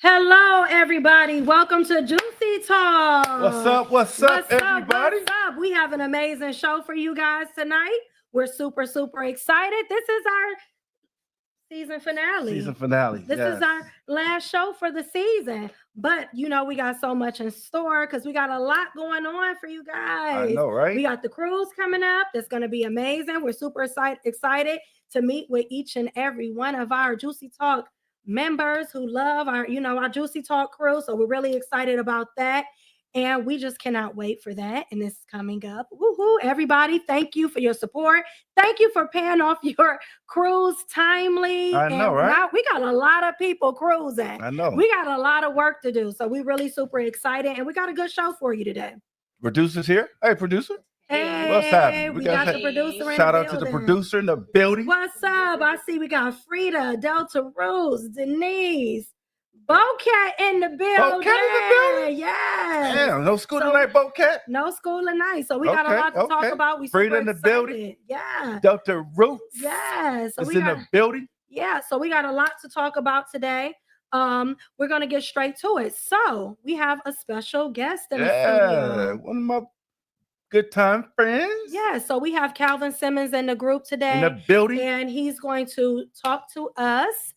Hello, everybody. Welcome to Juicy Talk. What's up? What's up, everybody? What's up? We have an amazing show for you guys tonight. We're super excited. This is our season finale. This is our last show for the season. But we got so much in store because we got a lot going on for you guys. I know, right? We got the cruise coming up. That's going to be amazing. We're super excited to meet with each and every one of our Juicy Talk members who love our Juicy Talk crew. So we're really excited about that. And we just cannot wait for that. And it's coming up. Woohoo! Everybody, thank you for your support. Thank you for paying off your cruise timely. I know, right? Now we got a lot of people cruising. I know. We got a lot of work to do. So we're really super excited. And we got a good show for you today. Producer's here. Hey, producer. Hey, what's happening? We got the producer in shout the out to the building. producer in the building. What's up? I see we got Frida, Delta Rose, Denise, Bocat in the building. Bocat in the building? Yes. Damn, no school tonight, Bocat. No school tonight. So we got a lot to talk about. We Frida super in the excited. building. Yeah. Delta Roots. Yes. So is in the building. Yeah. So we got a lot to talk about today. We're gonna get straight to it. So we have a special guest in the studio. One of my good time friends. Yeah, so we have Calvin Simmons in the group today. In the building. And he's going to talk to us.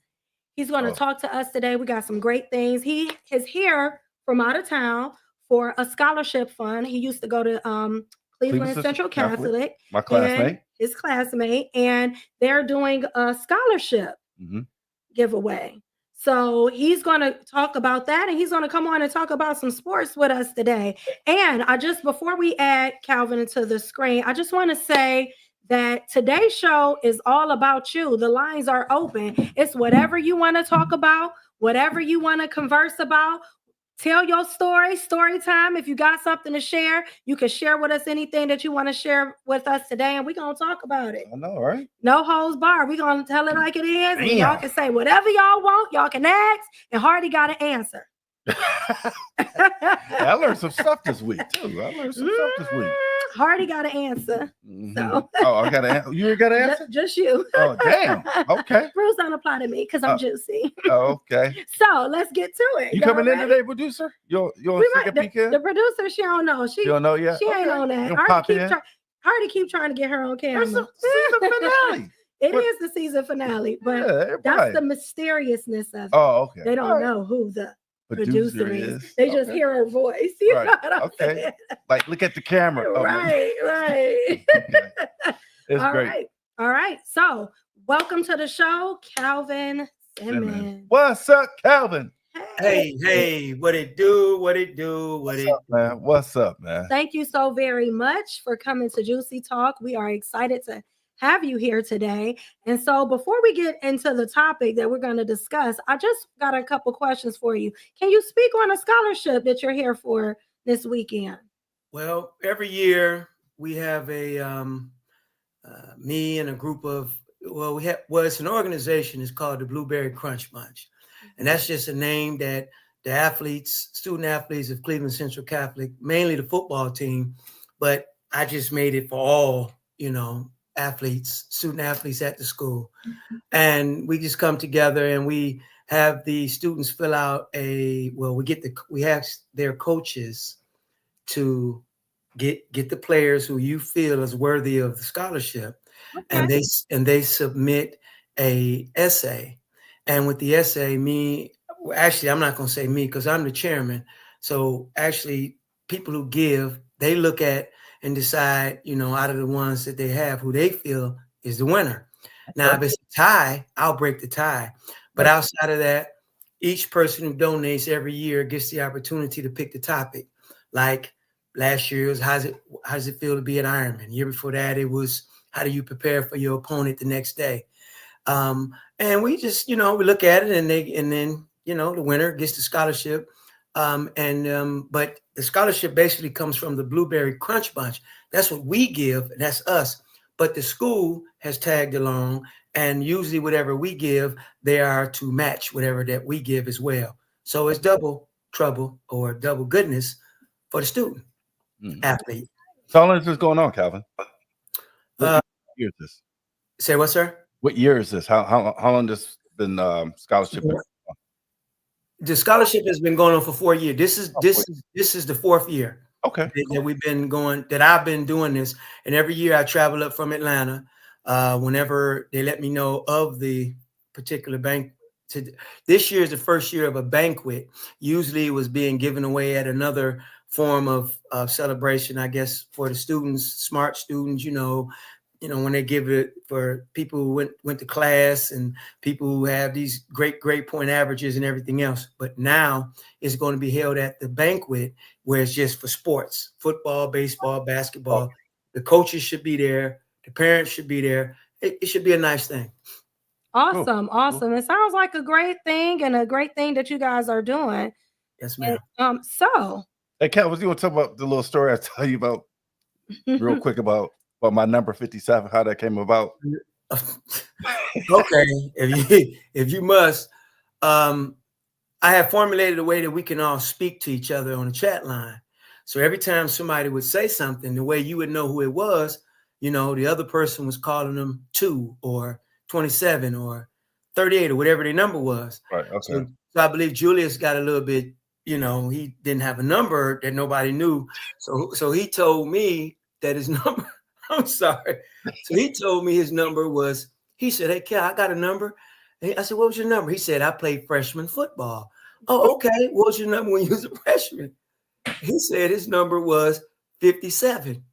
He's going to talk to us today. We got some great things. He is here from out of town for a scholarship fund. He used to go to Cleveland Central Catholic. My classmate. His classmate. And they're doing a scholarship giveaway. So he's going to talk about that, and he's going to come on and talk about some sports with us today. And before we add Calvin into the screen, I just want to say that today's show is all about you. The lines are open. It's whatever you want to talk about, whatever you want to converse about. Tell your story time. If you got something to share, you can share with us anything that you want to share with us today, and we're going to talk about it. I know, right? No holds barred. We're going to tell it like it is. And y'all can say whatever y'all want. Y'all can ask, and Hardy got an answer. I learned some stuff this week, too. Hardy got an answer. So. I got an answer. You got an answer? Just you. Oh, damn. Okay. Rules don't apply to me because I'm juicy. Okay. So let's get to it. You coming in today, producer? You'll take a peek in? The producer, she don't know. She don't know yet? She ain't on that. Hardy keep trying to get her on camera. It's the season finale. It is the season finale, but that's the mysteriousness of it. Oh, okay. They don't know who the producer is. They just hear her voice. You know what I'm saying? Like, look at the camera. Right. Okay. It's great. All right. So, welcome to the show, Calvin Simmons. What's up, Calvin? Hey, what it do? What's up, man? Thank you so very much for coming to Juicy Talk. We are excited to have you here today. And so before we get into the topic that we're going to discuss, I just got a couple questions for you. Can you speak on a scholarship that you're here for this weekend? Well, every year we have me and a group of, it's an organization. It's called the Blueberry Crunch Bunch. And that's just a name that the student athletes of Cleveland Central Catholic, mainly the football team, but I just made it for all, student athletes at the school. And we just come together and we have the students fill out we ask their coaches to get the players who you feel is worthy of the scholarship. Okay. And they submit a essay. And with the essay, I'm not going to say me because I'm the chairman. So actually people who give, they look at and decide, out of the ones that they have, who they feel is the winner. Now, if it's a tie, I'll break the tie. But outside of that, each person who donates every year gets the opportunity to pick the topic. Like last year, it was how does it feel to be an Ironman? The year before that, it was how do you prepare for your opponent the next day? And we just, we look at it and then the winner gets the scholarship. But the scholarship basically comes from the Blueberry Crunch Bunch. That's what we give, and that's us. But the school has tagged along, and usually whatever we give, they are to match whatever that we give as well. So it's double trouble or double goodness for the student athlete. So how long is this going on, Calvin? What year is this? Say what, sir? What year is this? How long has this been scholarship? The scholarship has been going on for 4 years. This is the 4th year Okay. that we've been going, that I've been doing this. And every year I travel up from Atlanta whenever they let me know of the particular bank. This year is the first year of a banquet. Usually it was being given away at another form of celebration, I guess, for the students, smart students, when they give it for people who went to class and people who have these great point averages and everything else. But now it's going to be held at the banquet where it's just for sports, football, baseball, basketball. The coaches should be there. The parents should be there. It should be a nice thing. Awesome. Awesome. It sounds like a great thing and a great thing that you guys are doing. Yes, ma'am. So. Hey, Kat, was you want to talk about the little story I tell you about real quick about my number 57, how that came about? Okay, if you must, I have formulated a way that we can all speak to each other on the chat line. So every time somebody would say something, the way you would know who it was, the other person was calling them 2 or 27 or 38 or whatever their number was. Right. Okay. So I believe Julius got a little bit, he didn't have a number that nobody knew. So he told me that his number. I'm sorry. So he told me his number was, he said, "Hey, Cal, I got a number." And I said, "What was your number?" He said, "I played freshman football." "Oh, okay. What was your number when you was a freshman?" He said his number was 57.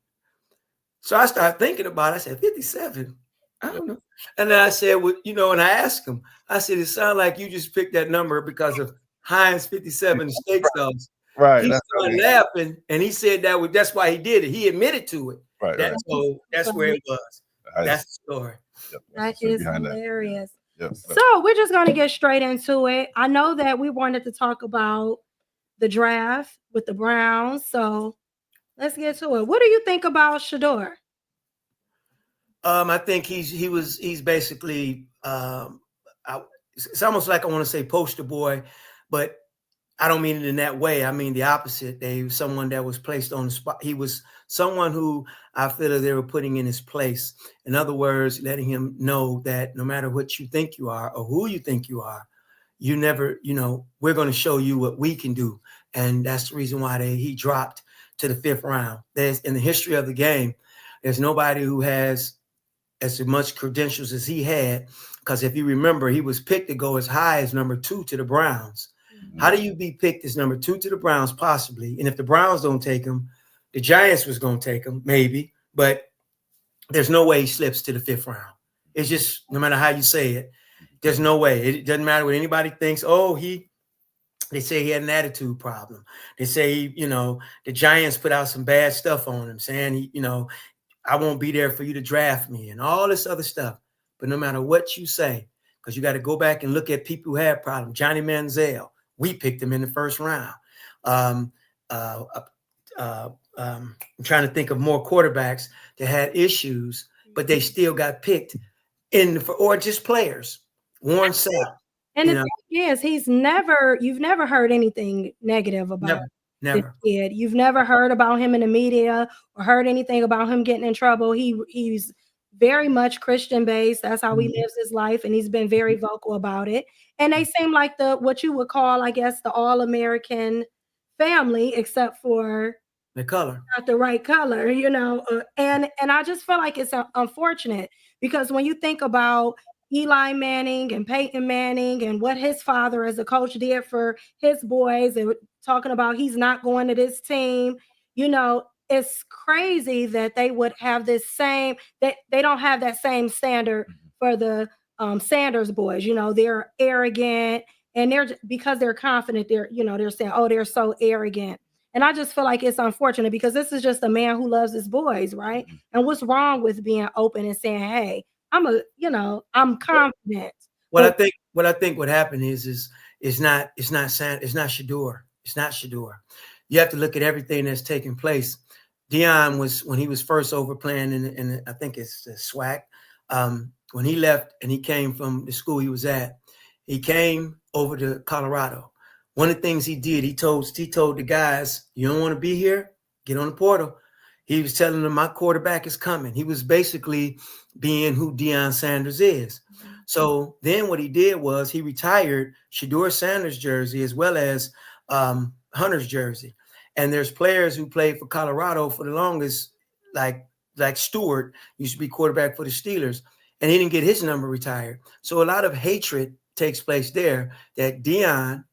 So I started thinking about it. I said, 57? I don't know. And then I said, well, and I asked him, I said, "It sounded like you just picked that number because of Heinz 57 steak sauce." Right. He started laughing, and he said that's why he did it. He admitted to it. Right. That's where it was. That's the story. Yep, that is hilarious. Yep. So we're just going to get straight into it. I know that we wanted to talk about the draft with the Browns. So let's get to it. What do you think about Shedeur? I think he's basically it's almost like I want to say poster boy, but I don't mean it in that way. I mean the opposite. They was someone that was placed on the spot. He was someone who I feel that they were putting in his place. In other words, letting him know that no matter what you think you are or who you think you are, you never, we're going to show you what we can do. And that's the reason why he dropped to the 5th round. There's in the history of the game, there's nobody who has as much credentials as he had. Because if you remember, he was picked to go as high as number 2 to the Browns. How do you be picked as number 2 to the Browns, possibly? And if the Browns don't take him, the Giants was going to take him, maybe. But there's no way he slips to the 5th round. It's just, no matter how you say it, there's no way. It doesn't matter what anybody thinks. Oh, they say he had an attitude problem. They say, the Giants put out some bad stuff on him, saying, I won't be there for you to draft me and all this other stuff. But no matter what you say, because you got to go back and look at people who had problems. Johnny Manziel. We picked him in the 1st round. I'm trying to think of more quarterbacks that had issues, but they still got picked or just players. Warren Sapp. And the thing is, you've never heard anything negative about never. this kid. You've never heard about him in the media or heard anything about him getting in trouble. He's very much Christian based. That's how he lives his life. And he's been very vocal about it. And they seem like what you would call, I guess, the all-American family, except for the color, not the right color, and I just feel like it's unfortunate because when you think about Eli Manning and Peyton Manning and what his father as a coach did for his boys and talking about he's not going to this team, it's crazy that they would have this same, that they don't have that same standard for the Sanders boys. They're arrogant and because they're confident, they're saying, oh, they're so arrogant. And I just feel like it's unfortunate because this is just a man who loves his boys, right? And what's wrong with being open and saying, hey, I'm confident. Well, I think what happened is it's not Shedeur. It's not Shedeur. You have to look at everything that's taking place. Deion was, when he was first over playing in I think it's the SWAC, when he left and he came from the school he was at, he came over to Colorado. One of the things he did, he told the guys, you don't want to be here? Get on the portal. He was telling them, my quarterback is coming. He was basically being who Deion Sanders is. So then what he did was he retired Shedeur Sanders' jersey as well as Hunter's jersey. And there's players who played for Colorado for the longest, like Stewart used to be quarterback for the Steelers, and he didn't get his number retired. So a lot of hatred takes place there that Deion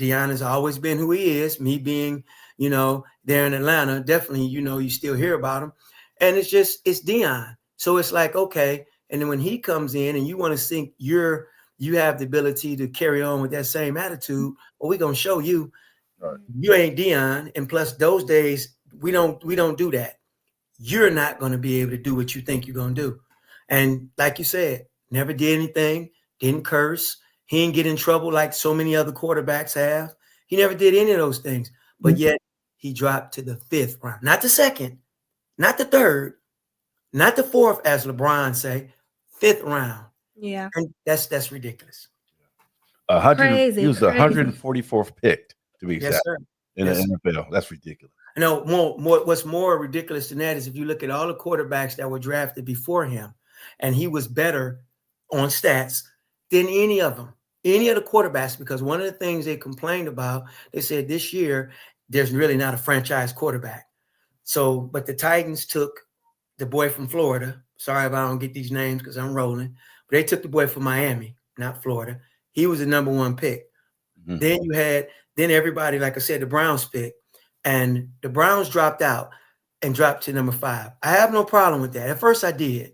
has always been who he is, me being, there in Atlanta, definitely, you still hear about him. And it's Deion. So it's like, okay. And then when he comes in and you want to think you have the ability to carry on with that same attitude, well, we're going to show you, you ain't Deion. And plus those days, we don't do that. You're not going to be able to do what you think you're going to do. And like you said, never did anything, didn't curse. He didn't get in trouble like so many other quarterbacks have. He never did any of those things. But yet he dropped to the 5th round, not the 2nd, not the 3rd, not the 4th, as LeBron say, 5th round. Yeah. And that's ridiculous. Crazy, he was the 144th pick to be exact in the NFL. That's ridiculous. What's more ridiculous than that is if you look at all the quarterbacks that were drafted before him, and he was better on stats than any of the quarterbacks, because one of the things they complained about, they said this year, there's really not a franchise quarterback. So, but the Titans took the boy from Florida. Sorry if I don't get these names because I'm rolling. But they took the boy from Miami, not Florida. He was the number 1 pick. Mm-hmm. Then everybody, like I said, the Browns pick. And the Browns dropped out and dropped to number 5. I have no problem with that. At first I did.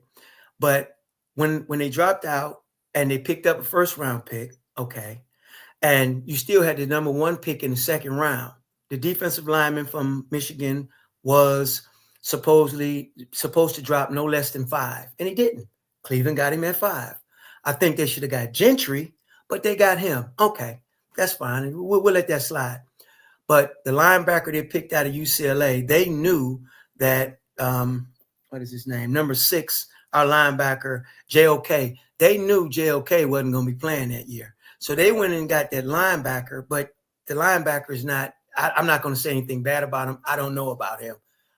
But when they dropped out and they picked up a 1st round pick, okay, and you still had the number 1 pick in the 2nd round. The defensive lineman from Michigan was supposed to drop no less than 5, and he didn't. Cleveland got him at 5. I think they should have got Gentry, but they got him. Okay, that's fine. We'll let that slide. But the linebacker they picked out of UCLA, they knew that, what is his name? Number 6, our linebacker, JOK. They knew JOK wasn't going to be playing that year. So they went and got that linebacker, but the linebacker is not, I'm not going to say anything bad about him. I don't know about him.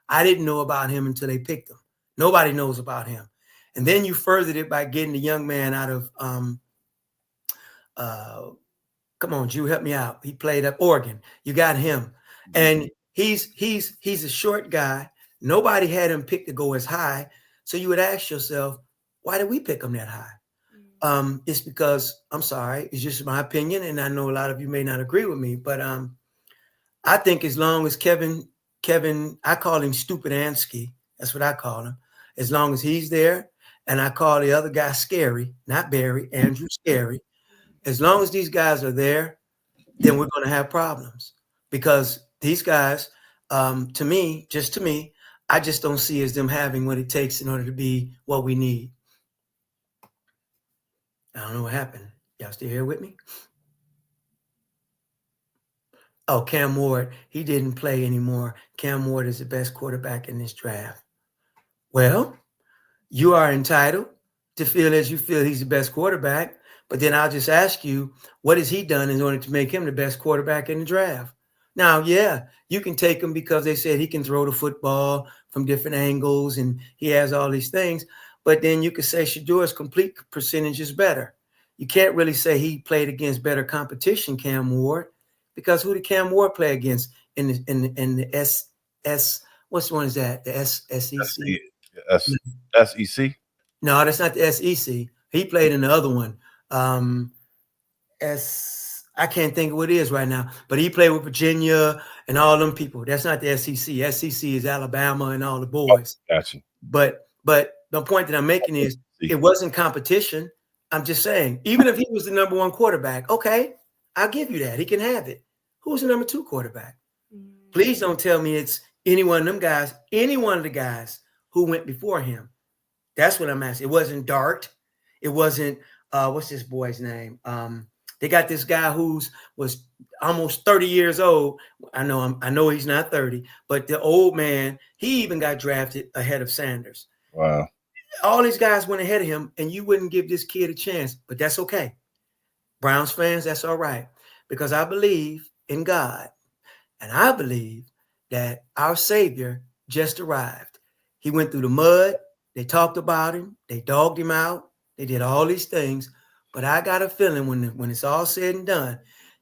I didn't know about him until they picked him. Nobody knows about him. And then you furthered it by getting the young man out of, come on, Drew, help me out. He played at Oregon. You got him. And he's a short guy. Nobody had him picked to go as high. So you would ask yourself, why did we pick him that high? It's because, I'm sorry, it's just my opinion. And I know a lot of you may not agree with me, but I think as long as Kevin, I call him Stupid Ansky. That's what I call him. As long as he's there, and I call the other guy Scary, not Barry, Andrew Scary. As long as these guys are there, then we're going to have problems, because these guys, to me, I just don't see as them having what it takes in order to be what we need. I don't know what happened. Y'all still here with me? Oh, Cam Ward, he didn't play anymore. Cam Ward is the best quarterback in this draft. Well, you are entitled to feel as you feel he's the best quarterback, but then I'll just ask you, what has he done in order to make him the best quarterback in the draft? Now, yeah, you can take him because they said he can throw the football from different angles and he has all these things, but then you could say Shedeur's complete percentage is better. You can't really say he played against better competition, Cam Ward, because who did Cam Ward play against in the S? What's one is that? The SEC? No, that's not the SEC. He played in the other one. I can't think of what it is right now, but he played with Virginia and all them people. That's not the SEC. SEC is Alabama and all the boys. Oh, gotcha. But the point that I'm making is it wasn't competition. I'm just saying, even if he was the number 1 quarterback, okay, I'll give you that. He can have it. Who's the number 2 quarterback? Please don't tell me it's any one of them guys, any one of the guys who went before him. That's what I'm asking. It wasn't Dart. It wasn't, what's this boy's name? They got this guy was almost 30 years old. I know he's not 30, but the old man, he even got drafted ahead of Sanders. Wow. All these guys went ahead of him, and you wouldn't give this kid a chance, but that's okay. Browns fans, that's all right, because I believe in God, and I believe that our Savior just arrived. He went through the mud. They talked about him. They dogged him out. They did all these things, but I got a feeling when it's all said and done,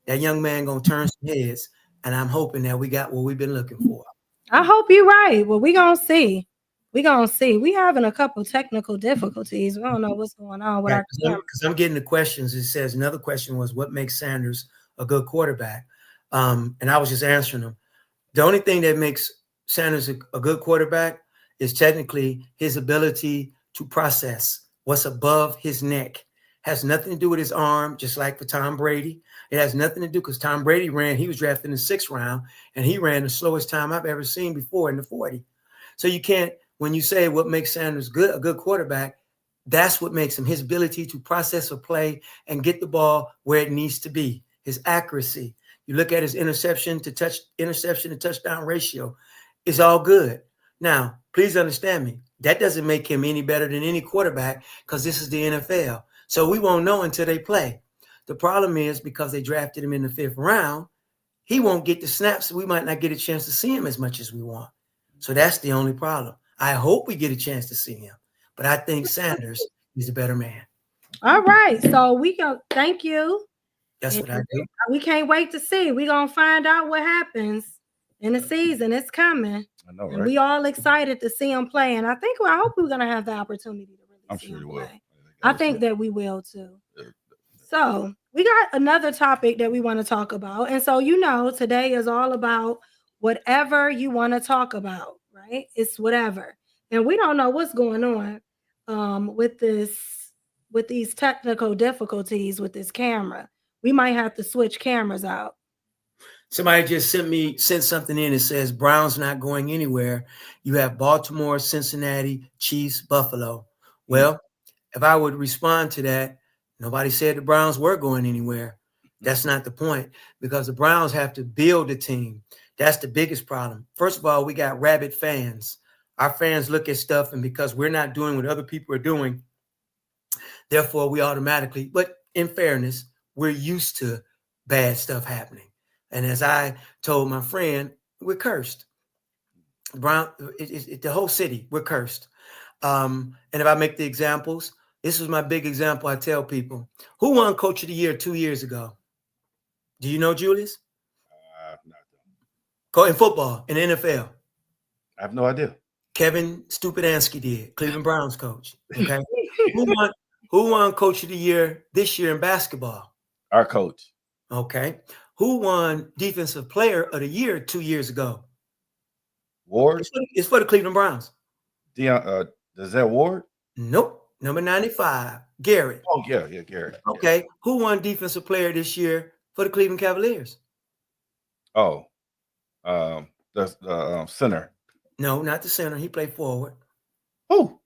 that young man gonna turn some heads, and I'm hoping that we got what we've been looking for. I hope you're right. Well, we gonna see. We gonna see. We having a couple technical difficulties. We don't know what's going on with our camera. Because I'm getting the questions. It says another question was, what makes Sanders a good quarterback? And I was just answering them. The only thing that makes Sanders a good quarterback is technically his ability to process what's above his neck. Has nothing to do with his arm, just like for Tom Brady. It has nothing to do because Tom Brady he was drafted in the 6th round, and he ran the slowest time I've ever seen before in the 40. So you can't, when you say what makes Sanders a good quarterback, that's what makes him, his ability to process a play and get the ball where it needs to be, his accuracy. You look at his interception to touchdown ratio, it's all good. Now, please understand me. That doesn't make him any better than any quarterback because this is the NFL. So we won't know until they play. The problem is because they drafted him in the 5th round, he won't get the snaps. So we might not get a chance to see him as much as we want. So that's the only problem. I hope we get a chance to see him, but I think Sanders is a better man. All right. So we go. Thank you. That's what I do. We can't wait to see. We're gonna find out what happens in the season. It's coming. I know, right? And we all excited to see him play. And I hope we're gonna have the opportunity to really see him play. I think that we will too. So we got another topic that we want to talk about. And so, today is all about whatever you want to talk about, right? It's whatever. And we don't know what's going on with these technical difficulties with this camera. We might have to switch cameras out. Somebody just sent something in that says Browns not going anywhere. You have Baltimore, Cincinnati, Chiefs, Buffalo. Well, if I would respond to that, nobody said the Browns were going anywhere. That's not the point because the Browns have to build a team. That's the biggest problem. First of all, we got rabid fans. Our fans look at stuff, and because we're not doing what other people are doing, therefore we automatically, but in fairness, we're used to bad stuff happening. And as I told my friend, we're cursed. The whole city, we're cursed. And if I make the examples, this was my big example. I tell people, who won Coach of the Year 2 years ago? Do you know, Julius? In football, in the NFL. I have no idea. Kevin Stupidansky did, Cleveland Browns coach. Okay. Who won Coach of the Year this year in basketball? Our coach. Okay. Who won Defensive Player of the Year 2 years ago? Ward? It's for the Cleveland Browns. Is that Ward? Nope. Number 95, Garrett. Oh, yeah, Garrett. Okay. Who won Defensive Player this year for the Cleveland Cavaliers? Oh, the center. No, not the center. He played forward. Who?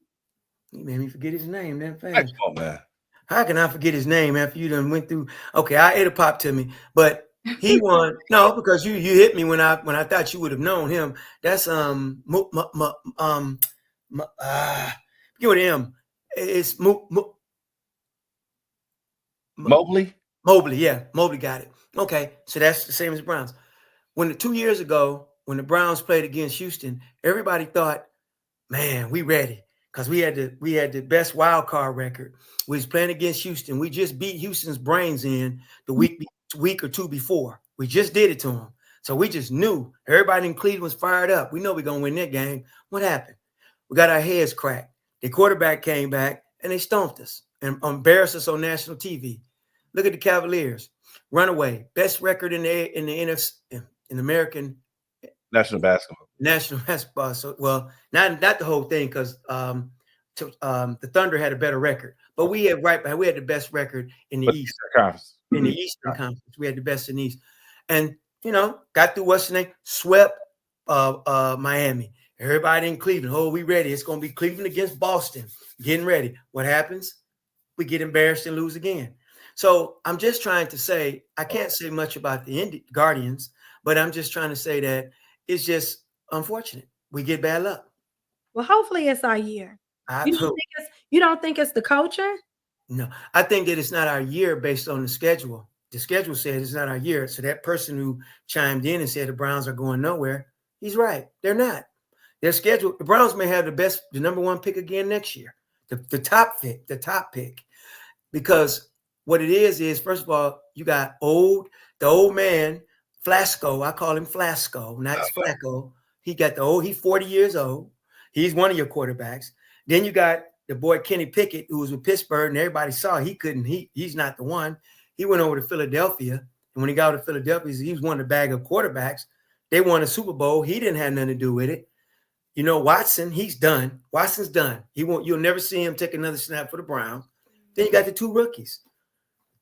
He made me forget his name. That fast. Come on, man. How can I forget his name after you done went through? Okay, I ate a pop to me, but he won. No, because you hit me when I thought you would have known him. That's begin with M. It's Mobley. Mobley, yeah, Mobley got it. Okay, so that's the same as the Browns. When 2 years ago, when the Browns played against Houston, everybody thought, man, we ready. Because we had the best wild card record. We was playing against Houston. We just beat Houston's brains in the week or two before. We just did it to them. So we just knew everybody in Cleveland was fired up. We know we're going to win that game. What happened? We got our heads cracked. The quarterback came back and they stomped us and embarrassed us on national TV. Look at the Cavaliers. Runaway. Best record in the NFC, in American National basketball. So, well, not the whole thing because the Thunder had a better record, but we had the best record in the Eastern Conference. In the Eastern Conference, we had the best in the East, and got through what's the name? Swept Miami. Everybody in Cleveland, oh, we ready? It's going to be Cleveland against Boston. Getting ready. What happens? We get embarrassed and lose again. So I'm just trying to say I can't say much about the Guardians, but I'm just trying to say that. It's just unfortunate. We get bad luck. Well, hopefully it's our year. You don't think it's the coaching? No, I think that it's not our year based on the schedule. The schedule says it's not our year. So that person who chimed in and said the Browns are going nowhere, he's right. They're not. Their schedule, the Browns may have the number one pick again next year. the top pick, because what it is first of all, you got the old man, Flasco. I call him Flasco, not Flacco. He's 40 years old. He's one of your quarterbacks. Then you got the boy Kenny Pickett, who was with Pittsburgh, and everybody saw he's not the one. He went over to Philadelphia, and when he got to Philadelphia, he was one of the bag of quarterbacks. They won a Super Bowl. He didn't have nothing to do with it. You know, Watson, he's done. Watson's done. You'll never see him take another snap for the Browns. Then you got the 2 rookies.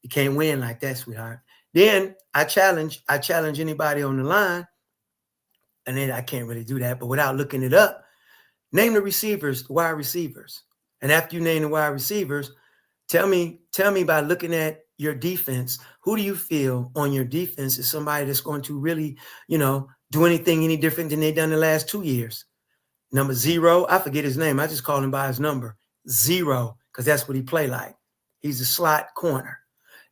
You can't win like that, sweetheart. Then I challenge anybody on the line, and then I can't really do that, but without looking it up, name the receivers, the wide receivers. And after you name the wide receivers, tell me by looking at your defense, who do you feel on your defense is somebody that's going to really, do anything any different than they've done the last 2 years? Number 0, I forget his name. I just call him by his number. 0, because that's what he play like. He's a slot corner.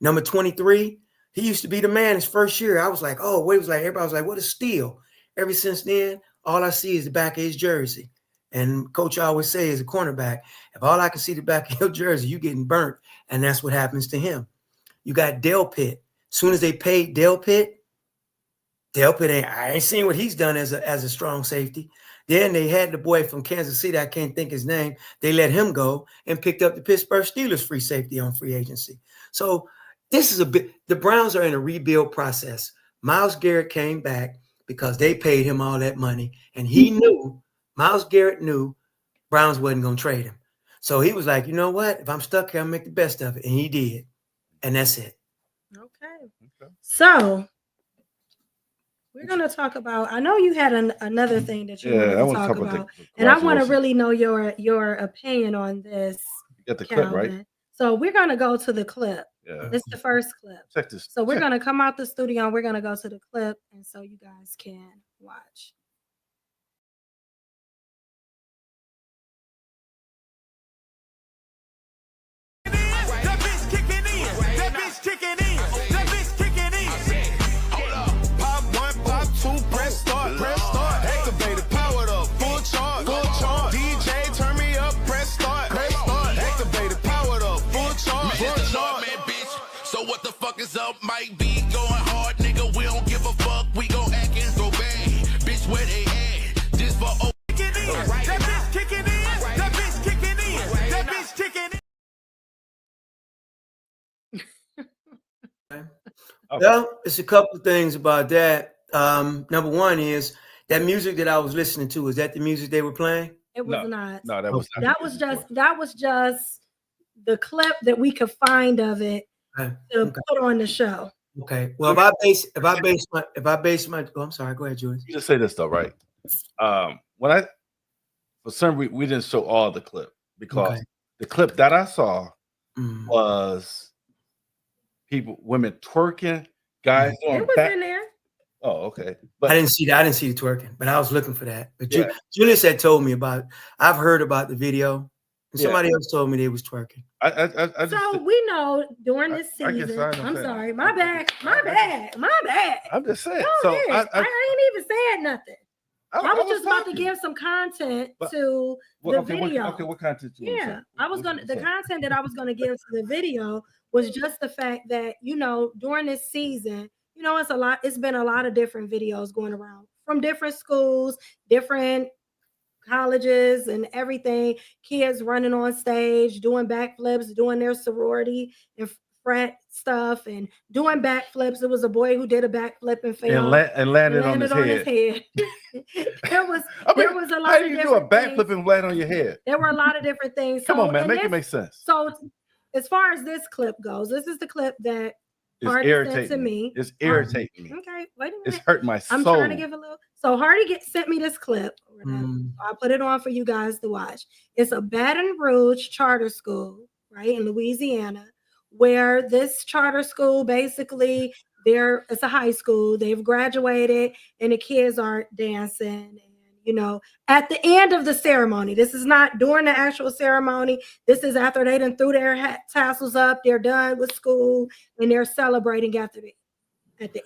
Number 23, he used to be the man his first year. I was like, oh, everybody was like, what a steal. Ever since then, all I see is the back of his jersey. And coach always say as a cornerback, if all I can see the back of your jersey, you're getting burnt. And that's what happens to him. You got Delpit. As soon as they paid Delpit I ain't seen what he's done as a strong safety. Then they had the boy from Kansas City, I can't think his name. They let him go and picked up the Pittsburgh Steelers free safety on free agency. So this is the Browns are in a rebuild process. Myles Garrett came back because they paid him all that money. And Myles Garrett knew Browns wasn't going to trade him. So he was like, you know what? If I'm stuck here, I'll make the best of it. And he did. And that's it. Okay. So we're going to talk about, I know you had another thing that you wanted to talk about. And I want to really know your opinion on this. You got the Calvin. clip, right? So we're going to go to the clip. Yeah. It's the first clip. Check this. So we're going to come out the studio and we're going to go to the clip. And so you guys can watch. Is up, might be going hard, nigga. We don't give a fuck. We gon' act and throw bang. Bitch, where they at? This for kicking in. That bitch kicking in. That bitch kicking in. That bitch kicking in. Okay. Well, it's a couple of things about that. Number one is that music that I was listening to. Is that the music they were playing? It was not. No, that was not. That was just the clip that we could find of it. To put on the show. Okay. Well, if I base my I'm sorry, go ahead, Julius. You just say this though, right? When for some reason we didn't show all the clip because the clip that I saw was women twerking, guys it was in there. Oh, okay. But I didn't see the twerking, but I was looking for that. But Julius had told me about it. I've heard about the video. And somebody else told me they was twerking. So we know during this season. I'm sorry, my bad. I'm just saying. So I ain't even saying nothing. I was just about to give some content to the video. Okay, what content? The content that I was gonna give to the video was just the fact that during this season, it's been a lot of different videos going around from different schools, different colleges and everything, kids running on stage, doing backflips, doing their sorority and frat stuff and doing backflips. It was a boy who did a backflip and fell and landed on his head. there was a lot how of do you different do a backflip things. And land on your head? There were a lot of different things. Come on, man, make it make sense. So as far as this clip goes, this is the clip that Hardy sent to me. It's irritating me. Okay, wait a minute. It's hurting my soul. I'm trying to give a little. So Hardy sent me this clip. I put it on for you guys to watch. It's a Baton Rouge charter school, right, in Louisiana, where this charter school basically it's a high school. They've graduated and the kids are dancing. And at the end of the ceremony, this is not during the actual ceremony. This is after they done threw their tassels up. They're done with school and they're celebrating at the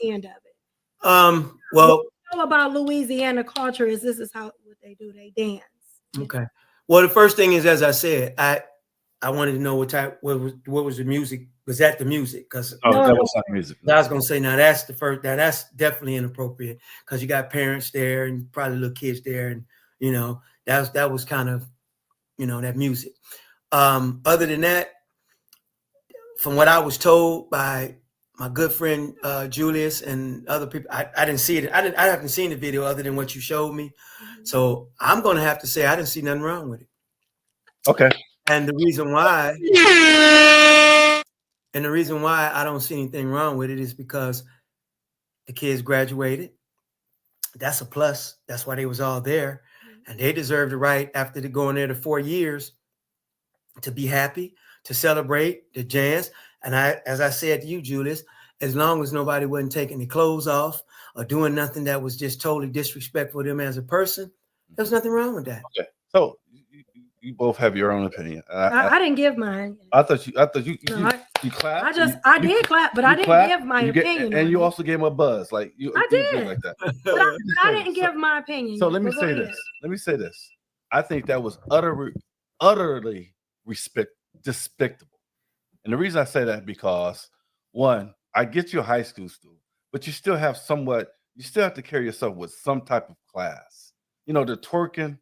end of it. Well, what we know about Louisiana culture is this is what they do. They dance. Okay. Well, the first thing is, as I said, I wanted to know what was the music? Was that the music? Because Oh, No, that no. was not music. I was gonna say now that's the first that's definitely inappropriate because you got parents there and probably little kids there, and you know that was kind of that music. Other than that, from what I was told by my good friend Julius and other people, I didn't see it. I haven't seen the video other than what you showed me. So I'm gonna have to say I didn't see nothing wrong with it. Okay. And the reason why I don't see anything wrong with it is because the kids graduated. That's a plus. That's why they was all there. And they deserve the right after they going there to 4 years to be happy, to celebrate, to dance. And as I said to you, Julius, as long as nobody wasn't taking their clothes off or doing nothing that was just totally disrespectful to them as a person, there's nothing wrong with that. Okay. So you both have your own opinion. I didn't give mine. I thought you No, you clapped. I did clap, but I didn't clapped, give my you opinion. and on you it. also gave him a buzz. Like I did. like that. But I didn't give my opinion. So let me But go say ahead. this. Let me say this. I think that was utterly despicable. And the reason I say that because one, I get you're a high school student, but you still have to carry yourself with some type of class. You know, the twerking,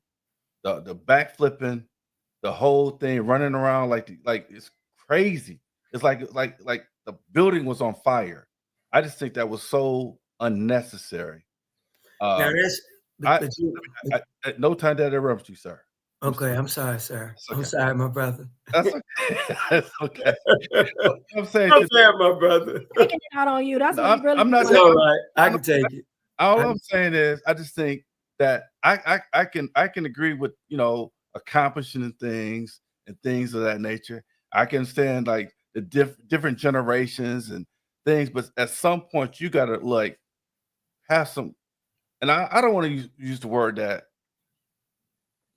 the backflipping, the whole thing, running around like it's crazy. It's like the building was on fire. I just think that was so unnecessary. Now that's No time to interrupt you, sir. okay. I'm sorry, sir. Okay. I'm sorry, my brother. That's okay. That's okay. I'm saying I'm sorry, my brother. Taking it out on you. That's what you really I'm not It's doing. all right. I can take it. All I'm saying is, I just think that I can agree with accomplishing things and things of that nature. I can understand like the different generations and things, but at some point you gotta like have some. And I don't want to use the word that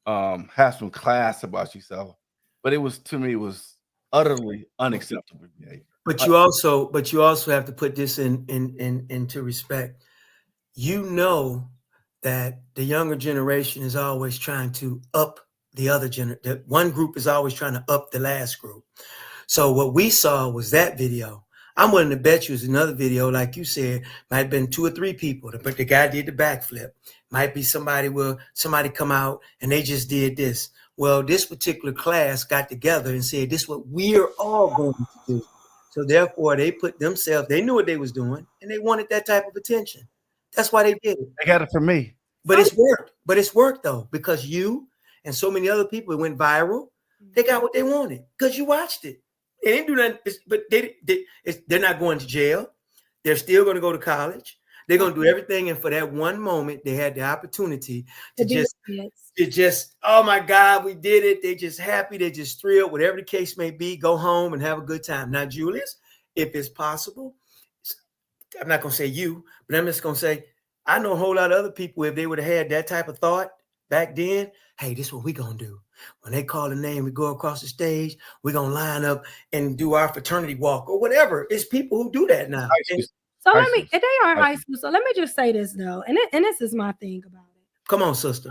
have some class about yourself, but it was utterly unacceptable behavior. But you also have to put this into respect. You know that the younger generation is always trying to up the other generation. One group is always trying to up the last group. So what we saw was that video. I'm willing to bet you it's another video, like you said, might have been 2 or 3 people, but the guy did the backflip. Might be somebody come out and they just did this. Well, this particular class got together and said, this is what we're all going to do. So therefore, they put themselves, they knew what they was doing, and they wanted that type of attention. That's why they did it. They got it from me. But it's worked. But it's worked, though, because you and so many other people, it went viral. They got what they wanted because you watched it. They didn't do nothing, but they're not going to jail. They're still going to go to college. They're going to do everything. And for that one moment, they had the opportunity to just, oh my God, we did it. They're just happy. They're just thrilled, whatever the case may be, go home and have a good time. Now, Julius, if it's possible, I'm not going to say you, but I'm just going to say, I know a whole lot of other people, if they would have had that type of thought back then, hey, this is what we're going to do. When they call the name, we go across the stage, we're going to line up and do our fraternity walk or whatever. It's people who do that now. So they are high school. So let me just say this though. And this is my thing about it. Come on, sister.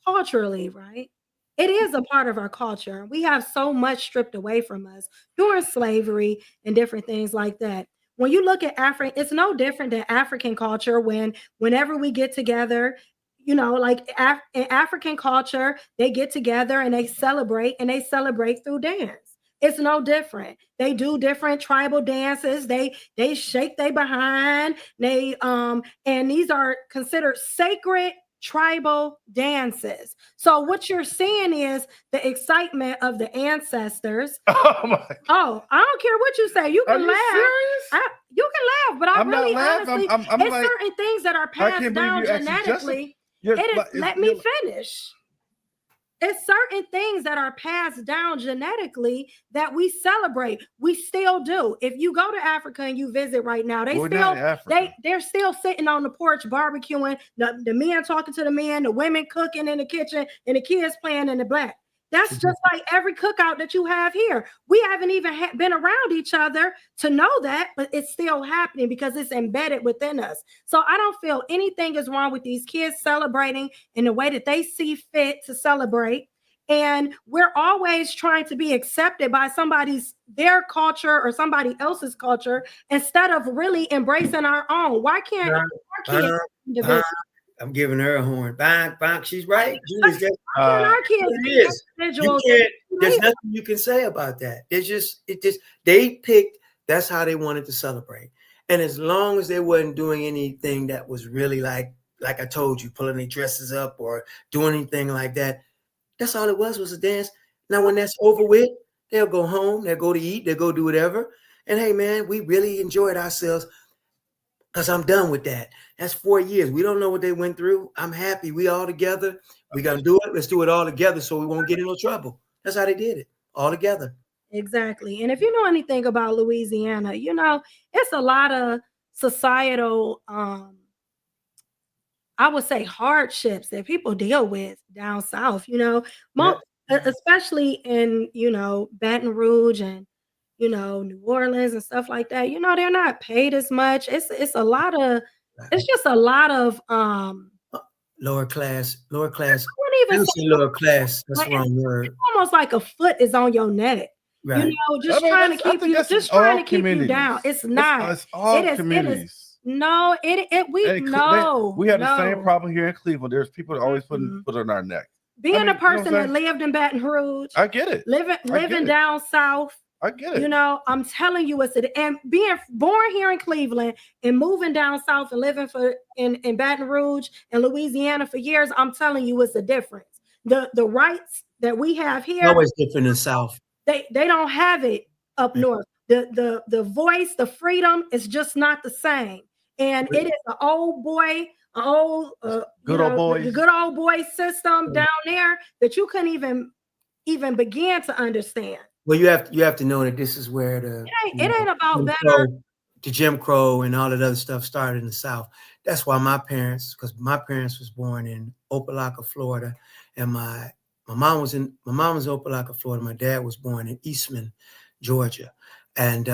Culturally, right? It is a part of our culture. We have so much stripped away from us during slavery and different things like that. When you look at Africa, it's no different than African culture whenever we get together, like in African culture, they get together and they celebrate through dance. It's no different. They do different tribal dances. They shake their behind. And these are considered sacred tribal dances. So what you're seeing is the excitement of the ancestors. I don't care what you say. You can laugh. You can laugh, but I'm really not laughing. honestly, it's certain things that are passed down genetically. Let me finish. It's certain things that are passed down genetically that we celebrate. We still do. If you go to Africa and you visit right now, they're still sitting on the porch barbecuing, the men talking to the men, the women cooking in the kitchen, and the kids playing in the black. That's just like every cookout that you have here. We haven't even been around each other to know that, but it's still happening because it's embedded within us. So I don't feel anything is wrong with these kids celebrating in the way that they see fit to celebrate. And we're always trying to be accepted by their culture or somebody else's culture instead of really embracing our own. Why can't our kids individual? I'm giving her a horn. Bang, bang. She's right. Julie's just, our kids it is. individuals. There's nothing you can say about that. They picked, that's how they wanted to celebrate. And as long as they wasn't doing anything that was really like I told you, pulling their dresses up or doing anything like that, that's all it was a dance. Now, when that's over with, they'll go home, they'll go to eat, they'll go do whatever. And hey, man, we really enjoyed ourselves because I'm done with that. That's 4 years. We don't know what they went through. I'm happy. We all together. We got to do it. Let's do it all together so we won't get in no trouble. That's how they did it, all together. Exactly. And if you know anything about Louisiana, it's a lot of societal, I would say, hardships that people deal with down south, especially in, Baton Rouge and, New Orleans and stuff like that. They're not paid as much. It's just a lot of lower class. I wouldn't even say lower class. That's the wrong word. It's almost like a foot is on your neck. Right. Trying to keep you down. It's not. It's all We communities. had the same problem here in Cleveland. There's people that always put on our neck. Being a person that lived in Baton Rouge, I get it. Living down south, I get it. I'm telling you, and being born here in Cleveland and moving down south and living in Baton Rouge and Louisiana for years, I'm telling you, it's a difference. The rights that we have here, always different in South. They don't have it up north. The voice, the freedom is just not the same. And it is an old boy, the good old boy system down there that you couldn't even begin to understand. Well, you have to know that this is where it ain't about better. The Jim Crow and all that other stuff started in the South. That's why my parents was born in Opelika, Florida, and my mom was in Opelika, Florida. My dad was born in Eastman, Georgia, and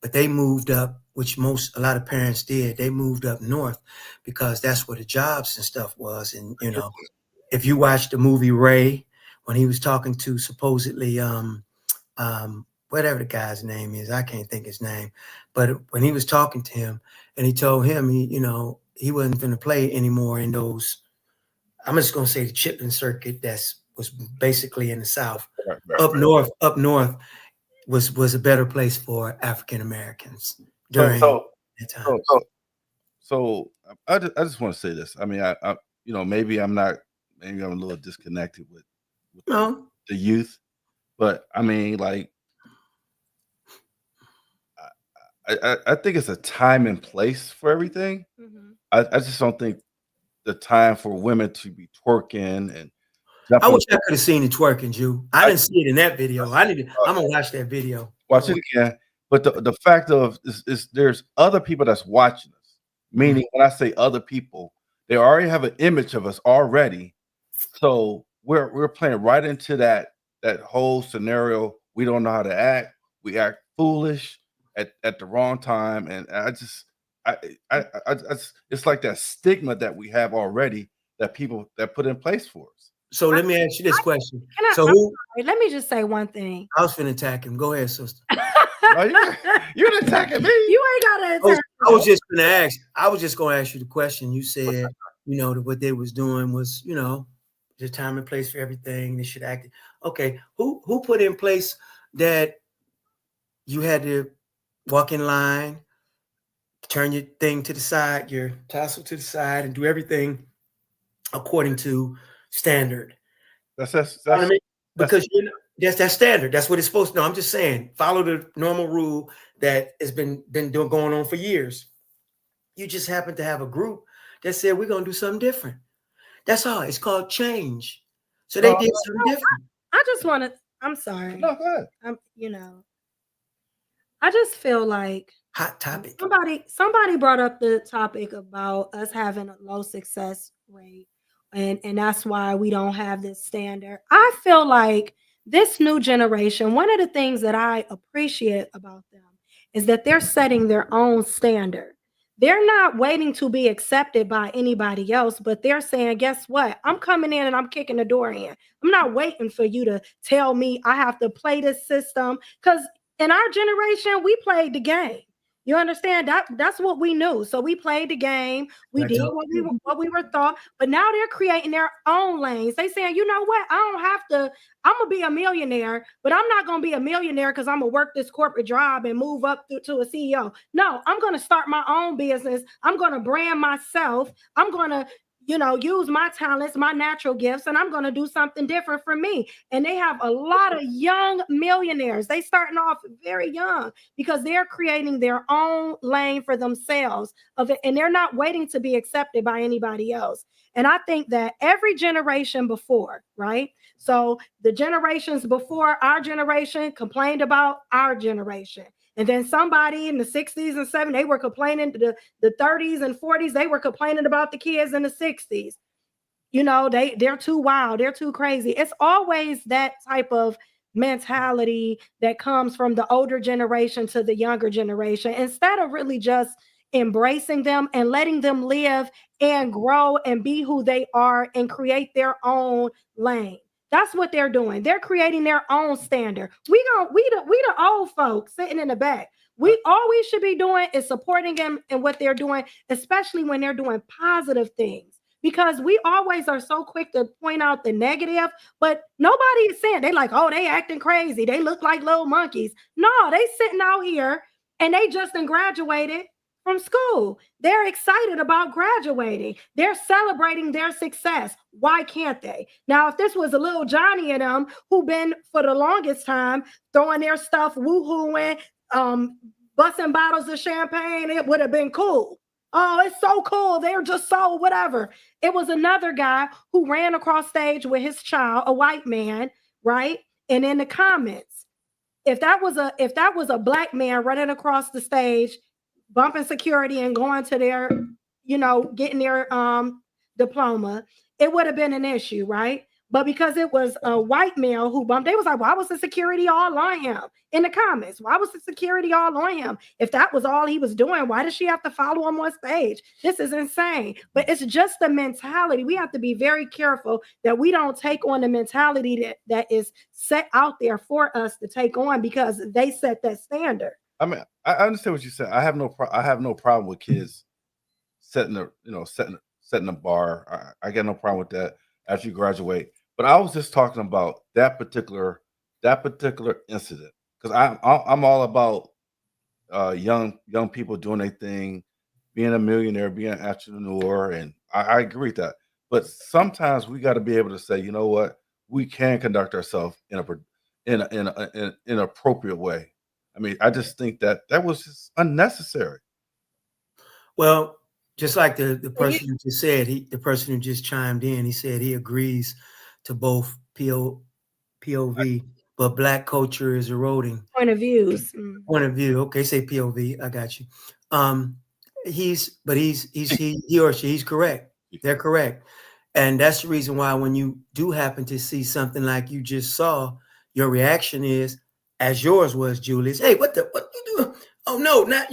but they moved up, which a lot of parents did. They moved up north because that's where the jobs and stuff was. And if you watch the movie Ray, when he was talking to supposedly whatever the guy's name is, I can't think his name, but when he was talking to him and he told him he wasn't going to play anymore in those, I'm just going to say the Chitlin circuit was basically in the South. Right. Up north was a better place for African Americans during that time. So I just want to say this. I mean, I maybe I'm a little disconnected with the youth, but I mean, like, I think it's a time and place for everything. Mm-hmm. I just don't think the time for women to be twerking and I wish I could have seen the twerking, Jew. I didn't see it in that video. I'm gonna watch that video. Watch it again. But the fact of is there's other people that's watching us. Meaning, when I say other people, they already have an image of us already. So we're playing right into that whole scenario. We don't know how to act. We act foolish at the wrong time, and I it's like that stigma that we have already that people that put in place for us. So let me ask you this question. Let me just say one thing. I was finna attack him. Go ahead, sister. You're attacking me. You ain't gotta attack. I was just gonna ask. I was just gonna ask you the question. You said, what they was doing was, the time and place for everything. They should act. Okay, who put in place that you had to walk in line, turn your thing to the side, your tassel to the side, and do everything according to standard? That's because that's standard. That's what it's supposed to. No, I'm just saying, follow the normal rule that has been going on for years. You just happen to have a group that said we're gonna do something different. That's all. It's called change. So they did something different. I just want to. I'm sorry. No, go ahead. I just feel like hot topic. Somebody brought up the topic about us having a low success rate. And that's why we don't have this standard. I feel like this new generation, one of the things that I appreciate about them is that they're setting their own standard. they're not waiting to be accepted by anybody else, but they're saying, guess what? I'm coming in and I'm kicking the door in. I'm not waiting for you to tell me I have to play this system. Because in our generation, we played the game. You understand? That's what we knew. So we played the game. We did what we were taught. But now they're creating their own lanes. They saying, you know what? I don't have to. I'm gonna be a millionaire, but I'm not gonna be a millionaire because I'm gonna work this corporate job and move up to a CEO. No, I'm gonna start my own business. I'm gonna brand myself. I'm gonna use my talents, my natural gifts, and I'm going to do something different for me. And they have a lot of young millionaires. They starting off very young because they're creating their own lane for themselves of it, and they're not waiting to be accepted by anybody else. And I think that every generation before, right? So the generations before our generation complained about our generation. And then somebody in the 60s and 70s, they were complaining to the 30s and 40s, they were complaining about the kids in the 60s. They're too wild, they're too crazy. It's always that type of mentality that comes from the older generation to the younger generation, instead of really just embracing them and letting them live and grow and be who they are and create their own lane. That's what they're doing. They're creating their own standard. We the old folks sitting in the back. All we should be doing is supporting them in what they're doing, especially when they're doing positive things. Because we always are so quick to point out the negative, but nobody is saying they like, oh, they acting crazy. They look like little monkeys. No, they sitting out here and they just graduated from school. They're excited about graduating. They're celebrating their success. Why can't they? Now, if this was a little Johnny and them who been for the longest time throwing their stuff, woohooing, busting bottles of champagne, it would have been cool. Oh, it's so cool. They're just so whatever. It was another guy who ran across stage with his child, a white man, right? And in the comments, if that was a black man running across the stage, bumping security and going to their, getting their diploma, it would have been an issue, right? But because it was a white male who bumped, they was like, why was the security all on him? In the comments, why was the security all on him? If that was all he was doing, why does she have to follow him on stage? This is insane. But it's just the mentality. We have to be very careful that we don't take on the mentality that is set out there for us to take on because they set that standard. I mean, I understand what you said. I have no problem with kids setting the bar. I got no problem with that after you graduate. But I was just talking about that particular incident because I'm all about young people doing their thing, being a millionaire, being an entrepreneur, and I agree with that. But sometimes we got to be able to say, you know what, we can conduct ourselves in an appropriate way. I mean, I just think that was just unnecessary. Well, just like the person who just said, the person who just chimed in, he said he agrees to both POV, but Black culture is eroding. Point of views. Point of view. Okay, say POV. I got you. He's correct. They're correct. And that's the reason why when you do happen to see something like you just saw, your reaction is, as yours was, Julius, hey, what you doing? Oh, no, not,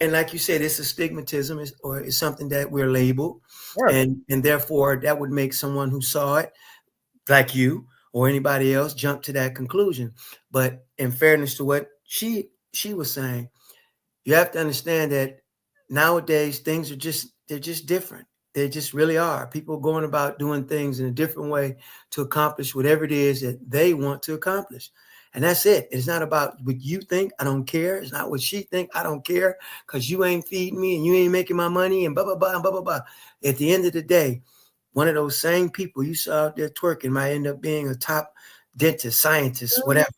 and like you said, it's a stigmatism or it's something that we're labeled. Right. And therefore that would make someone who saw it like you or anybody else jump to that conclusion. But in fairness to what she was saying, you have to understand that nowadays things they're just different. They just really are. People going about doing things in a different way to accomplish whatever it is that they want to accomplish. And that's it. It's not about what you think. I don't care. It's not what she think. I don't care because you ain't feeding me and you ain't making my money and blah, blah, blah, and blah, blah, blah. At the end of the day, one of those same people you saw out there twerking might end up being a top dentist, scientist, whatever,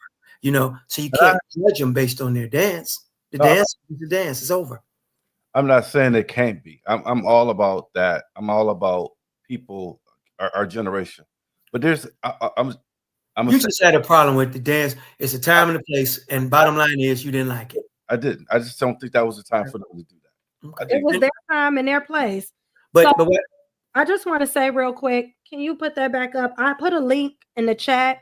so you can't judge them based on their dance. The dance is the dance. It's over. I'm not saying it can't be. I'm all about that. I'm all about people, our generation. But you just had a problem with the dance. It's a time and a place, and bottom line is you didn't like it. I didn't. I just don't think that was the time for them to do that. Okay. It was their time and their place. But what? I just want to say real quick, can you put that back up? I put a link in the chat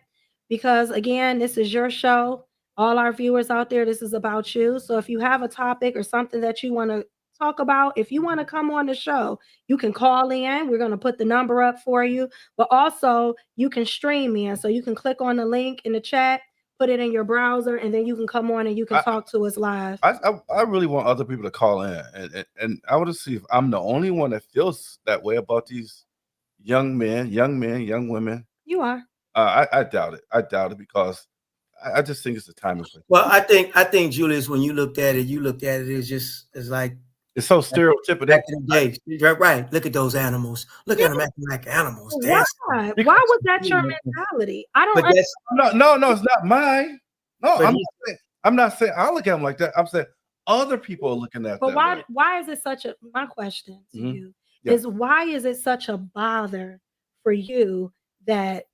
because, again, this is your show. All our viewers out there, this is about you. So if you have a topic or something that you want to talk about, if you want to come on the show, you can call in. We're going to put the number up for you, but also you can stream in. So you can click on the link in the chat, put it in your browser, and then you can come on and you can talk to us live. I really want other people to call in, and I want to see if I'm the only one that feels that way about these young men, young women. You are. I doubt it because I just think it's the time and place. Well, I think Julius, when you looked at it as like it's so stereotypical. Back in the day, right? Look at those animals. Look at them acting like animals. Why? Why was that your mentality? I don't. No, it's not mine. No, I'm not saying I look at them like that. I'm saying other people are looking at. But why is it such a? My question to you is why is it such a bother for you that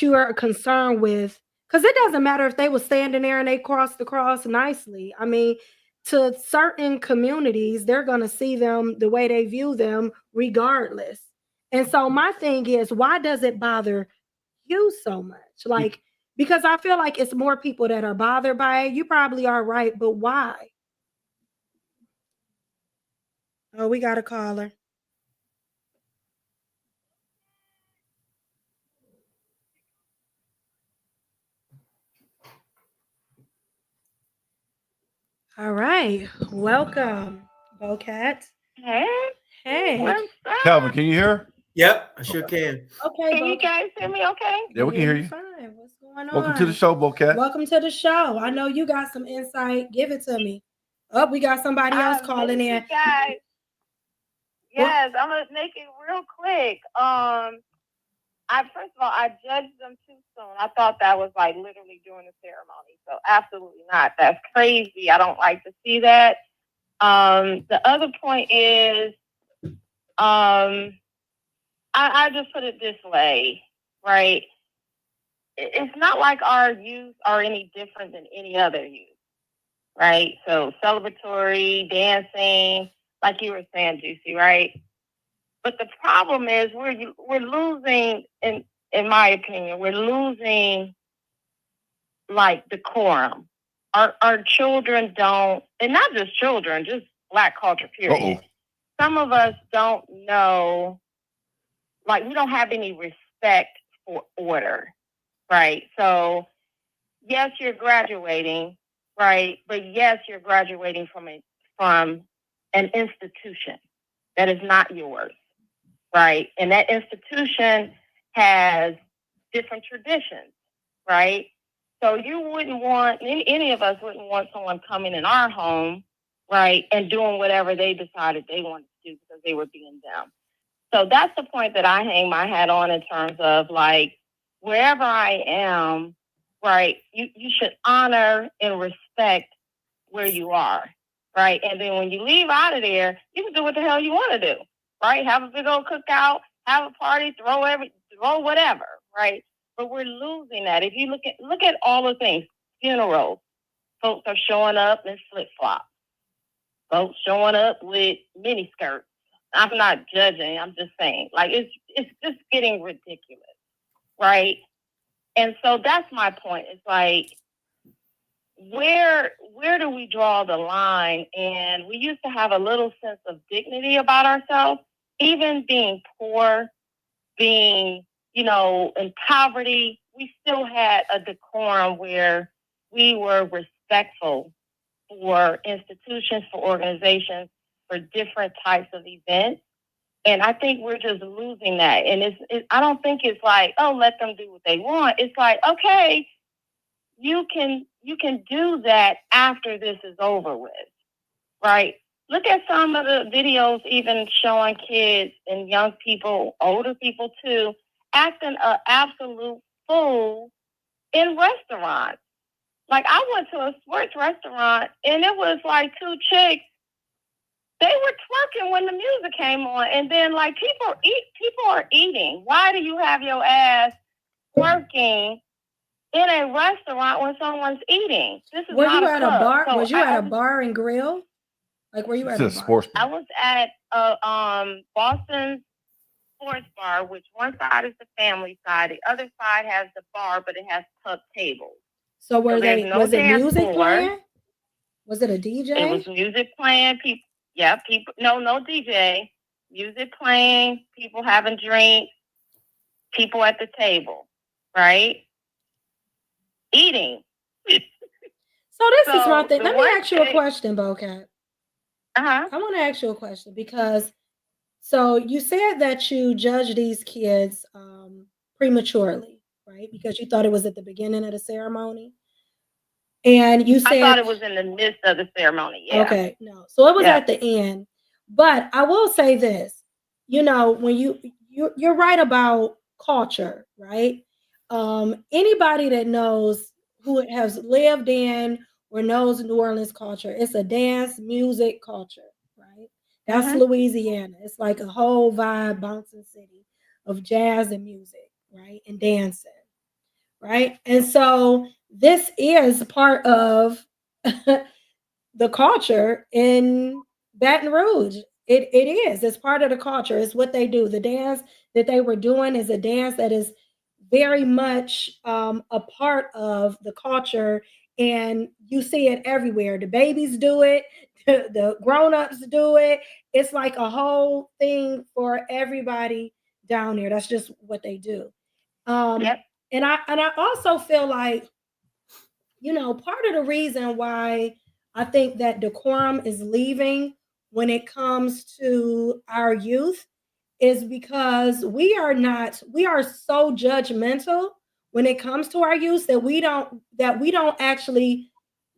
you are concerned with? Because it doesn't matter if they were standing there and they crossed the cross nicely. I mean, to certain communities, they're going to see them the way they view them regardless. And so my thing is, why does it bother you so much? Like, because I feel like it's more people that are bothered by it. You probably are right, but why? Oh, we got a caller. All right. Welcome, Bocat. Hey. Calvin, can you hear? Yep, I sure can. Okay. Can you guys hear me okay? Yeah, we can hear you. Fine. What's going on? Welcome to the show, Bocat. Welcome to the show. I know you got some insight. Give it to me. Oh, we got somebody else calling in. Guys. Yes, I'm gonna make it real quick. First of all, I judged them too soon. I thought that was like literally during the ceremony. So absolutely not. That's crazy. I don't like to see that. The other point is, I just put it this way, right? It's not like our youth are any different than any other youth, right? So celebratory, dancing, like you were saying, Juicy, right? But the problem is we're losing, in my opinion, we're losing like decorum. Our children don't, and not just children, just Black culture, period. Some of us don't know, like we don't have any respect for order, right? So yes, you're graduating, right? But yes, you're graduating from an institution that is not yours, right? And that institution has different traditions, right? So you wouldn't want, any of us wouldn't want someone coming in our home, right, and doing whatever they decided they wanted to do because they were being them. So that's the point that I hang my hat on in terms of like, wherever I am, right, you should honor and respect where you are, right? And then when you leave out of there, you can do what the hell you want to do, right? Have a big old cookout, have a party, throw whatever, right? But we're losing that. If you look at all the things, funerals, folks are showing up in flip-flops. Folks showing up with mini skirts. I'm not judging. I'm just saying, like, it's just getting ridiculous, right? And so that's my point. It's like, where do we draw the line? And we used to have a little sense of dignity about ourselves, even being poor, being, in poverty. We still had a decorum where we were respectful for institutions, for organizations, for different types of events. And I think we're just losing that. And I don't think it's like, oh, let them do what they want. It's like, okay, you can do that after this is over with, right? Look at some of the videos even showing kids and young people, older people too, acting an absolute fool in restaurants. Like, I went to a sports restaurant and it was like two chicks. They were twerking when the music came on, and then like people are eating. Why do you have your ass twerking in a restaurant when someone's eating? This is Were not you a at club. a bar? So Was you at a bar and grill? Like, were you at a sports bar? bar? I was at a Boston sports bar, which one side is the family side, the other side has the bar, but it has tuck tables. So was it music playing? Was it a DJ? It was music playing. People. No DJ. Music playing. People having drinks. People at the table, right? Eating. So this is one thing. Let me ask you a question, Bocat. Uh-huh. I want to ask you a question because so you said that you judge these kids prematurely, right? Because you thought it was at the beginning of the ceremony. And you said I thought it was in the midst of the ceremony. Yeah. Okay, no. So it was at the end. But I will say this, when you're right about culture, right? Anybody that knows who has lived in or knows New Orleans culture, it's a dance music culture, right? That's Louisiana. It's like a whole vibe, bouncing city of jazz and music, right? And dancing, right? And so this is part of the culture in Baton Rouge. It is. It's part of the culture. It's what they do. The dance that they were doing is a dance that is very much a part of the culture, and you see it everywhere. The babies do it. The grown-ups do it. It's like a whole thing for everybody down there. That's just what they do. And I also feel like, part of the reason why I think that decorum is leaving when it comes to our youth is because we are so judgmental when it comes to our youth that we don't actually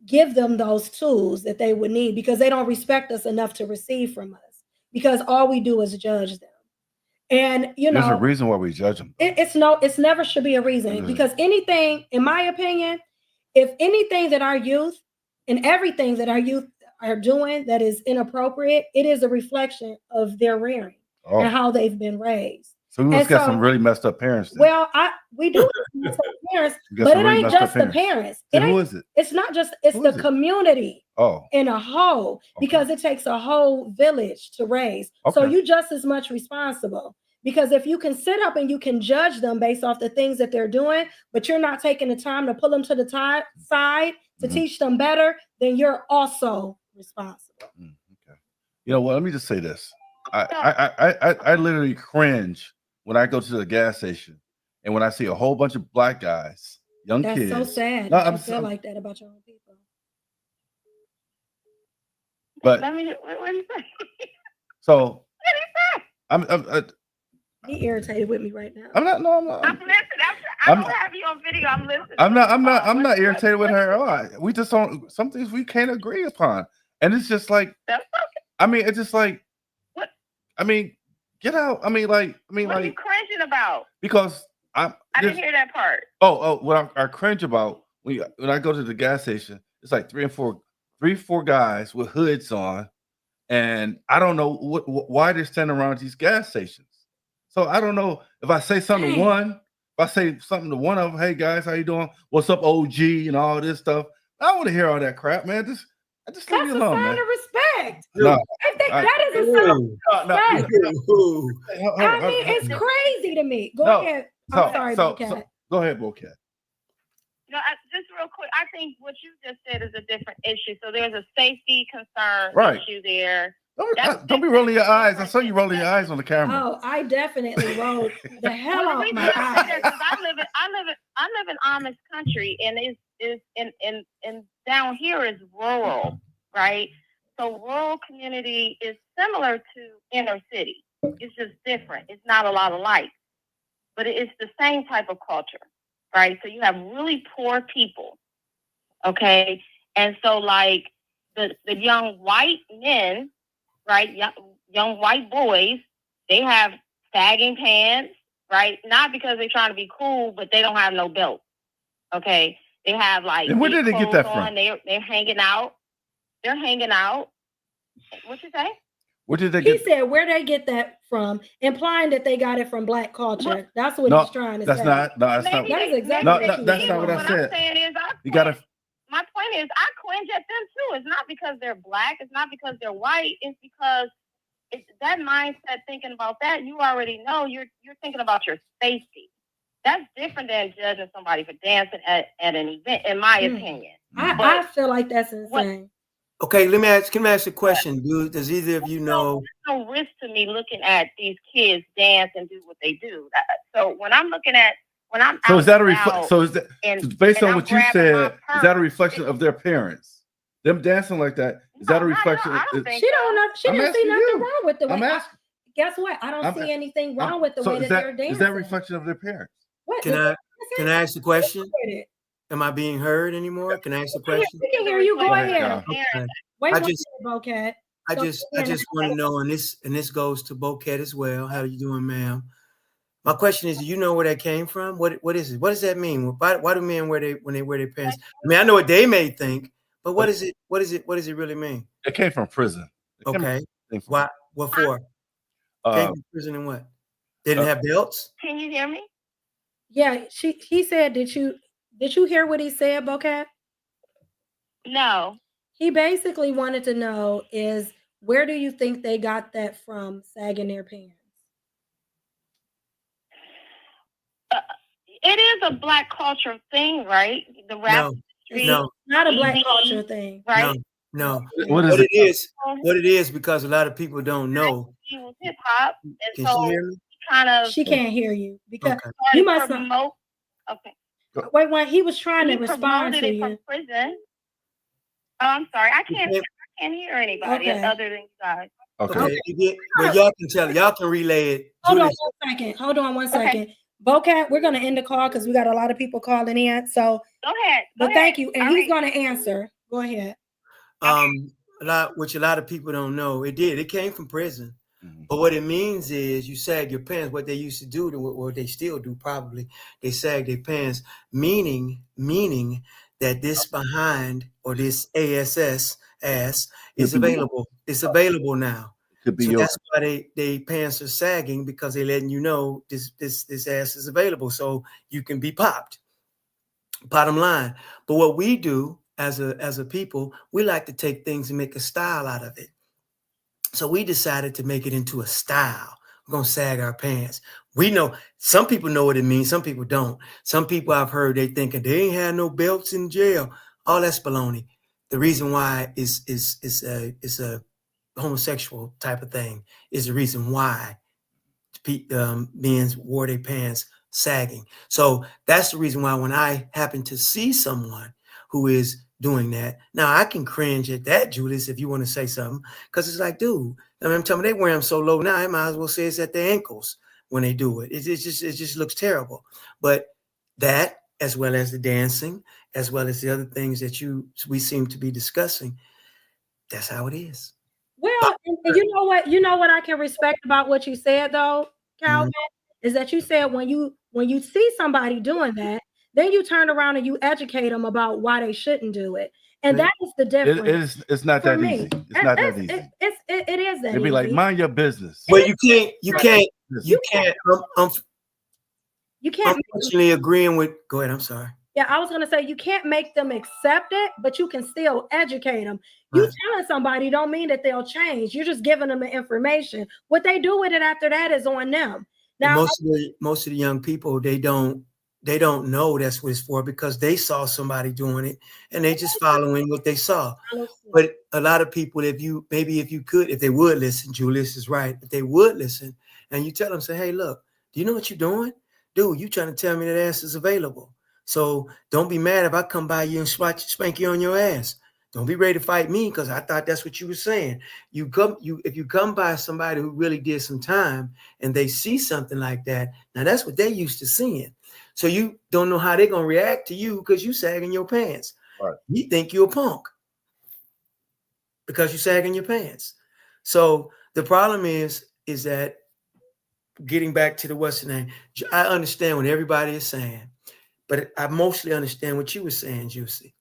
give them those tools that they would need because they don't respect us enough to receive from us because all we do is judge them. And there's a reason why we judge them. It's never should be a reason because anything, in my opinion, if anything that our youth and everything that our youth are doing that is inappropriate, it is a reflection of their rearing and how they've been raised. So we must got some really messed up parents. Then. Well, we do have messed up parents, but it ain't just the parents. Who is it? It's not just, it's the community in a whole, because it takes a whole village to raise. So you just as much responsible. Because if you can sit up and you can judge them based off the things that they're doing, but you're not taking the time to pull them to the side to teach them better, then you're also responsible. Okay. You know what? Let me just say this. I literally cringe when I go to the gas station and when I see a whole bunch of black guys, young kids. That's so sad. No, I feel like that about your own people. But what do you say? So what do you say? I'm He irritated with me right now. I'm not. No, I'm not. I'm listening. I don't have you on video. I'm listening. I'm not irritated with her at all. We just don't. Some things we can't agree upon, and it's just like. That's okay. I mean, it's just like. What? I mean, get out. I mean, what are you cringing about? Because I didn't hear that part. What I cringe about when I go to the gas station, it's like three, four guys with hoods on, and I don't know why they're standing around these gas stations. So I don't know if I say something to one, if I say something to one of them, hey guys, how you doing? What's up, OG, and all this stuff. I don't want to hear all that crap, man. Just leave me alone, man. That's a sign of respect. No, I think that is a sign of respect. I mean, it's crazy to me. Go ahead. I'm sorry, Bocat. Go ahead, Bocat. No, just real quick. I think what you just said is a different issue. So there's a safety concern issue there. Don't be rolling your eyes. I saw you rolling your eyes on the camera. Oh, I definitely rolled the hell off my eyes. I live in Amish country, and is down here is rural, right? So rural community is similar to inner city. It's just different. It's not a lot alike, but it's the same type of culture, right? So you have really poor people, okay, and so like the young white men. Right, young white boys, they have sagging pants, right? Not because they're trying to be cool, but they don't have no belt. Okay, they have like. And where did they get that from? They're hanging out. They're hanging out. What you say? Where did they get? He said where they get that from, implying that they got it from black culture. That's what he's trying to say. That's not. That is exactly. That's not what I said. I'm saying is, you gotta. My point is, I cringe at them too. It's not because they're black. It's not because they're white. It's because that mindset, thinking about that, you already know you're thinking about your safety. That's different than judging somebody for dancing at an event, in my opinion. I feel like that's insane. Okay, let me ask. Can I ask a question, dude? Does either of you know? There's no risk to me looking at these kids dance and do what they do. So when I'm looking at So is that a reflection? so is that based on what you said? Is that a reflection of their parents? Them dancing like that? Is that a reflection? She don't know. She didn't see nothing wrong with the way. I'm asking. Guess what? I don't see anything wrong with the way that they're dancing. Is that a reflection of their parents? What? Can I ask the question? Am I being heard anymore? Can I ask the question? We can hear you. Go ahead. Okay. Wait I one just- minute, Bocat. I just want to know, and this goes to Bocat as well. How are you doing, ma'am? My question is, do you know where that came from? What is it? What does that mean? Why do men wear their pants? I mean, I know what they may think, but what is it? What does it really mean? It came from prison. Okay. Why? What for? Came from prison and what? They didn't have belts? Can you hear me? Yeah, he said, did you hear what he said, Bocat? No. He basically wanted to know is where do you think they got that from, sagging their pants? It is a Black culture thing, right? The rap industry. No, not a Black culture thing, right? No. What it is because a lot of people don't know. He was hip hop, and Can so she hear me? kind of She can't hear you because Okay. you must promote. Okay. Wait, when he was trying He to respond promoted to it you. from prison. Oh, I'm sorry. I can't hear anybody Okay. other than you guys. Okay. Well, y'all can tell. Y'all can relay it. Hold on Julius, one second. Hold on one second. Bocat, we're gonna end the call because we got a lot of people calling in. So Go ahead. but thank you. And he's gonna answer. Go ahead. a lot of people don't know. It came from prison. But what it means is you sag your pants. What they used to do, or they still do probably, they sag their pants, meaning that this behind or this ass is available. It's available now. Could be So yours. that's why they pants are sagging, because they're letting you know this ass is available, so you can be popped. Bottom line. But what we do as a people, we like to take things and make a style out of it. So we decided to make it into a style. We're gonna sag our pants. We know some people know what it means, some people don't. Some people I've heard they thinking they ain't had no belts in jail. All that's baloney. The reason why is a homosexual type of thing is the reason why men wore their pants sagging. So that's the reason why when I happen to see someone who is doing that, now I can cringe at that, Julius, if you want to say something, because it's like, dude, I mean, I'm telling you, they wear them so low now, I might as well say it's at their ankles when they do it. It just looks terrible. But that, as well as the dancing, as well as the other things that we seem to be discussing, that's how it is. Well, and you know what I can respect about what you said though, Calvin, is that you said when you see somebody doing that, then you turn around and you educate them about why they shouldn't do it. And that is the difference. It's not that easy. It's not that easy. It is that It'd be like, mind your business. Well, you can't. You can't unfortunately agreeing with. Go ahead. I'm sorry. Yeah, I was gonna say you can't make them accept it, but you can still educate them. You telling somebody don't mean that they'll change. You're just giving them the information. What they do with it after that is on them. Now, most of the young people, they don't know that's what it's for, because they saw somebody doing it and they just following what they saw. But a lot of people, if they would listen, Julius is right. If they would listen and you tell them, say, hey, look, do you know what you're doing? Dude, you trying to tell me that ass is available. So don't be mad if I come by you and spank you on your ass. Don't be ready to fight me because I thought that's what you were saying. If you come by somebody who really did some time and they see something like that, now that's what they're used to seeing. So you don't know how they're gonna react to you because you sagging your pants. Right. You think you're a punk because you sagging your pants. So the problem is that, getting back to the what's the name, I understand what everybody is saying, but I mostly understand what you were saying, Juicy.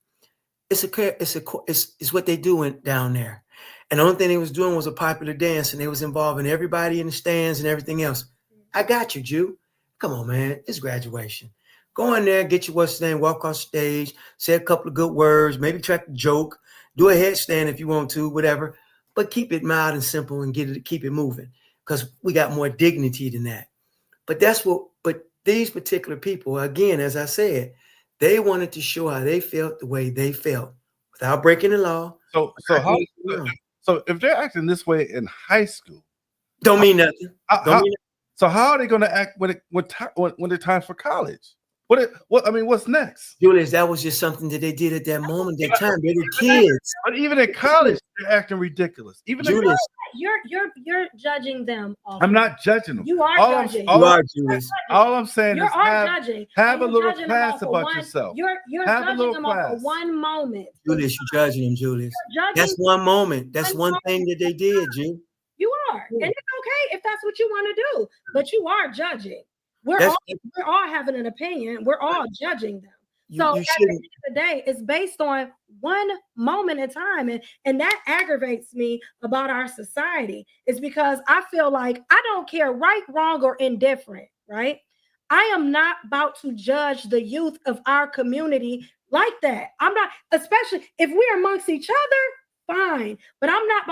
It's what they doing down there. And the only thing they was doing was a popular dance, and they was involving everybody in the stands and everything else. I got you, Jew. Come on, man. It's graduation. Go in there, get your what's the name, walk off stage, say a couple of good words, maybe track a joke, do a headstand if you want to, whatever. But keep it mild and simple and keep it moving, because we got more dignity than that. But these particular people, again, as I said, they wanted to show how they felt the way they felt without breaking the law, So if they're acting this way in high school, don't mean nothing. So how are they going to act when it's time for college? What's next? Julius, that was just something that they did at that moment, that time. They were kids. But even in college, they're acting ridiculous. Even Julius, you're judging them. I'm not judging them. You are judging. You are, Julius. All I'm saying You is are judging. have a And little you're judging class them off of about one- yourself. You're Have a judging little them off class. of one moment. Julius, you're judging them, Julius. You're judging That's one moment. That's one one thing that they did, Ju. You are, and it's okay if that's what you want to do, but you are judging. We're That's- all having an opinion. We're all judging them. So You at the shouldn't. end of the day, it's based on one moment in time, and that aggravates me about our society. Is because I feel like I don't care right, wrong, or indifferent. Right? I am not about to judge the youth of our community like that. I'm not, especially if we're amongst each other. Fine, but I'm not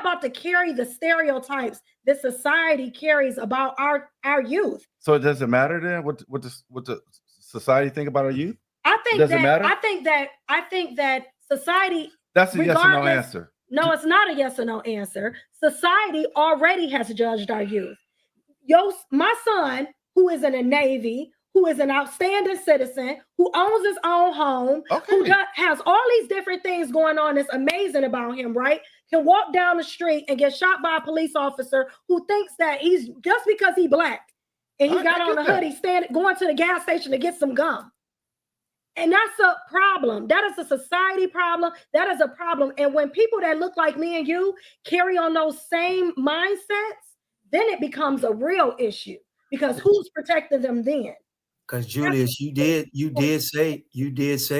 about to carry the stereotypes that society carries about our youth. So it doesn't matter then what the society think about our youth? I think Doesn't that matter? I think that society. That's a yes or no Regardless- answer. No, it's not a yes or no answer. Society already has judged our youth. My son, who is in the Navy, who is an outstanding citizen, who owns his own home, who has all these different things going on that's amazing about him, right? Can walk down the street and get shot by a police officer who thinks that he's just because he's black and he got on a hoodie going to the gas station to get some gum. And that's a problem. That is a society problem. That is a problem. And when people that look like me and you carry on those same mindsets, then it becomes a real issue because who's protecting them then? Because Julius, you did say,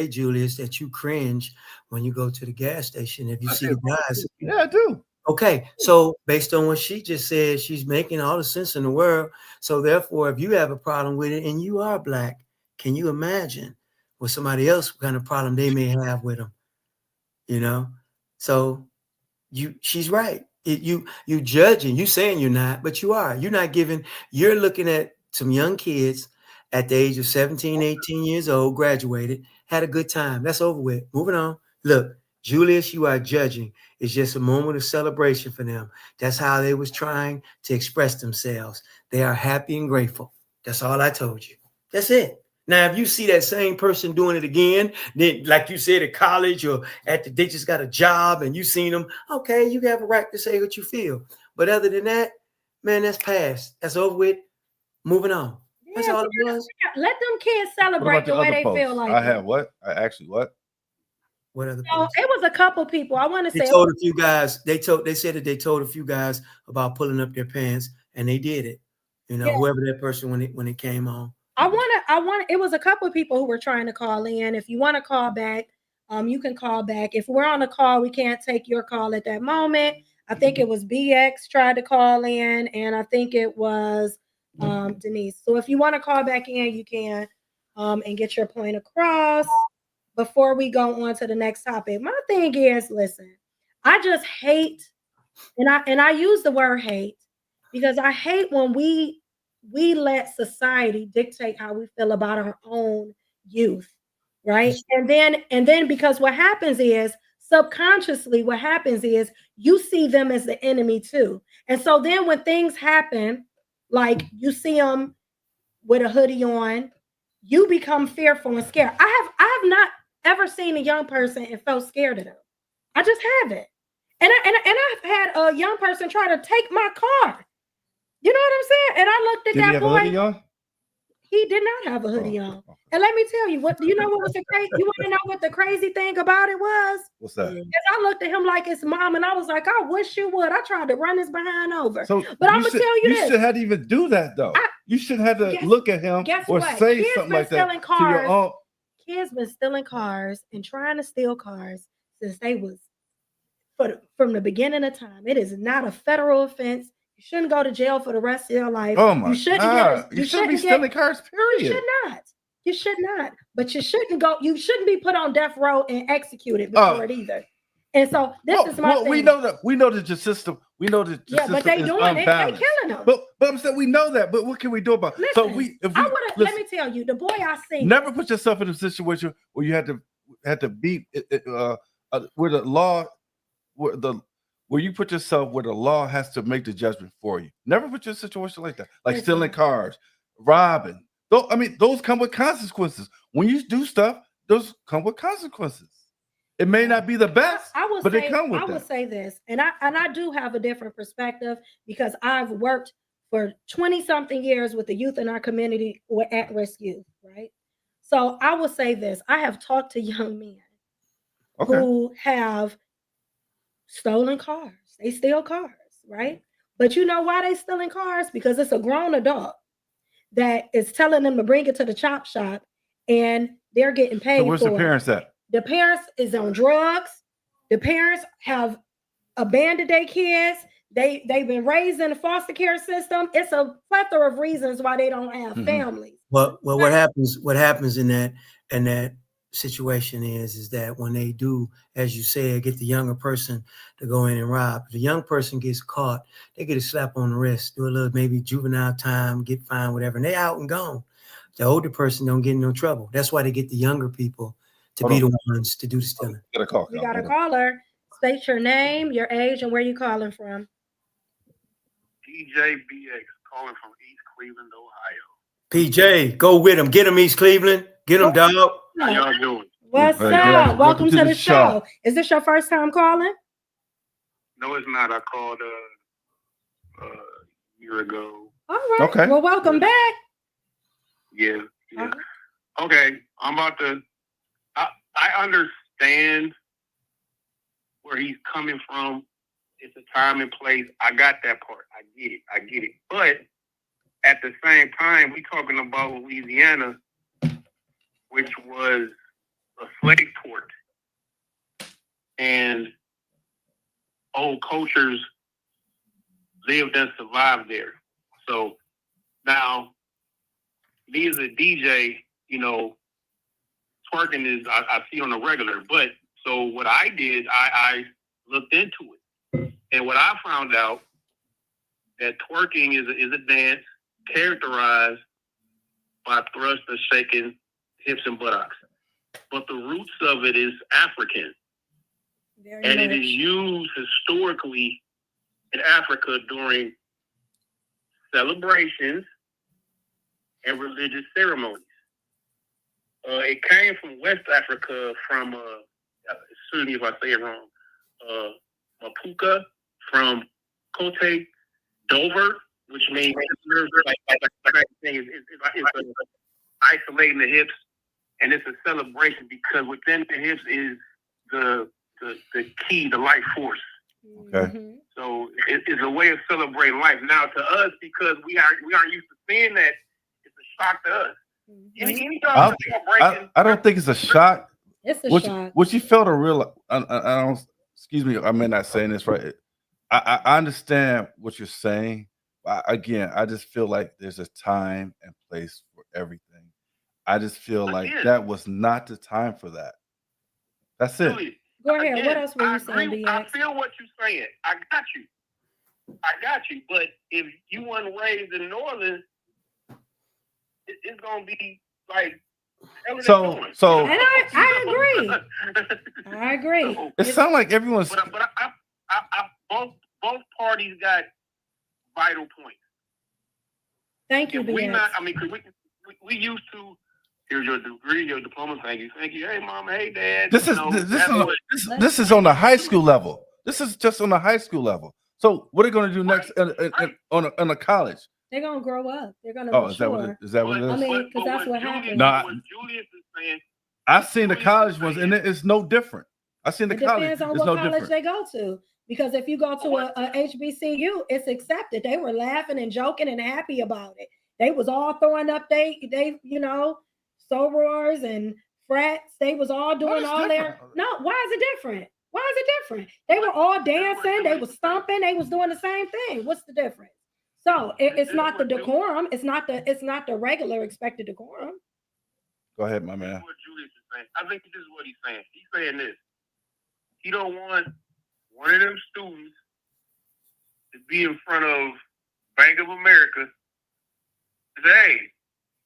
Julius, that you cringe when you go to the gas station if you see the guys. Yeah, I do. Okay, so based on what she just said, she's making all the sense in the world. So therefore, if you have a problem with it and you are black, can you imagine what somebody else what kind of problem they may have with them? You know, so she's right. You judging, you saying you're not, but you are. You're looking at some young kids at the age of 17, 18 years old, graduated, had a good time. That's over with. Moving on. Look, Julius, you are judging. It's just a moment of celebration for them. That's how they was trying to express themselves. They are happy and grateful. That's all I told you. That's it. Now, if you see that same person doing it again, then like you said at college or they just got a job and you seen them, okay, you have a right to say what you feel. But other than that, man, that's past. That's over with. Moving on. That's all it was. Let them kids celebrate the way they feel like. I have what? I actually what? What other? So it was a couple people. I want to say they told a few guys. They said that they told a few guys about pulling up their pants, and they did it. You know, whoever that person when it came on. I want. It was a couple of people who were trying to call in. If you want to call back, you can call back. If we're on a call, we can't take your call at that moment. I think it was BX tried to call in, and I think it was Denise. So if you want to call back in, you can and get your point across before we go on to the next topic. My thing is, listen, I just hate, and I use the word hate because I hate when we let society dictate how we feel about our own youth, right? And then because what happens is subconsciously what happens is you see them as the enemy too. And so then when things happen, like you see them with a hoodie on, you become fearful and scared. I have not ever seen a young person and felt scared of them. I just haven't. And I've had a young person try to take my car. You know what I'm saying? And I looked at that boy. He have a hoodie on? He did not have a hoodie on. And let me tell you what. You know what was the crazy? You want to know what the crazy thing about it was? What's that? Because I looked at him like his mom, and I was like, I wish you would. I tried to run his behind over. So but I'm gonna tell you this: you should have to even do that though. You should have to look at him or say Kids something been like that stealing to cars. your own. Kids been stealing cars and trying to steal cars since they was from the beginning of time. It is not a federal offense. You shouldn't go to jail for the rest of your life. Oh my God! You shouldn't be stealing cars. Period. You should not. You should not. But you shouldn't go. You shouldn't be put on death row and executed before it either. And so this is my thing. We know that the system. We know that the system but they is doing it. They unbalanced. killing them. But I'm saying we know that. But what can we do about it? Listen, let listen, me tell you, the boy I seen. Never put yourself in a situation where you had to beat where the law, where you put yourself where the law has to make the judgment for you. Never put you in a situation like that, like stealing cars, robbing. Those come with consequences. When you do stuff, those come with consequences. It may not be the best, but they come with that. I would say this, and I do have a different perspective because I've worked for 20-something years with the youth in our community with at-risk youth, right? So I will say this. I have talked to young men who have stolen cars. They steal cars, right? But you know why they stealing cars? Because it's a grown adult that is telling them to bring it to the chop shop and they're getting paid. So where's the parents at? The parents is on drugs. The parents have abandoned their kids. They've been raised in the foster care system. It's a plethora of reasons why they don't have families. Well, what happens in that situation is that when they do, as you said, get the younger person to go in and rob, if the young person gets caught, they get a slap on the wrist, do a little maybe juvenile time, get fined, whatever, and they out and gone. The older person don't get in no trouble. That's why they get the younger people to be the ones to do the stealing. Get a call. You got a caller. State your name, your age, and where you calling from. DJ BX calling from East Cleveland, Ohio. PJ, go with him. Get him, East Cleveland. Get him, dog. How y'all doing? What's up? Welcome to the show. Is this your first time calling? No, it's not. I called a year ago. All right. Okay. Well, welcome back. Yeah. Okay. I'm about to. I understand where he's coming from. It's a time and place. I got that part. I get it. But at the same time, we talking about Louisiana, which was a slave port, and old cultures lived and survived there. So now, me as a DJ, twerking is I see on a regular. But so what I did, I looked into it, and what I found out that twerking is a dance characterized by thrust and shaking hips and buttocks. But the roots of it is African. And it is used historically in Africa during celebrations and religious ceremonies. It came from West Africa, from, excuse me if I say it wrong, Mapuka, from Cote Dover, which means it's isolating the hips, and it's a celebration because within the hips is the key, the life force. Okay. So it's a way of celebrating life. Now to us, because we aren't used to seeing that, it's a shock to us. I don't think it's a shock. It's a shock. What you felt to realize, I don't, excuse me, I may not saying this right. I understand what you're saying. Again, I just feel like there's a time and place for everything. I just feel like that was not the time for that. That's it. Go ahead. What else were you saying? I feel what you're saying. I got you. But if you weren't raised in New Orleans, it's gonna be like. So. And I agree. It sounds like everyone's. But both parties got vital points. Thank you, BX. We used to. Here's your degree, your diploma. Thank you. Hey, mom. Hey, dad. This is on the high school level. This is just on the high school level. So what are they going to do next on a college? They're going to grow up. They're going to. Oh, is that what it is? I mean, because that's what happened. No, Julius is saying. I've seen the college ones, and it's no different. I've seen the college. It depends on what college they go to. Because if you go to a HBCU, it's accepted. They were laughing and joking and happy about it. They was all throwing up they sorors and frats. They was all doing all their. No, why is it different? They were all dancing. They was stomping. They was doing the same thing. What's the difference? So it's not the decorum. It's not the regular expected decorum. Go ahead, my man. What Julius is saying. I think this is what he's saying. He's saying this. He don't want one of them students to be in front of Bank of America and say, hey,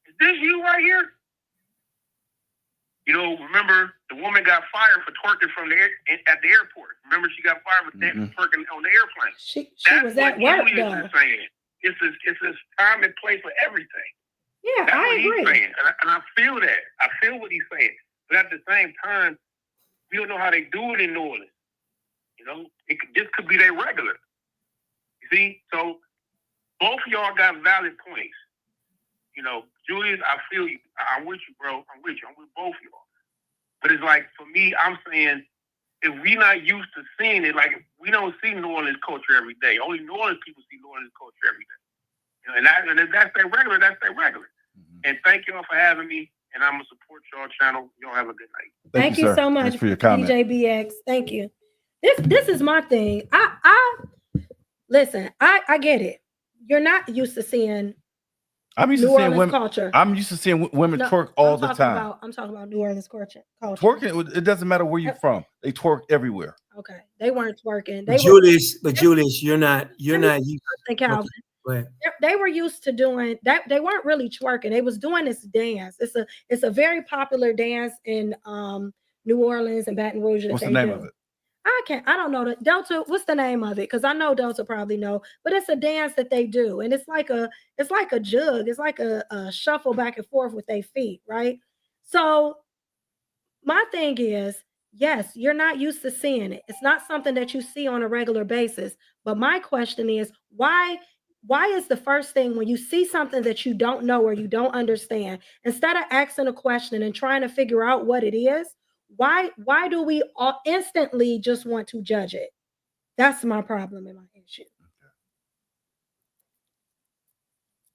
is this you right here? You know, remember the woman got fired for twerking at the airport. Remember she got fired for twerking on the airplane. She That's was at what work Julius though. is saying. It's this time and place for everything. Yeah, That's I what agree. he's saying, and I feel that. I feel what he's saying. But at the same time, we don't know how they do it in New Orleans. You know, this could be their regular. You see, so both of y'all got valid points. You know, Julius, I feel you. I'm with you, bro. I'm with you. I'm with both of y'all. But it's like, for me, I'm saying, if we not used to seeing it, like we don't see New Orleans culture every day. Only New Orleans people see New Orleans culture every day. You know, and if that's their regular, that's their regular. And thank y'all for having me. And I'm gonna support y'all channel. Y'all have a good night. Thank you sir. so much Thanks for your comment. DJBX. Thank you. This is my thing. Listen, I get it. You're not used to seeing I'm used New to seeing Orleans women. culture. I'm used to seeing women No, twerk all I'm the talking time. I'm talking about New Orleans culture. Twerking, it doesn't matter where you're from. They twerk everywhere. Okay, they weren't twerking. But Julius, you're not used. Calvin. Okay, They were used to doing that. They weren't really twerking. They was doing this dance. It's a very popular dance in New Orleans and Baton Rouge. What's the name of it? I don't know the Delta. What's the name of it? Because I know Delta probably know, but it's a dance that they do, and it's like a jug. It's like a shuffle back and forth with their feet, right? So my thing is, yes, you're not used to seeing it. It's not something that you see on a regular basis. But my question is, why is the first thing when you see something that you don't know or you don't understand, instead of asking a question and trying to figure out what it is, why do we all instantly just want to judge it? That's my problem and my issue.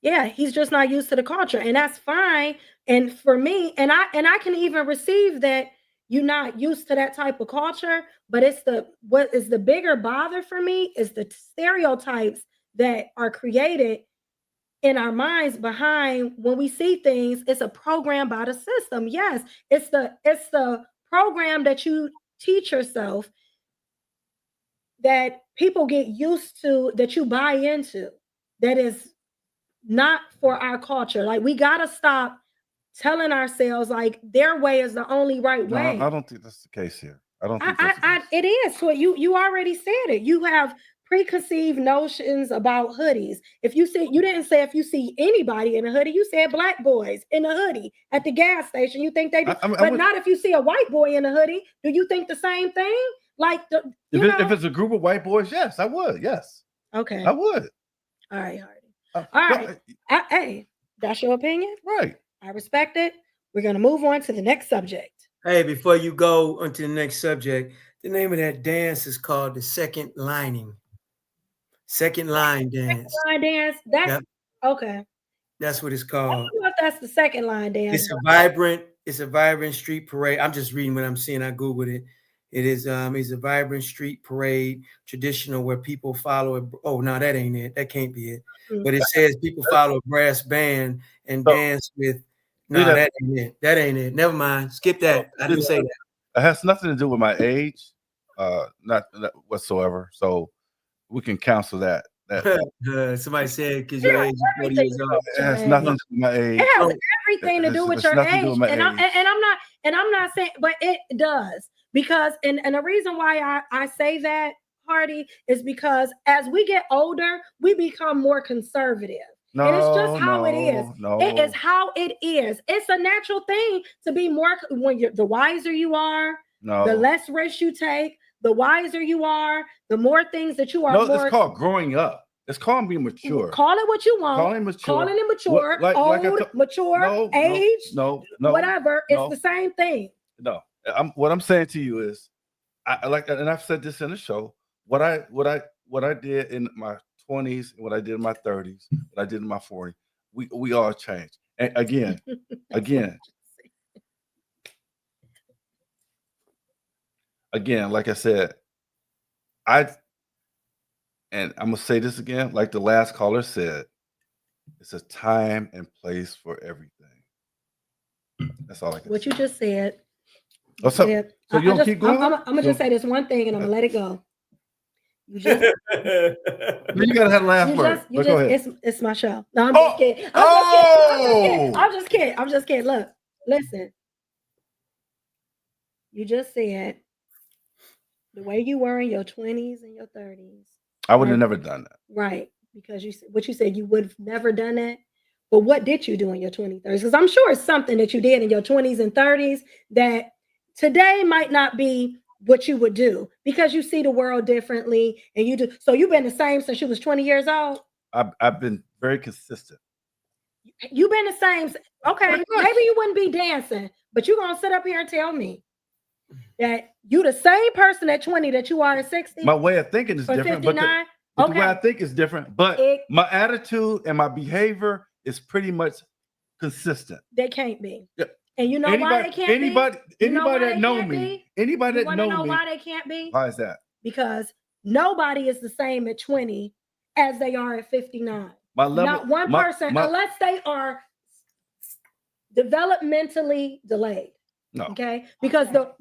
Yeah, he's just not used to the culture, and that's fine. And for me, and I can even receive that you're not used to that type of culture, but what is the bigger bother for me is the stereotypes that are created in our minds behind when we see things. It's a program by the system. Yes, it's the program that you teach yourself that people get used to, that you buy into, that is not for our culture. Like, we gotta stop telling ourselves like their way is the only right way. I don't think that's the case here. I don't think that's the case. It is. So you already said it. You have preconceived notions about hoodies. If you didn't say if you see anybody in a hoodie, you said black boys in a hoodie at the gas station. You think they do, but not if you see a white boy in a hoodie. Do you think the same thing? Like if it's a group of white boys, yes, I would. Yes. Okay. I would. All right, Hardy. All right. Hey, that's your opinion. Right. I respect it. We're going to move on to the next subject. Hey, before you go on to the next subject, the name of that dance is called the second lining. Second line dance. Second line dance. That's okay. That's what it's I called. don't know if that's the second line dance. It's a vibrant street parade. I'm just reading what I'm seeing. I Googled it. It is it's a vibrant street parade, traditional, where people follow it. Oh, no, that ain't it. That can't be it. But it says people follow a brass band and dance with. No, that ain't it. That ain't it. Never mind. Skip that. I didn't say that. It has nothing to do with my age, not whatsoever. So we can cancel that. Somebody said because your age is 40 years old. It has nothing to do with my age. It has everything to do with your age. And I'm not saying, but it does. Because and the reason why I say that, Hardy, is because as we get older, we become more conservative. No, and it's just how it is. No. It is how it is. It's a natural thing to be more the wiser you are, the less risk you take, the wiser you are, the more things that you are. No, it's called growing up. It's called being mature. Call it what you want. Calling it mature, mature, age, whatever. It's the same thing. No, what I'm saying to you is, and I've said this in the show. What I did in my 20s, what I did in my 30s, what I did in my 40s, we all changed. And again, like I said, and I'm gonna say this again, like the last caller said, it's a time and place for everything. That's all I can say. What you just said. So you don't keep going? I'm gonna just say this one thing and I'm gonna let it go. You gotta have the last word. Go ahead. It's my show. No, I'm just kidding. I'm just kidding. Look, listen. You just said the way you were in your 20s and your 30s. I would have never done that. Right. Because what you said, you would have never done that. But what did you do in your 20s, 30s? Because I'm sure it's something that you did in your 20s and 30s that today might not be what you would do because you see the world differently and you do. So you've been the same since you was 20 years old? I've been very consistent. You've been the same. Okay, maybe you wouldn't be dancing, but you're going to sit up here and tell me that you the same person at 20 that you are at 60? My way of thinking is different, 59? but the way I think is different. But It- my attitude and my behavior is pretty much consistent. They can't be. Yeah. And you know why they can't be? You know why Anybody they that know can't me, be? anybody You that want to know know me, why they can't be? why is that? Because nobody is the same at 20 as they are at 59. My level, Not one person, unless they are developmentally delayed. No. Okay, because no,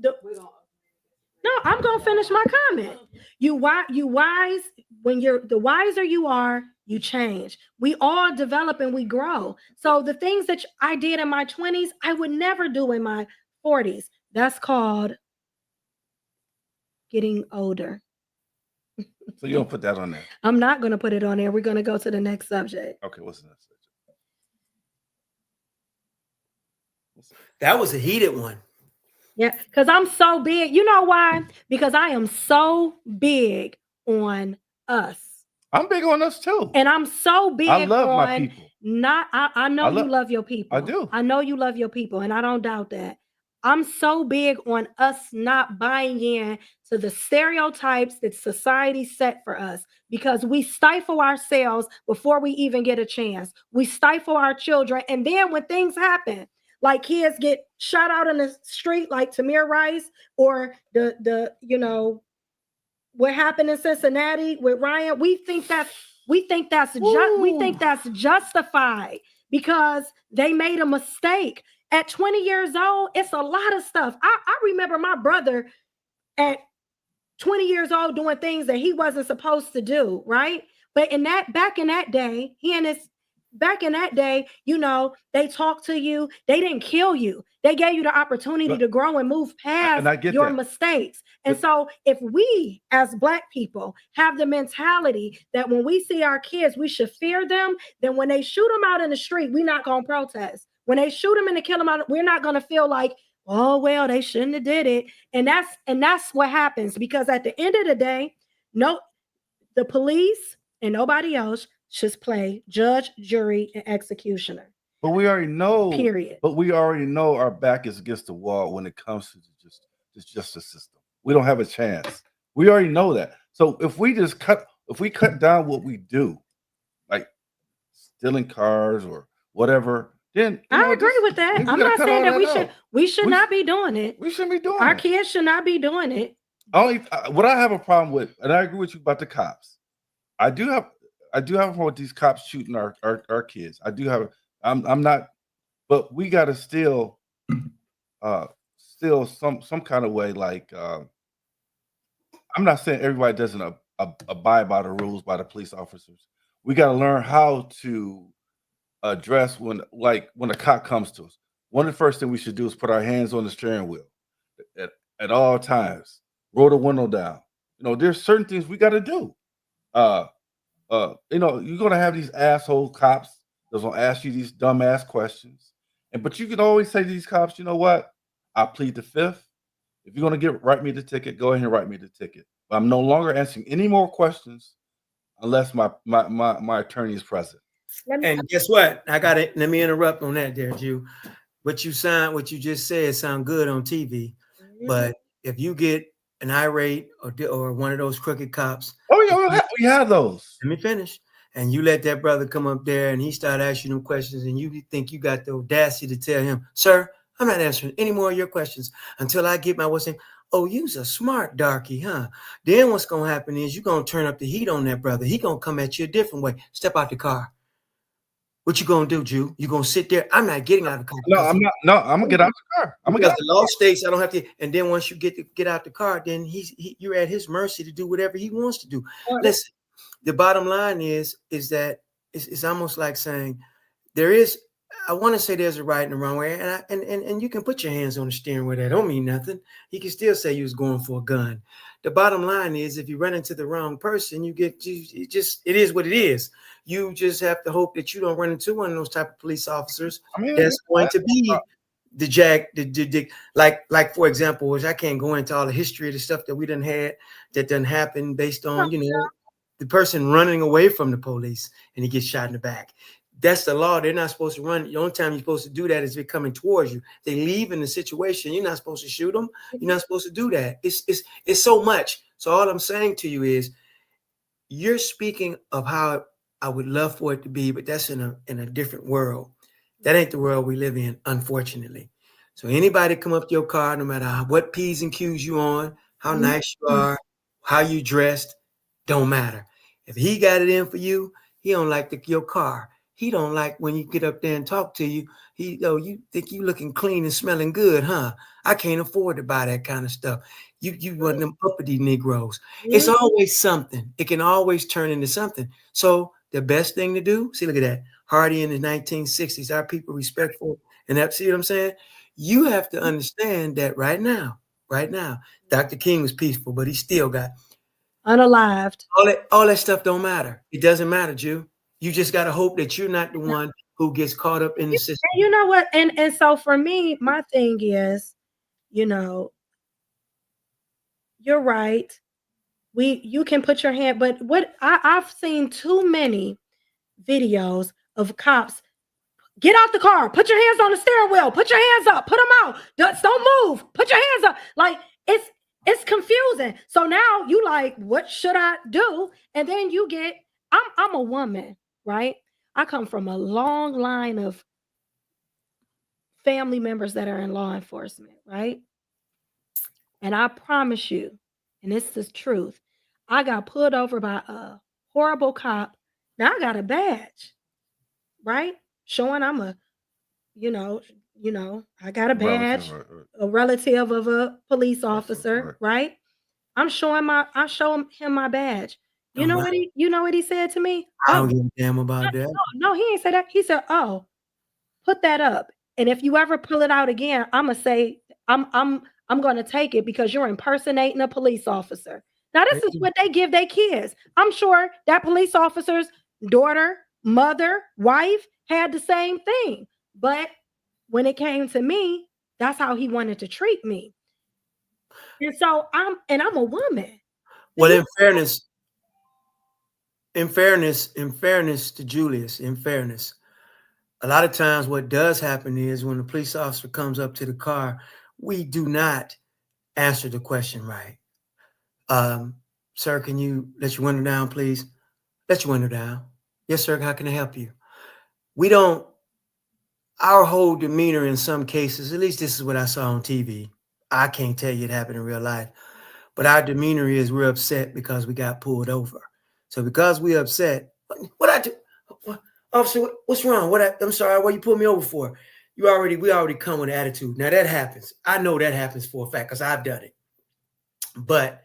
I'm gonna finish my comment. You wise when the wiser you are, you change. We all develop and we grow. So the things that I did in my 20s, I would never do in my 40s. That's called getting older. So you don't put that on there. I'm not gonna put it on there. We're gonna go to the next subject. Okay, what's the next subject? That was a heated one. Yeah, because I'm so big. You know why? Because I am so big on us. I'm big on us too. And I'm so big I love on my people. I know you love your people. I do. I know you love your people, and I don't doubt that. I'm so big on us not buying in to the stereotypes that society set for us because we stifle ourselves before we even get a chance. We stifle our children. And then when things happen, like kids get shot out in the street like Tamir Rice or the what happened in Cincinnati with Ryan, we think that's justified because they made a mistake. At 20 years old, it's a lot of stuff. I remember my brother at 20 years old doing things that he wasn't supposed to do, right? But back in that day, they talked to you. They didn't kill you. They gave you the opportunity to grow and move past your mistakes. And so if we as Black people have the mentality that when we see our kids, we should fear them, then when they shoot them out in the street, we're not going to protest. When they shoot them and they kill them out, we're not going to feel like, oh, well, they shouldn't have did it. And that's what happens because at the end of the day, the police and nobody else should play judge, jury, and executioner. But we already know. Period. But we already know our back is against the wall when it comes to the justice system. We don't have a chance. We already know that. So if we cut down what we do, like stealing cars or whatever, then I agree with that. I'm not saying that we should not be doing it. We shouldn't be doing it. Our kids should not be doing it. What I have a problem with, and I agree with you about the cops. I do have a problem with these cops shooting our kids. I do have. I'm not, but we got to still some kind of way. Like I'm not saying everybody doesn't abide by the rules by the police officers. We got to learn how to address when a cop comes to us. One of the first things we should do is put our hands on the steering wheel at all times. Roll the window down. There's certain things we got to do. You're gonna have these asshole cops that's gonna ask you these dumbass questions, but you can always say to these cops, you know what? I plead the fifth. If you're gonna write me the ticket, go ahead and write me the ticket. But I'm no longer answering any more questions unless my attorney is present. And guess what? I got it. Let me interrupt on that there, Jew. What you just said sound good on TV, but if you get an irate or one of those crooked cops, we have those. Let me finish. And you let that brother come up there and he start asking them questions, and you think you got the audacity to tell him, "Sir, I'm not answering any more of your questions until I get my what's name." Oh, you's a smart darky, huh? Then what's gonna happen is you're gonna turn up the heat on that brother. He gonna come at you a different way. Step out the car. What you gonna do, Jew? You gonna sit there? I'm not getting out of the car. No, I'm not. No, I'm gonna get out the car. The law states I don't have to. And then once you get out the car, then you're at his mercy to do whatever he wants to do. Listen, the bottom line is that it's almost like saying there is. I want to say there's a right and a wrong way, and you can put your hands on the steering wheel. That don't mean nothing. He can still say you was going for a gun. The bottom line is, if you run into the wrong person, it is what it is. You just have to hope that you don't run into one of those type of police officers that's going to be like for example, which I can't go into all the history of the stuff that we done had that done happened based on, the person running away from the police and he gets shot in the back. That's the law. They're not supposed to run. The only time you're supposed to do that is if they're coming towards you. They leave in the situation. You're not supposed to shoot them. You're not supposed to do that. It's so much. So all I'm saying to you is, you're speaking of how I would love for it to be, but that's in a different world. That ain't the world we live in, unfortunately. So anybody come up to your car, no matter what P's and Q's you on, how nice you are, how you dressed, don't matter. If he got it in for you, he don't like your car. He don't like when you get up there and talk to you. You think you looking clean and smelling good, huh? I can't afford to buy that kind of stuff. You one of them uppity Negroes. It's always something. It can always turn into something. So the best thing to do, see, look at that. Hardy in the 1960s, our people respectful. And that, see what I'm saying? You have to understand that right now, Dr. King was peaceful, but he still got unalived. All that stuff don't matter. It doesn't matter, Jew. You just got to hope that you're not the one who gets caught up in the system. You know what? And so for me, my thing is, you're right. You can put your hand, but what I've seen too many videos of cops. Get out the car. Put your hands on the steering wheel. Put your hands up. Put them out. Don't move. Put your hands up. Like it's confusing. So now you like, what should I do? And then you get, I'm a woman, right? I come from a long line of family members that are in law enforcement, right? And I promise you, and it's the truth, I got pulled over by a horrible cop. Now I got a badge, right? Showing I'm a, I got a badge, a relative of a police officer, right? I show him my badge. You know what he said to me? I don't give a damn about that. No, he ain't said that. He said, "Oh, put that up. And if you ever pull it out again, I'm gonna say I'm gonna take it because you're impersonating a police officer." Now, this is what they give their kids. I'm sure that police officer's daughter, mother, wife had the same thing. But when it came to me, that's how he wanted to treat me. And so I'm a woman. Well, in fairness to Julius, a lot of times what does happen is when the police officer comes up to the car, we do not answer the question right. Sir, can you let your window down, please? Let your window down. Yes, sir. How can I help you? Our whole demeanor in some cases, at least this is what I saw on TV. I can't tell you it happened in real life, but our demeanor is we're upset because we got pulled over. So because we're upset, what I do? Officer, what's wrong? I'm sorry, what you pulled me over for? We already come with attitude. Now that happens. I know that happens for a fact because I've done it. But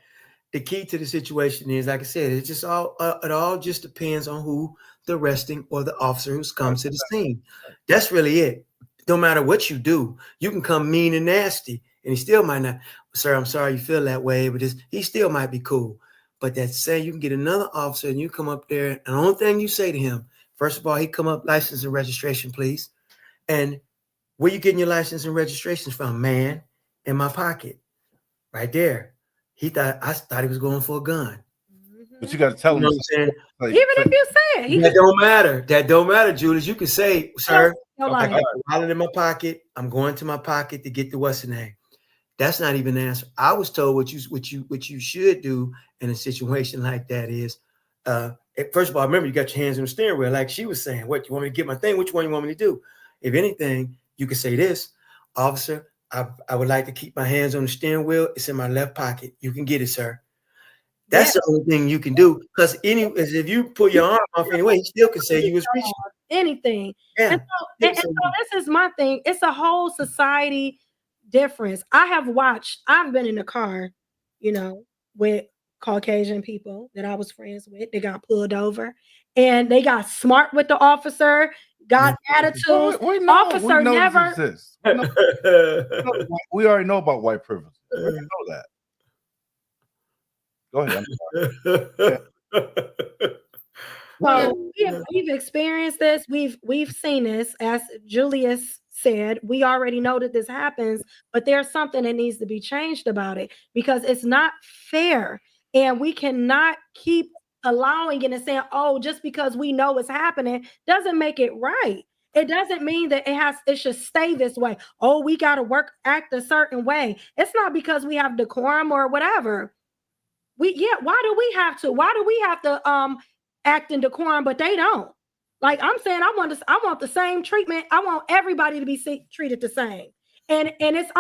the key to the situation is, like I said, it all just depends on who the arresting or the officer who's come to the scene. That's really it. No matter what you do, you can come mean and nasty, and he still might not. Sir, I'm sorry you feel that way, but he still might be cool. But that say you can get another officer and you come up there, and the only thing you say to him, first of all, he come up, license and registration, please. And where you getting your license and registrations from? Man, in my pocket, right there. I thought he was going for a gun. But you got to tell him. Even if you say it, that don't matter. That don't matter, Julius. You can say, sir, I got a wallet in my pocket. I'm going to my pocket to get the what's the name. That's not even an answer. I was told what you should do in a situation like that is, first of all, remember you got your hands on the steering wheel, like she was saying. What, you want me to get my thing? Which one you want me to do? If anything, you can say this, officer. I would like to keep my hands on the steering wheel. It's in my left pocket. You can get it, sir. That's the only thing you can do. Because if you pull your arm off anyway, he still can say you was reaching. Anything. Yeah. And so this is my thing. It's a whole society difference. I've been in a car, with Caucasian people that I was friends with. They got pulled over and they got smart with the officer. got attitudes. We Officer know never. this exists. We already know about white privilege. We already know that. Go ahead. So we've experienced this. We've seen this. As Julius said, we already know that this happens, but there's something that needs to be changed about it because it's not fair. And we cannot keep allowing it and saying, oh, just because we know it's happening doesn't make it right. It doesn't mean that it should stay this way. Oh, we got to act a certain way. It's not because we have decorum or whatever. Why do we have to act in decorum, but they don't? Like I'm saying, I want the same treatment. I want everybody to be treated the same. And it's a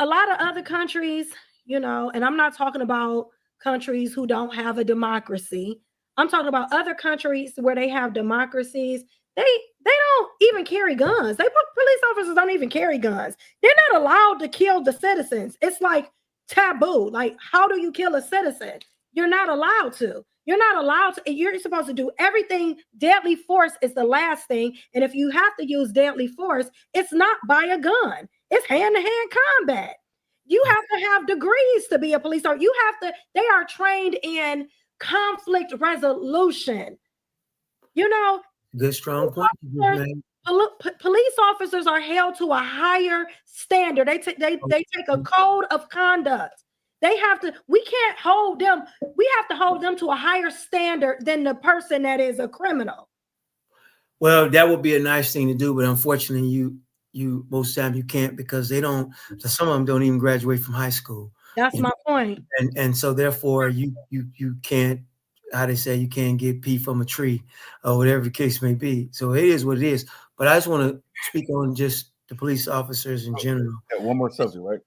lot of other countries, and I'm not talking about countries who don't have a democracy. I'm talking about other countries where they have democracies. They don't even carry guns. Police officers don't even carry guns. They're not allowed to kill the citizens. It's like taboo. Like, how do you kill a citizen? You're not allowed to. You're supposed to do everything. Deadly force is the last thing. And if you have to use deadly force, it's not by a gun. It's hand-to-hand combat. You have to have degrees to be a police officer. They are trained in conflict resolution. Good, strong point. Police officers are held to a higher standard. They take a code of conduct. We can't hold them. We have to hold them to a higher standard than the person that is a criminal. Well, that would be a nice thing to do, but unfortunately, you most times you can't because some of them don't even graduate from high school. That's my point. And so therefore you can't, how they say, you can't get pee from a tree or whatever the case may be. So it is what it is. But I just want to speak on just the police officers in general. Yeah, one more subject, right?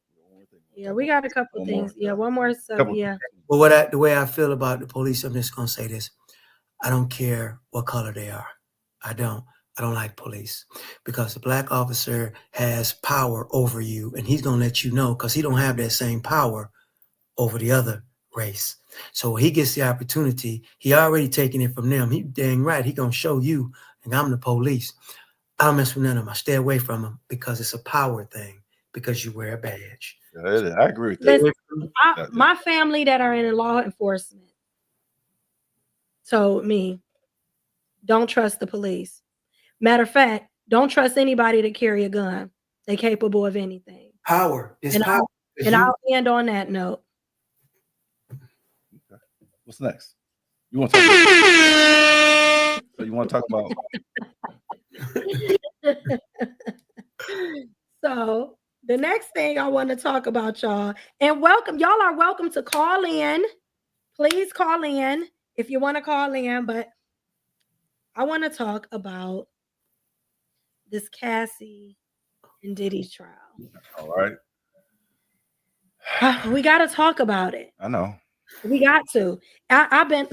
Yeah, we got a couple things. Yeah, one more subject. Yeah. Well, the way I feel about the police, I'm just gonna say this: I don't care what color they are. I don't like police because the black officer has power over you, and he's gonna let you know because he don't have that same power over the other race. So he gets the opportunity. He already taken it from them. He dang right. He gonna show you, and I'm the police. I don't mess with none of them. I stay away from them because it's a power thing. Because you wear a badge. Yeah, I agree with that. Listen, my family that are in law enforcement told me, don't trust the police. Matter of fact, don't trust anybody to carry a gun. They're capable of anything. Power is power. I'll end on that note. Okay. What's next? You want to talk about? So the next thing I want to talk about, y'all, and y'all are welcome to call in. Please call in if you want to call in, but I want to talk about this Cassie and Diddy trial. All right. We got to talk about it. I know. We got to. I've been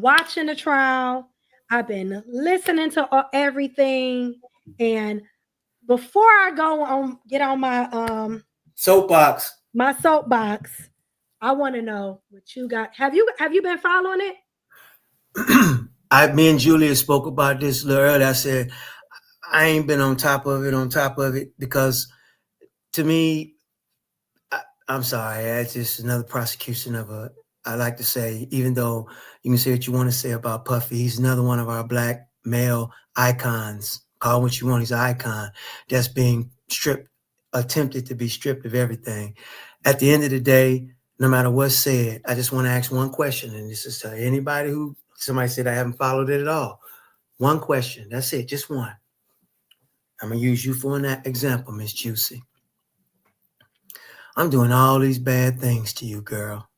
watching the trial. I've been listening to everything. And before I get on my soapbox, I want to know what you got. Have you been following it? Me and Julia spoke about this a little earlier. I said I ain't been on top of it because to me, I'm sorry, it's just another prosecution of I like to say, even though you can say what you want to say about Puffy, he's another one of our black male icons. Call what you want, he's an icon that's being attempted to be stripped of everything. At the end of the day, no matter what's said, I just want to ask one question, and this is to anybody somebody said I haven't followed it at all. One question, that's it, just one. I'm going to use you for an example, Miss Juicy. I'm doing all these bad things to you, girl.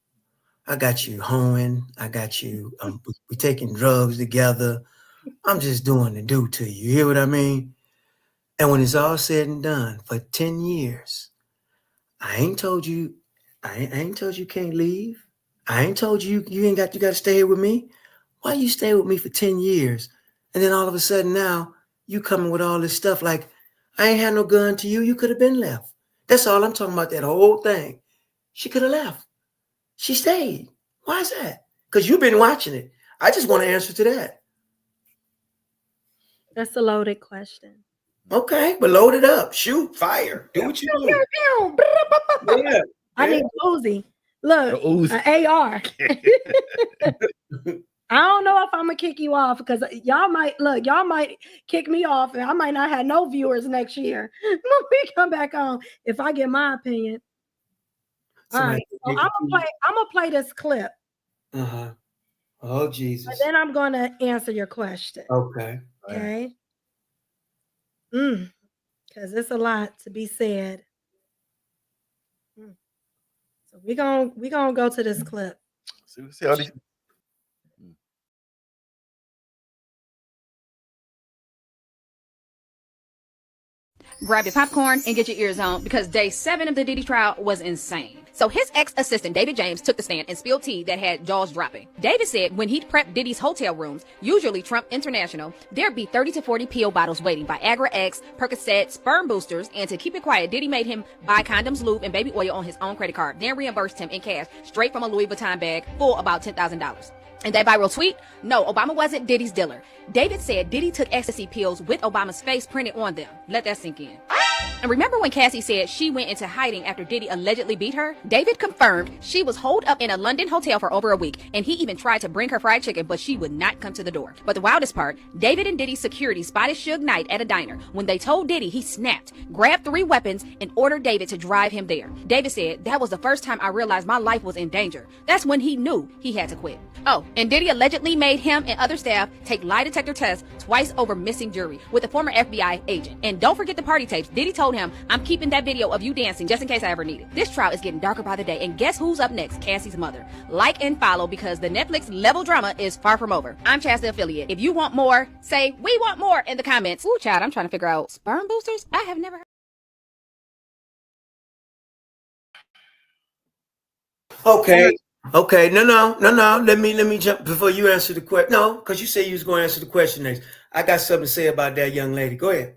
I got you hoeing. I got you, we're taking drugs together. I'm just doing the do to you. You hear what I mean? And when it's all said and done, for 10 years, I ain't told you you can't leave. I ain't told you you got to stay here with me. Why you stay with me for 10 years? And then all of a sudden now you coming with all this stuff like I ain't had no gun to you. You could have been left. That's all I'm talking about, that whole thing. She could have left. She stayed. Why is that? Because you've been watching it. I just want to answer to that. That's a loaded question. Okay, but load it up. Shoot, fire. Do what you do. Yeah. I need Uzi. Look, an AR. I don't know if I'm gonna kick you off because y'all might kick me off and I might not have no viewers next year when we come back on if I get my opinion. All right, so I'm gonna play this clip. Uh-huh. Oh Jesus. And then I'm gonna answer your question. Okay. Okay. Because it's a lot to be said. So we gonna go to this clip. See all these. Grab your popcorn and get your ears on because day 7 of the Diddy trial was insane. So his ex-assistant, David James, took the stand and spilled tea that had jaws dropping. David said when he'd prep Diddy's hotel rooms, usually Trump International, there'd be 30 to 40 pill bottles waiting, Viagra X, Percocet, sperm boosters, and to keep it quiet, Diddy made him buy condoms, lube, and baby oil on his own credit card, then reimbursed him in cash straight from a Louis Vuitton bag full about $10,000. And that viral tweet? No, Obama wasn't Diddy's dealer. David said Diddy took ecstasy pills with Obama's face printed on them. Let that sink in. And remember when Cassie said she went into hiding after Diddy allegedly beat her? David confirmed she was holed up in a London hotel for over a week, and he even tried to bring her fried chicken, but she would not come to the door. But the wildest part, David and Diddy's security spotted Suge Knight at a diner. When they told Diddy, he snapped, grabbed 3 weapons, and ordered David to drive him there. David said, that was the first time I realized my life was in danger. That's when he knew he had to quit. Oh, and Diddy allegedly made him and other staff take lie detector tests twice over missing jewelry with a former FBI agent. And don't forget the party tapes. Diddy told him, I'm keeping that video of you dancing just in case I ever need it. This trial is getting darker by the day, and guess who's up next? Cassie's mother. Like and follow because the Netflix level drama is far from over. I'm Chaz the Affiliate. If you want more, say we want more in the comments. Ooh, child, I'm trying to figure out sperm boosters. I have never heard. Okay. Okay. No. Let me jump before you answer the question. No, because you said you was going to answer the question next. I got something to say about that young lady. Go ahead.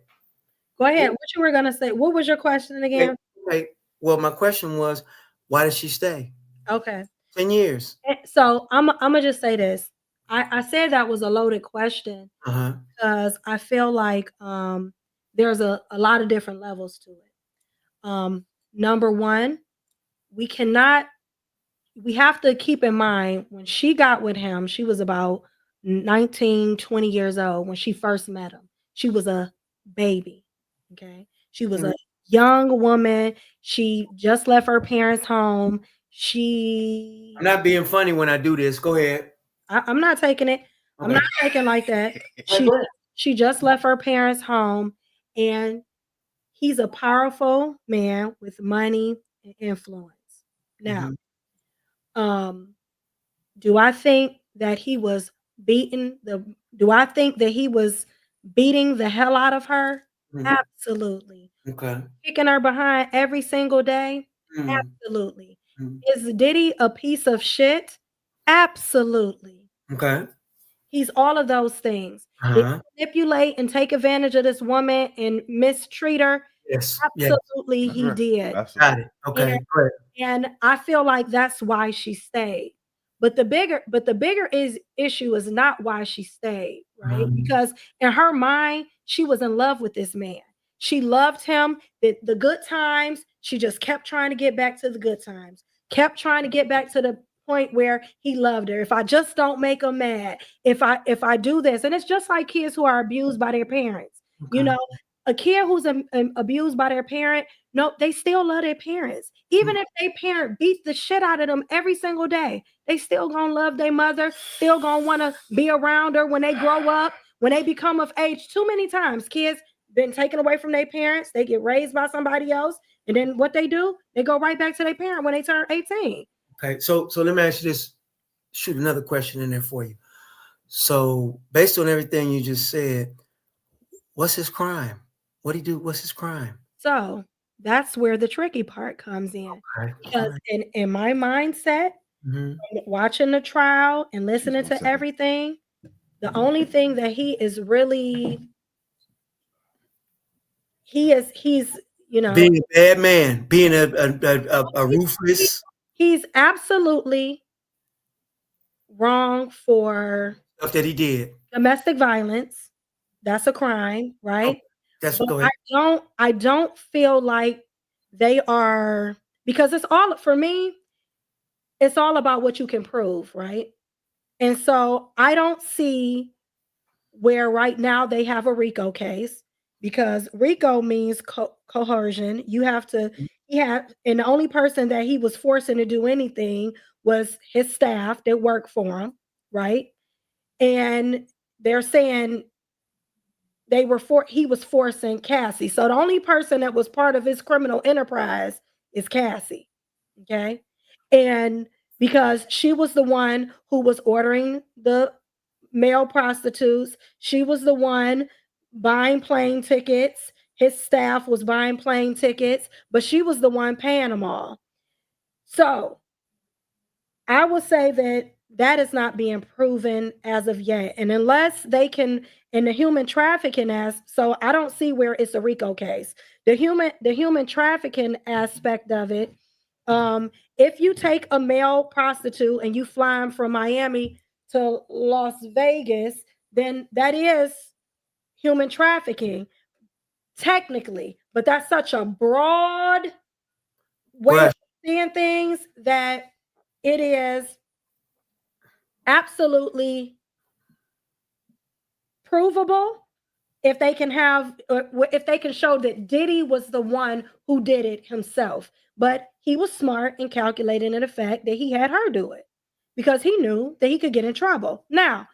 Go ahead. What you were gonna say? What was your question again? Okay. Well, my question was, why did she stay? Okay. 10 years. So I'm gonna just say this. I said that was a loaded question because I feel like there's a lot of different levels to it. Number one, we have to keep in mind when she got with him, she was about 19, 20 years old when she first met him. She was a baby. Okay. She was a young woman. She just left her parents' home. I'm not being funny when I do this. Go ahead. I'm not taking it. Okay. I'm not taking like that. She just left her parents' home, and he's a powerful man with money and influence. Now, do I think that he was beating the hell out of her? Absolutely. Okay. Kicking her behind every single day? Absolutely. Is Diddy a piece of shit? Absolutely. Okay. He's all of those things. Did he manipulate and take advantage of this woman and mistreat her? Yes. Absolutely, he did. Got it. Okay. And I feel like that's why she stayed. But the bigger issue is not why she stayed, right? Because in her mind, she was in love with this man. She loved him, the good times. She just kept trying to get back to the good times, kept trying to get back to the point where he loved her. If I just don't make him mad, if I do this, and it's just like kids who are abused by their parents. You know, a kid who's abused by their parent, no, they still love their parents. Even if their parent beats the shit out of them every single day, they still gonna love their mother, still gonna want to be around her when they grow up, when they become of age. Too many times kids been taken away from their parents, they get raised by somebody else, and then what they do, they go right back to their parent when they turn 18. Okay, so let me ask you this, shoot another question in there for you. So based on everything you just said, what's his crime? What did he do? What's his crime? So that's where the tricky part comes in. Because in my mindset, watching the trial and listening to everything, the only thing that he's you know, being a bad man, being a ruthless. He's absolutely wrong for stuff that he did. Domestic violence. That's a crime, right? That's But go ahead. I don't feel like they are, because it's all, for me, it's all about what you can prove, right? And so I don't see where right now they have a RICO case, because RICO means coercion. You have to, and the only person that he was forcing to do anything was his staff that worked for him, right? And they're saying he was forcing Cassie. So the only person that was part of his criminal enterprise is Cassie. Okay. And because she was the one who was ordering the male prostitutes, she was the one buying plane tickets. His staff was buying plane tickets, but she was the one paying them all. So I would say that is not being proven as of yet. And unless they can, in the human trafficking so I don't see where it's a RICO case. The human trafficking aspect of it, if you take a male prostitute and you fly him from Miami to Las Vegas, then that is human trafficking, technically. But that's such a broad way of seeing things that it is absolutely provable if they can show that Diddy was the one who did it himself. But he was smart and calculating in the fact that he had her do it because he knew that he could get in trouble. Now,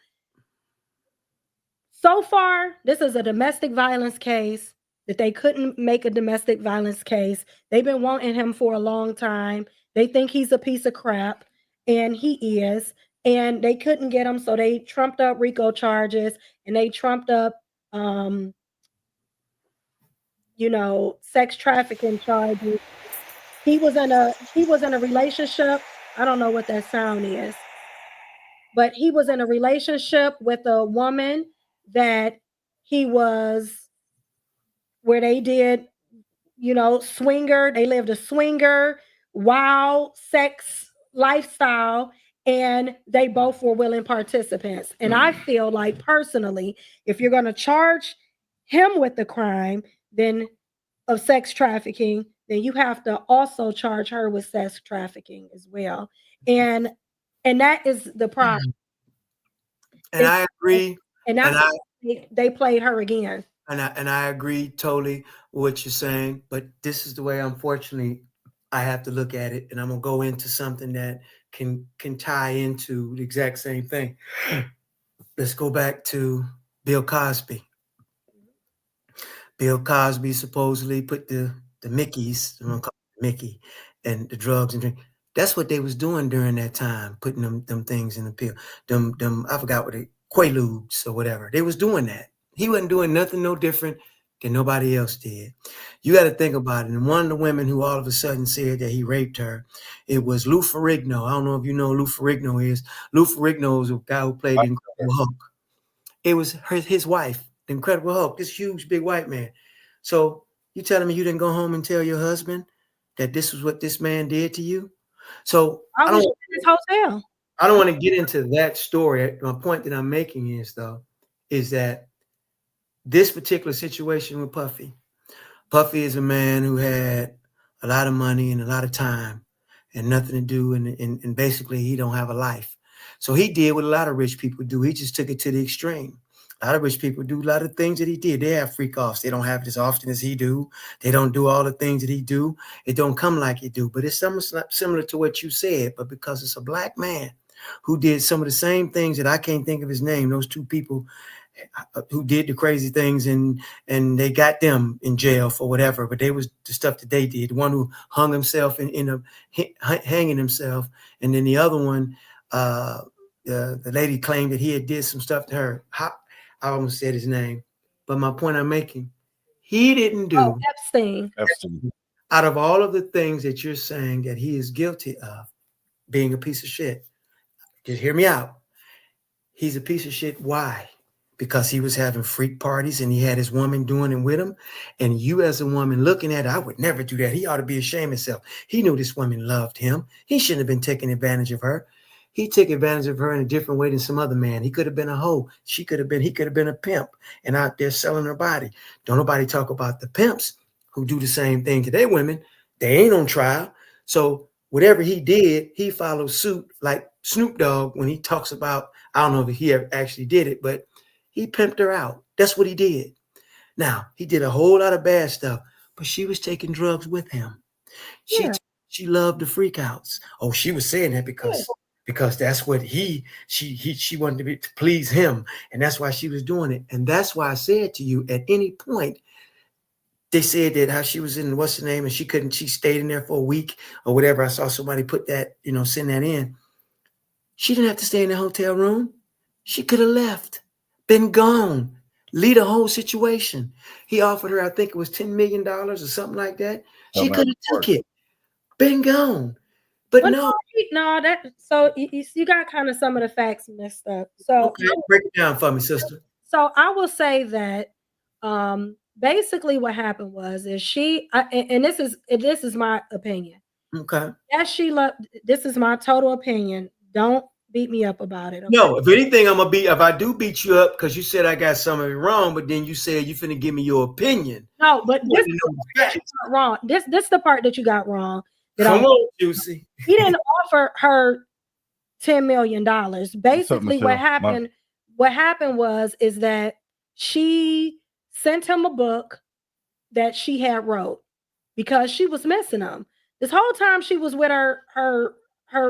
so far, this is a domestic violence case that they couldn't make a domestic violence case. They've been wanting him for a long time. They think he's a piece of crap, and he is. And they couldn't get him, so they trumped up RICO charges, and they trumped up, sex trafficking charges. He was in a relationship. I don't know what that sound is, but he was in a relationship with a woman that where they did, swinger. They lived a swinger, wild sex lifestyle, and they both were willing participants. And I feel like, personally, if you're going to charge him with the crime of sex trafficking, then you have to also charge her with sex trafficking as well. And that is the problem. And I agree. And they played her again. And I agree totally with what you're saying. But this is the way, unfortunately, I have to look at it. And I'm going to go into something that can tie into the exact same thing. Let's go back to Bill Cosby. Bill Cosby supposedly put the Mickeys, I'm gonna call it Mickey, and the drugs and drink. That's what they was doing during that time, putting them things in the pill. Them I forgot what Quaaludes or whatever. They was doing that. He wasn't doing nothing no different than nobody else did. You got to think about it. And one of the women who all of a sudden said that he raped her, it was Lou Ferrigno. I don't know if you know who Lou Ferrigno is. Lou Ferrigno is a guy who played the Incredible Hulk. It was his wife, the Incredible Hulk, this huge big white man. So you telling me you didn't go home and tell your husband that this was what this man did to you? So I don't want to get into that story. My point that I'm making is that this particular situation with Puffy is a man who had a lot of money and a lot of time and nothing to do, and basically he don't have a life. So he did what a lot of rich people do. He just took it to the extreme. A lot of rich people do a lot of things that he did. They have freak offs. They don't have it as often as he do. They don't do all the things that he do. It don't come like he do. But it's something similar to what you said. But because it's a black man who did some of the same things that I can't think of his name, those two people who did the crazy things, and they got them in jail for whatever. But they was the stuff that they did. The one who hung himself hanging himself, and then the other one, the lady claimed that he had did some stuff to her. I almost said his name, but my point I'm making, he didn't do Epstein. Out of all of the things that you're saying that he is guilty of, being a piece of shit. Just hear me out. He's a piece of shit. Why? Because he was having freak parties and he had his woman doing it with him. And you as a woman looking at it, I would never do that. He ought to be ashamed of himself. He knew this woman loved him. He shouldn't have been taking advantage of her. He took advantage of her in a different way than some other man. He could have been a hoe. He could have been a pimp and out there selling her body. Don't nobody talk about the pimps who do the same thing to their women. They ain't on trial. So whatever he did, he followed suit like Snoop Dogg when he talks about, I don't know if he ever actually did it, but he pimped her out. That's what he did. Now, he did a whole lot of bad stuff, but she was taking drugs with him. She loved the freakouts. Oh, she was saying that because that's what she wanted to please him. And that's why she was doing it. And that's why I said to you, at any point, they said that how she was in, what's the name, and she stayed in there for a week or whatever. I saw somebody put that, send that in. She didn't have to stay in the hotel room. She could have left, been gone, leave the whole situation. He offered her, I think it was $10 million or something like that. She could have took it, been gone. But no, so you got kind of some of the facts messed up. So okay, break it down for me, sister. So I will say that basically what happened is she and this is my opinion. Okay. As she loved, this is my total opinion. Don't beat me up about it. Okay? No, if anything, if I do beat you up because you said I got something wrong, but then you said you finna give me your opinion. No, but this is wrong. This the part that you got wrong. Come on, Juicy. He didn't offer her $10 million. Basically, what happened is that she sent him a book that she had wrote because she was missing him. This whole time she was with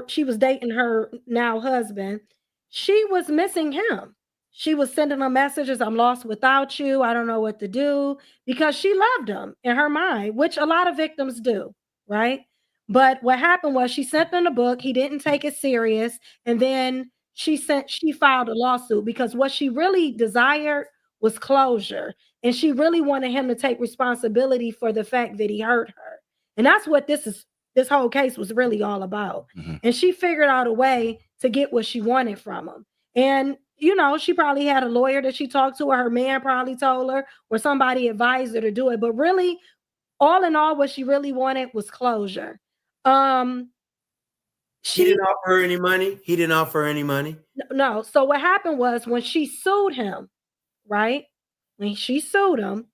she was dating her now husband. She was missing him. She was sending him messages, I'm lost without you. I don't know what to do, because she loved him in her mind, which a lot of victims do, right? But what happened was she sent him the book. He didn't take it serious. And then she filed a lawsuit because what she really desired was closure. And she really wanted him to take responsibility for the fact that he hurt her. And that's what this whole case was really all about. Mm-hmm. And she figured out a way to get what she wanted from him. And, she probably had a lawyer that she talked to, or her man probably told her, or somebody advised her to do it. But really, all in all, what she really wanted was closure. She didn't offer her any money. He didn't offer her any money. No. So what happened was when she sued him, right? When she sued him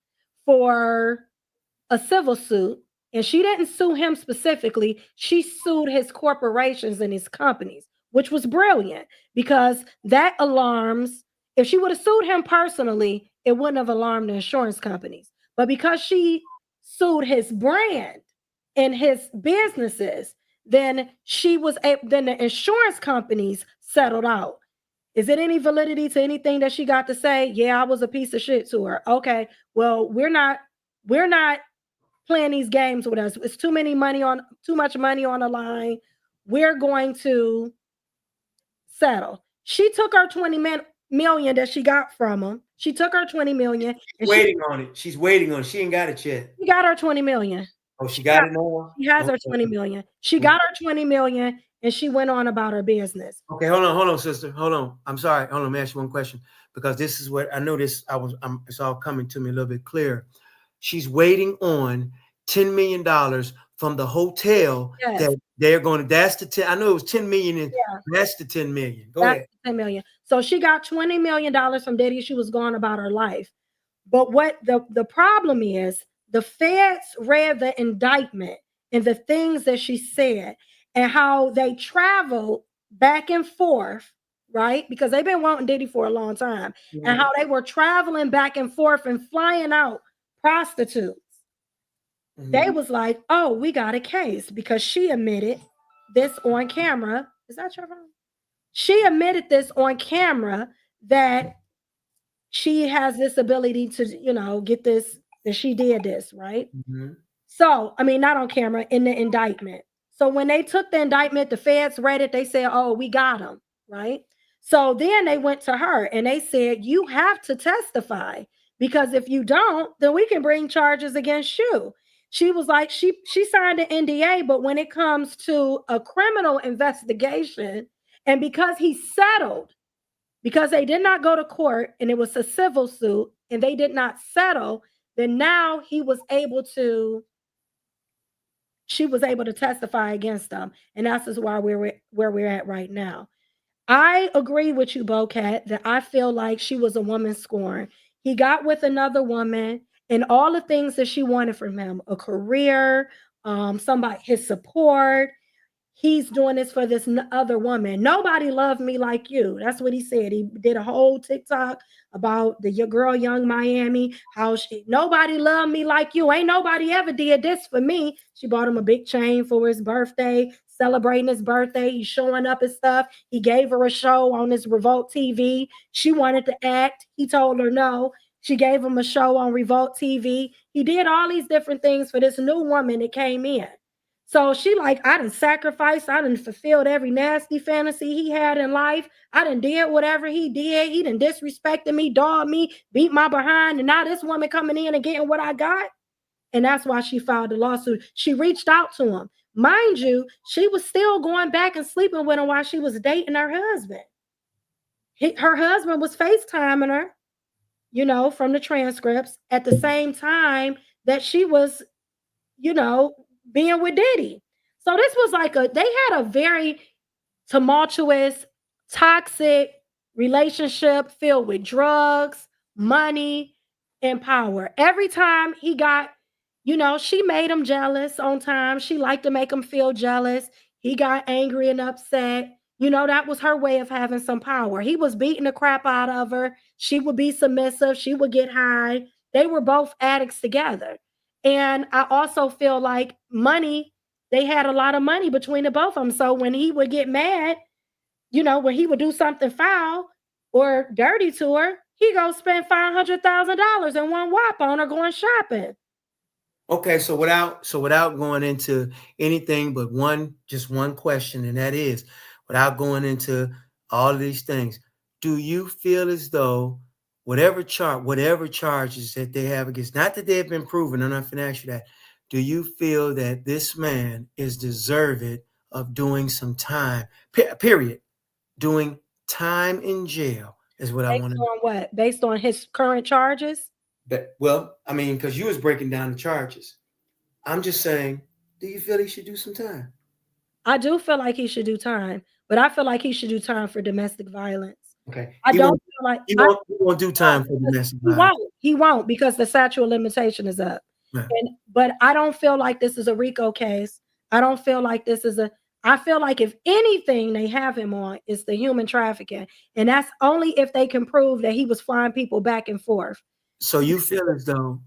for a civil suit, and she didn't sue him specifically, she sued his corporations and his companies, which was brilliant because that alarms. If she would have sued him personally, it wouldn't have alarmed the insurance companies. But because she sued his brand and his businesses, then the insurance companies settled out. Is it any validity to anything that she got to say? Yeah, I was a piece of shit to her. Okay, well, we're not playing these games with us. It's too much money on the line. We're going to settle. She took her $20 million that she got from him. She took her $20 million. She's waiting on it. She ain't got it yet. She got her $20 million. Oh, she got it now? She has her $20 million. She got her $20 million and she went on about her business. Okay, hold on, sister. Hold on. I'm sorry. Hold on, let me ask you one question. Because this is what I know it's all coming to me a little bit clear. She's waiting on $10 million from the hotel that they're going to, that's the 10. I know it was 10 million. That's the 10 million. Go ahead. 10 million. So she got $20 million from Diddy. She was going about her life. But what the problem is, the feds read the indictment and the things that she said and how they traveled back and forth, right? Because they've been wanting Diddy for a long time. Yeah. And how they were traveling back and forth and flying out prostitutes. Mm-hmm. They was like, oh, we got a case because she admitted this on camera. Is that your phone? She admitted this on camera that she has this ability to, get this, that she did this, right? Mm-hmm. So, not on camera, in the indictment. So when they took the indictment, the feds read it, they said, oh, we got him, right? So then they went to her and they said, you have to testify because if you don't, then we can bring charges against you. She was like, she signed an NDA, but when it comes to a criminal investigation, and because he settled, because they did not go to court and it was a civil suit and they did not settle, then now she was able to testify against them. And that's just why where we're at right now. I agree with you, Bocat, that I feel like she was a woman scorned. He got with another woman and all the things that she wanted from him, a career, somebody, his support. He's doing this for this other woman. Nobody loved me like you. That's what he said. He did a whole TikTok about your girl, Young Miami, how nobody loved me like you. Ain't nobody ever did this for me. She bought him a big chain for his birthday, celebrating his birthday. He's showing up and stuff. He gave her a show on his Revolt TV. She wanted to act. He told her no. She gave him a show on Revolt TV. He did all these different things for this new woman that came in. So she like, I done sacrificed, I done fulfilled every nasty fantasy he had in life. I done did whatever he did. He done disrespected me, dogged me, beat my behind. And now this woman coming in and getting what I got. And that's why she filed the lawsuit. She reached out to him. Mind you, she was still going back and sleeping with him while she was dating her husband. Her husband was FaceTiming her, you know, from the transcripts at the same time that she was, you know, being with Diddy. So this was like they had a very tumultuous, toxic relationship filled with drugs, money, and power. Every time he got, you know, she made him jealous on time. She liked to make him feel jealous. He got angry and upset. You know, that was her way of having some power. He was beating the crap out of her. She would be submissive. She would get high. They were both addicts together. And I also feel like money, they had a lot of money between the both of them. So when he would get mad, you know, when he would do something foul or dirty to her, he go spend $500,000 in one whop on her going shopping. Okay, so without going into anything but just one question, and that is, without going into all of these things, do you feel as though whatever charges that they have against, not that they have been proven, I'm not going to ask you that, do you feel that this man is deserving of doing some time, period, doing time in jail is what I want to know. Based on what? Based on his current charges? But, well, I mean, because you was breaking down the charges. I'm just saying, do you feel he should do some time? I do feel like he should do time, but I feel like he should do time for domestic violence. Okay. I don't feel like he won't do time for domestic violence. He won't because the statute of limitation is up. Right. But I don't feel like this is a RICO case. I don't feel like this is I feel like if anything they have him on is the human trafficking. And that's only if they can prove that he was flying people back and forth. So you feel as though,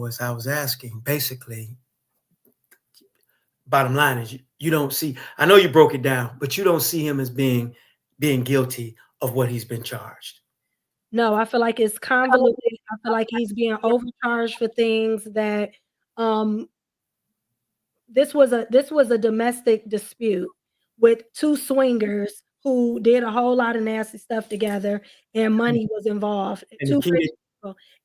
as I was asking, basically, bottom line is you don't see, I know you broke it down, but you don't see him as being guilty of what he's been charged. No, I feel like it's convoluted. I feel like he's being overcharged for things that this was a domestic dispute with two swingers who did a whole lot of nasty stuff together, and money was involved.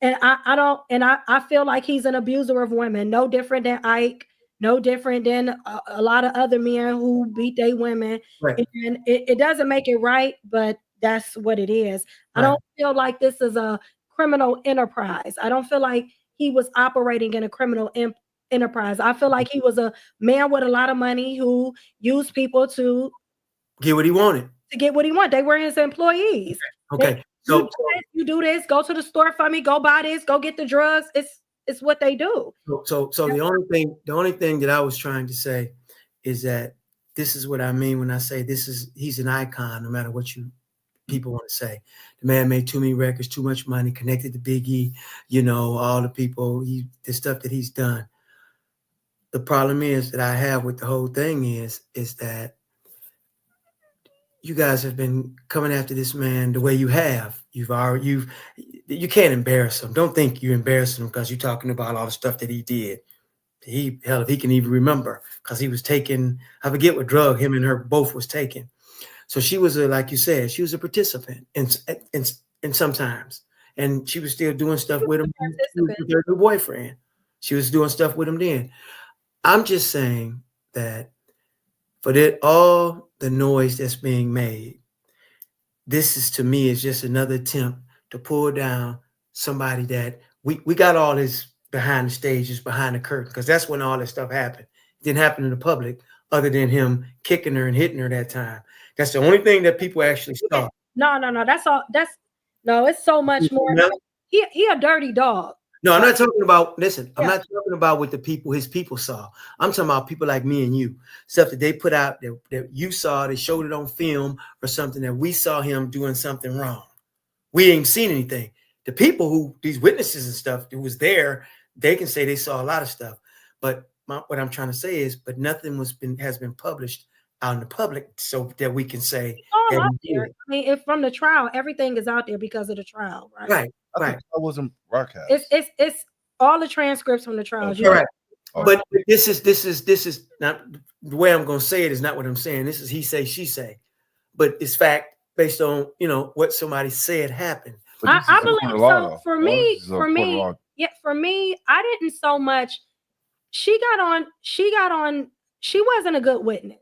And I feel like he's an abuser of women, no different than Ike, no different than a lot of other men who beat their women. Right. And it doesn't make it right, but that's what it is. Right. I don't feel like this is a criminal enterprise. I don't feel like he was operating in a criminal enterprise. I feel like he was a man with a lot of money who used people to get what he wanted. They were his employees. Okay. So you do this, go to the store for me, go buy this, go get the drugs. It's what they do. So the only thing that I was trying to say is that this is what I mean when I say he's an icon, no matter what people want to say. The man made too many records, too much money, connected to Biggie, all the people, the stuff that he's done. The problem is that I have with the whole thing is that you guys have been coming after this man the way you have. You can't embarrass him. Don't think you're embarrassing him because you're talking about all the stuff that he did. If he can even remember, because he was taking, I forget what drug him and her both was taking. So she was like you said, she was a participant in sometimes, and she was still doing stuff with him. With her new boyfriend, she was doing stuff with him then. I'm just saying that for all the noise that's being made, this is, to me, is just another attempt to pull down somebody that we got all this behind the stages, behind the curtain, because that's when all this stuff happened. It didn't happen in the public other than him kicking her and hitting her that time. That's the only thing that people actually saw. No. That's all. No, it's so much more. No. He a dirty dog. No, I'm not talking about, listen, I'm Yeah. not talking about what his people saw. I'm talking about people like me and you, stuff that they put out that you saw, they showed it on film or something that we saw him doing something wrong. We ain't seen anything. The people who, these witnesses and stuff who was there, they can say they saw a lot of stuff. But what I'm trying to say is, but nothing has been published out in the public so that we can say. All that out he there. did. I mean, if from the trial, everything is out there because of the trial, right? Right, I right. think I wasn't broadcast. It's all the transcripts from the trials. Okay. Correct. Oh. But this is not the way I'm going to say it is not what I'm saying. This is he say, she say, but it's fact based on, what somebody said happened. But this I is believe according to law, so. though. For All me, this is according to law. for me, I didn't so much. She wasn't a good witness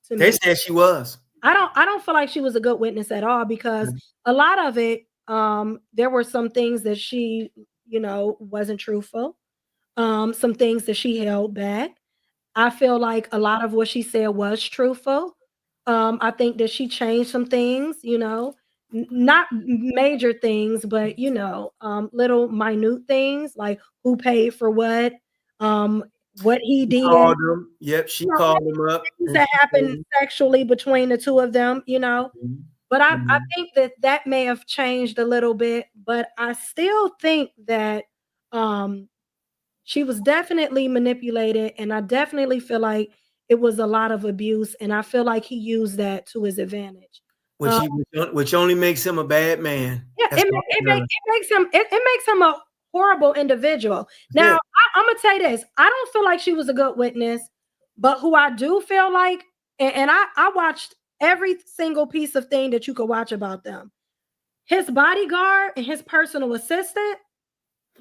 to me. They said she was. I don't feel like she was a good witness at all because a lot of it, there were some things that she, wasn't truthful. Some things that she held back. I feel like a lot of what she said was truthful. I think that she changed some things, not major things, but little minute things like who paid for what he did. Called him. Yep, she called him up. Things that happened sexually between the two of them, But I think that may have changed a little bit, but I still think that she was definitely manipulated, and I definitely feel like it was a lot of abuse, and I feel like he used that to his advantage. Which only makes him a bad man. Yeah, it makes him a horrible individual. Now, Yeah. I'm gonna say this: I don't feel like she was a good witness, but who I do feel like, and I watched every single piece of thing that you could watch about them. His bodyguard and his personal assistant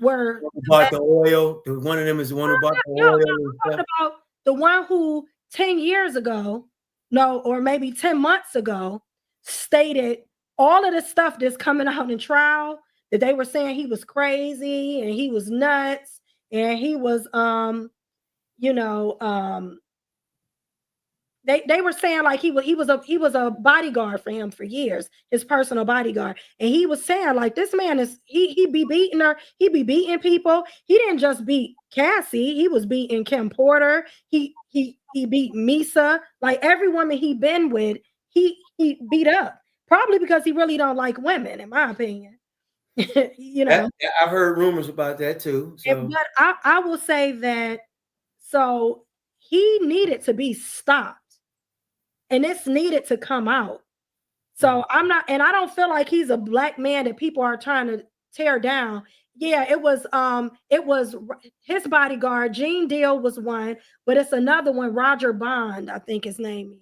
were bought the oil. One of them is the one who bought the oil. I'm talking about the one who 10 years ago, or maybe 10 months ago, stated all of the stuff that's coming out in trial, that they were saying he was crazy and he was nuts and he was they were saying like he was a bodyguard for him for years, his personal bodyguard, and he was saying like this man is he be beating her, he be beating people. He didn't just beat Cassie, he was beating Kim Porter, he beat Misa, like every woman he been with, he beat up, probably because he really don't like women, in my opinion. I've heard rumors about that too. So. But I will say that so he needed to be stopped. And it's needed to come out. So I don't feel like he's a black man that people are trying to tear down. Yeah, it was his bodyguard, Gene Deal was one, but it's another one, Roger Bond, I think his name is,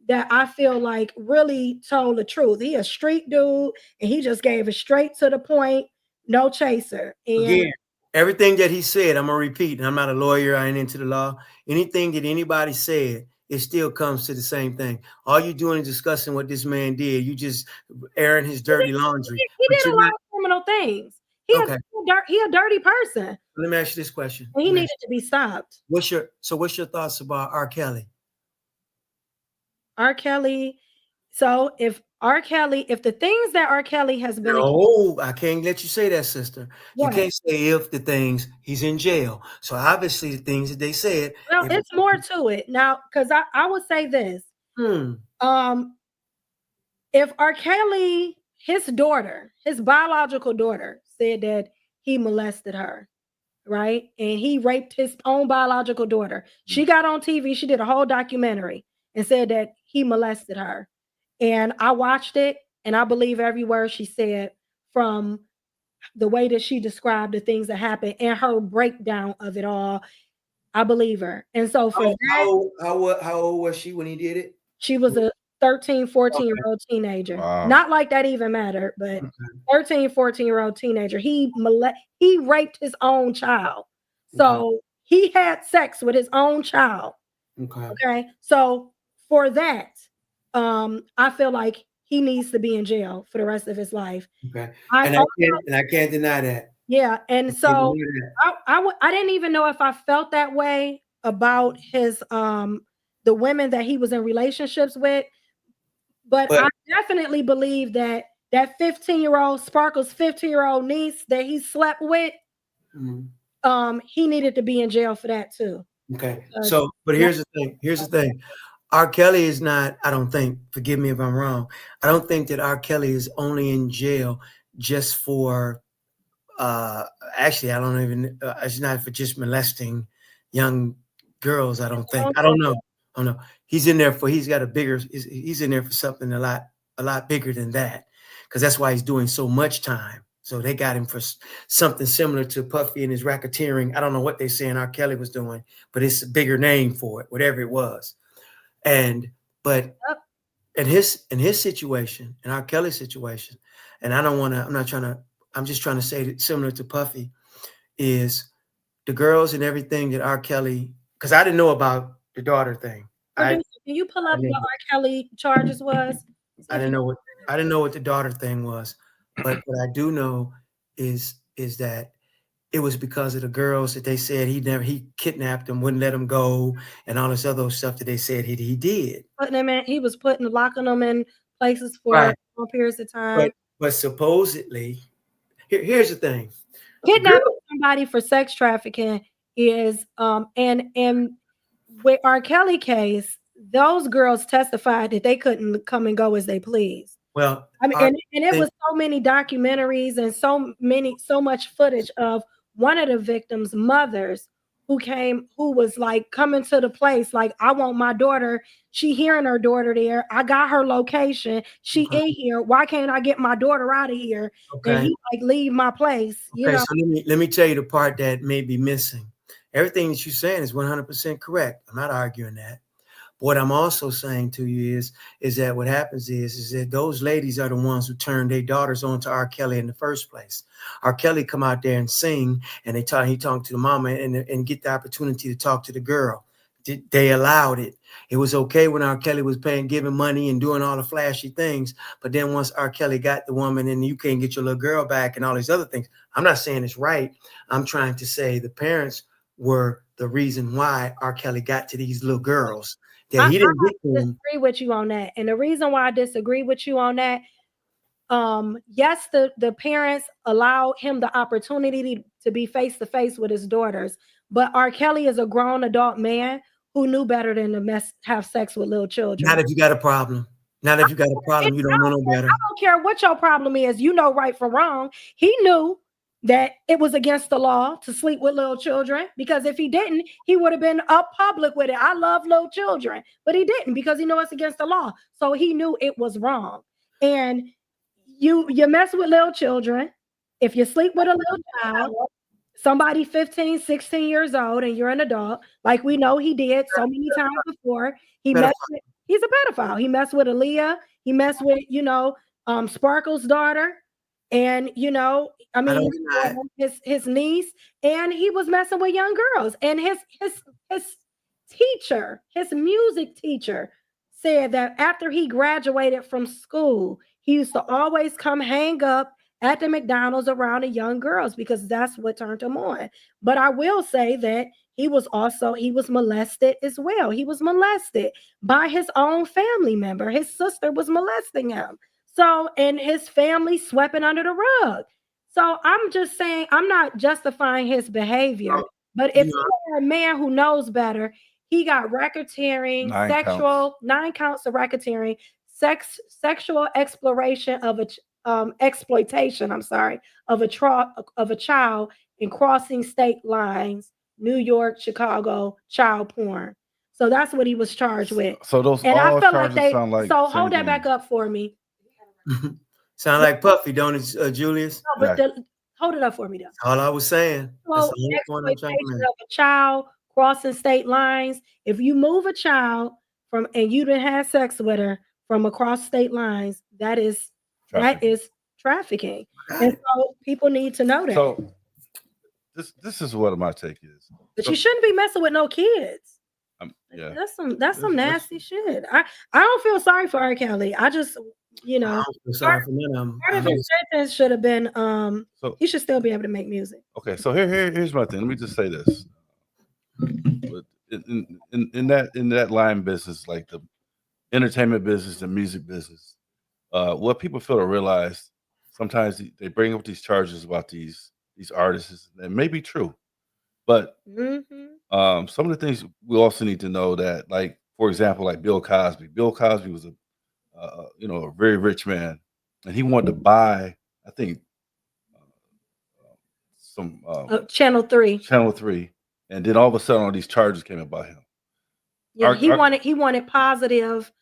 that I feel like really told the truth. He a street dude and he just gave it straight to the point, no chaser. And again, everything that he said, I'm gonna repeat, and I'm not a lawyer, I ain't into the law. Anything that anybody said, it still comes to the same thing. All you're doing is discussing what this man did. You just airing his dirty laundry. He did a lot of criminal things. He a dirty person. Let me ask you this question. And he needed to be stopped. What's your thoughts about R. Kelly? R. Kelly. So if the things that R. Kelly has been, I can't let you say that, sister. What? You can't say if the things he's in jail. So obviously the things that they said. Well, it's more to it now, because I would say this. If R. Kelly, his biological daughter, said that he molested her, right? And he raped his own biological daughter. She got on TV, she did a whole documentary and said that he molested her. And I watched it and I believe every word she said, from the way that she described the things that happened and her breakdown of it all. I believe her. And so for how old was she when he did it? She was a 13, 14-year-old teenager. Wow. Not like that even mattered, but 13, 14-year-old teenager. He raped his own child. So he had sex with his own child. Okay. So for that, I feel like he needs to be in jail for the rest of his life. Okay. I can't deny that. Yeah. And so I didn't even know if I felt that way about his the women that he was in relationships with. But I definitely believe that 15-year-old Sparkle's 15-year-old niece that he slept with, he needed to be in jail for that too. Okay. So, but here's the thing. R. Kelly is not, I don't think, forgive me if I'm wrong, I don't think that R. Kelly is only in jail just for, actually, I don't even, it's not for just molesting young girls, I don't think. I don't know. He's in there for, he's got a bigger, he's in there for something a lot bigger than that, because that's why he's doing so much time. So they got him for something similar to Puffy and his racketeering. I don't know what they're saying R. Kelly was doing, but it's a bigger name for it, whatever it was. But in his situation, in R. Kelly's situation, and I'm just trying to say that similar to Puffy, is the girls and everything that R. Kelly, because I didn't know about the daughter thing. Can you pull up what R. Kelly charges was? I didn't know what the daughter thing was. But what I do know is that it was because of the girls that they said he kidnapped them, wouldn't let them go, and all this other stuff that they said he did. He was locking them in places for long periods of time. But supposedly, here's the thing: kidnapping somebody for sex trafficking is and with R. Kelly case, those girls testified that they couldn't come and go as they pleased. Well, I mean, and it was so many documentaries and so much footage of one of the victims' mothers who was like coming to the place, like, I want my daughter. She hearing her daughter there. I got her location. She in here. Why can't I get my daughter out of here? Okay. And he like, leave my place. You know? So let me tell you the part that may be missing. Everything that you're saying is 100% correct. I'm not arguing that. What I'm also saying to you is that what happens is that those ladies are the ones who turned their daughters on to R. Kelly in the first place. R. Kelly come out there and sing, and he talked to the mama and get the opportunity to talk to the girl. They allowed it. It was okay when R. Kelly was giving money and doing all the flashy things. But then once R. Kelly got the woman and you can't get your little girl back and all these other things, I'm not saying it's right. I'm trying to say the parents were the reason why R. Kelly got to these little girls. I disagree with you on that. And the reason why I disagree with you on that, yes, the parents allow him the opportunity to be face to face with his daughters. But R. Kelly is a grown adult man who knew better than to have sex with little children. Not if you got a problem. Not if you got a problem, you don't know no better. I don't care what your problem is. You know right from wrong. He knew that it was against the law to sleep with little children, because if he didn't, he would have been up public with it. I love little children, but he didn't, because he knows it's against the law. So he knew it was wrong. And you mess with little children. If you sleep with a little child, somebody 15, 16 years old, and you're an adult, like we know he did so many times before, he's a pedophile. He messed with Aaliyah. He messed with, Sparkle's daughter. And, his niece, and he was messing with young girls. And his teacher, his music teacher, said that after he graduated from school, he used to always come hang up at the McDonald's around the young girls, because that's what turned him on. But I will say that he was molested as well. He was molested by his own family member. His sister was molesting him. So, and his family swept it under the rug. So I'm just saying, I'm not justifying his behavior, but if you're a man who knows better, he got racketeering, 9 counts of racketeering, sexual exploration of exploitation of a child in crossing state lines, New York, Chicago, child porn. So that's what he was charged with. So those and all I feel charges like sound like so hold that back up for me. Sound like Puffy, don't it, Julius? No, but hold it up for me, though. All I was saying. So, exploitation of a child crossing state lines. If you move a child and you didn't have sex with her from across state lines, that is trafficking. And so people need to know that. So this is what my take is. But you shouldn't be messing with no kids. Yeah, that's some nasty shit. I don't feel sorry for R. Kelly. I just, I don't feel sorry for none of them. Part of his sentence should have been he should still be able to make music. Okay, so here's my thing. Let me just say this. in that line business, like the entertainment business, the music business, what people fail to realize sometimes they bring up these charges about these artists, and may be true, but some of the things we also need to know that, like for example, like Bill Cosby. Bill Cosby was a very rich man, and he wanted to buy, I think, some Channel 3. Channel 3, and then all of a sudden all these charges came about him. Yeah, he wanted positive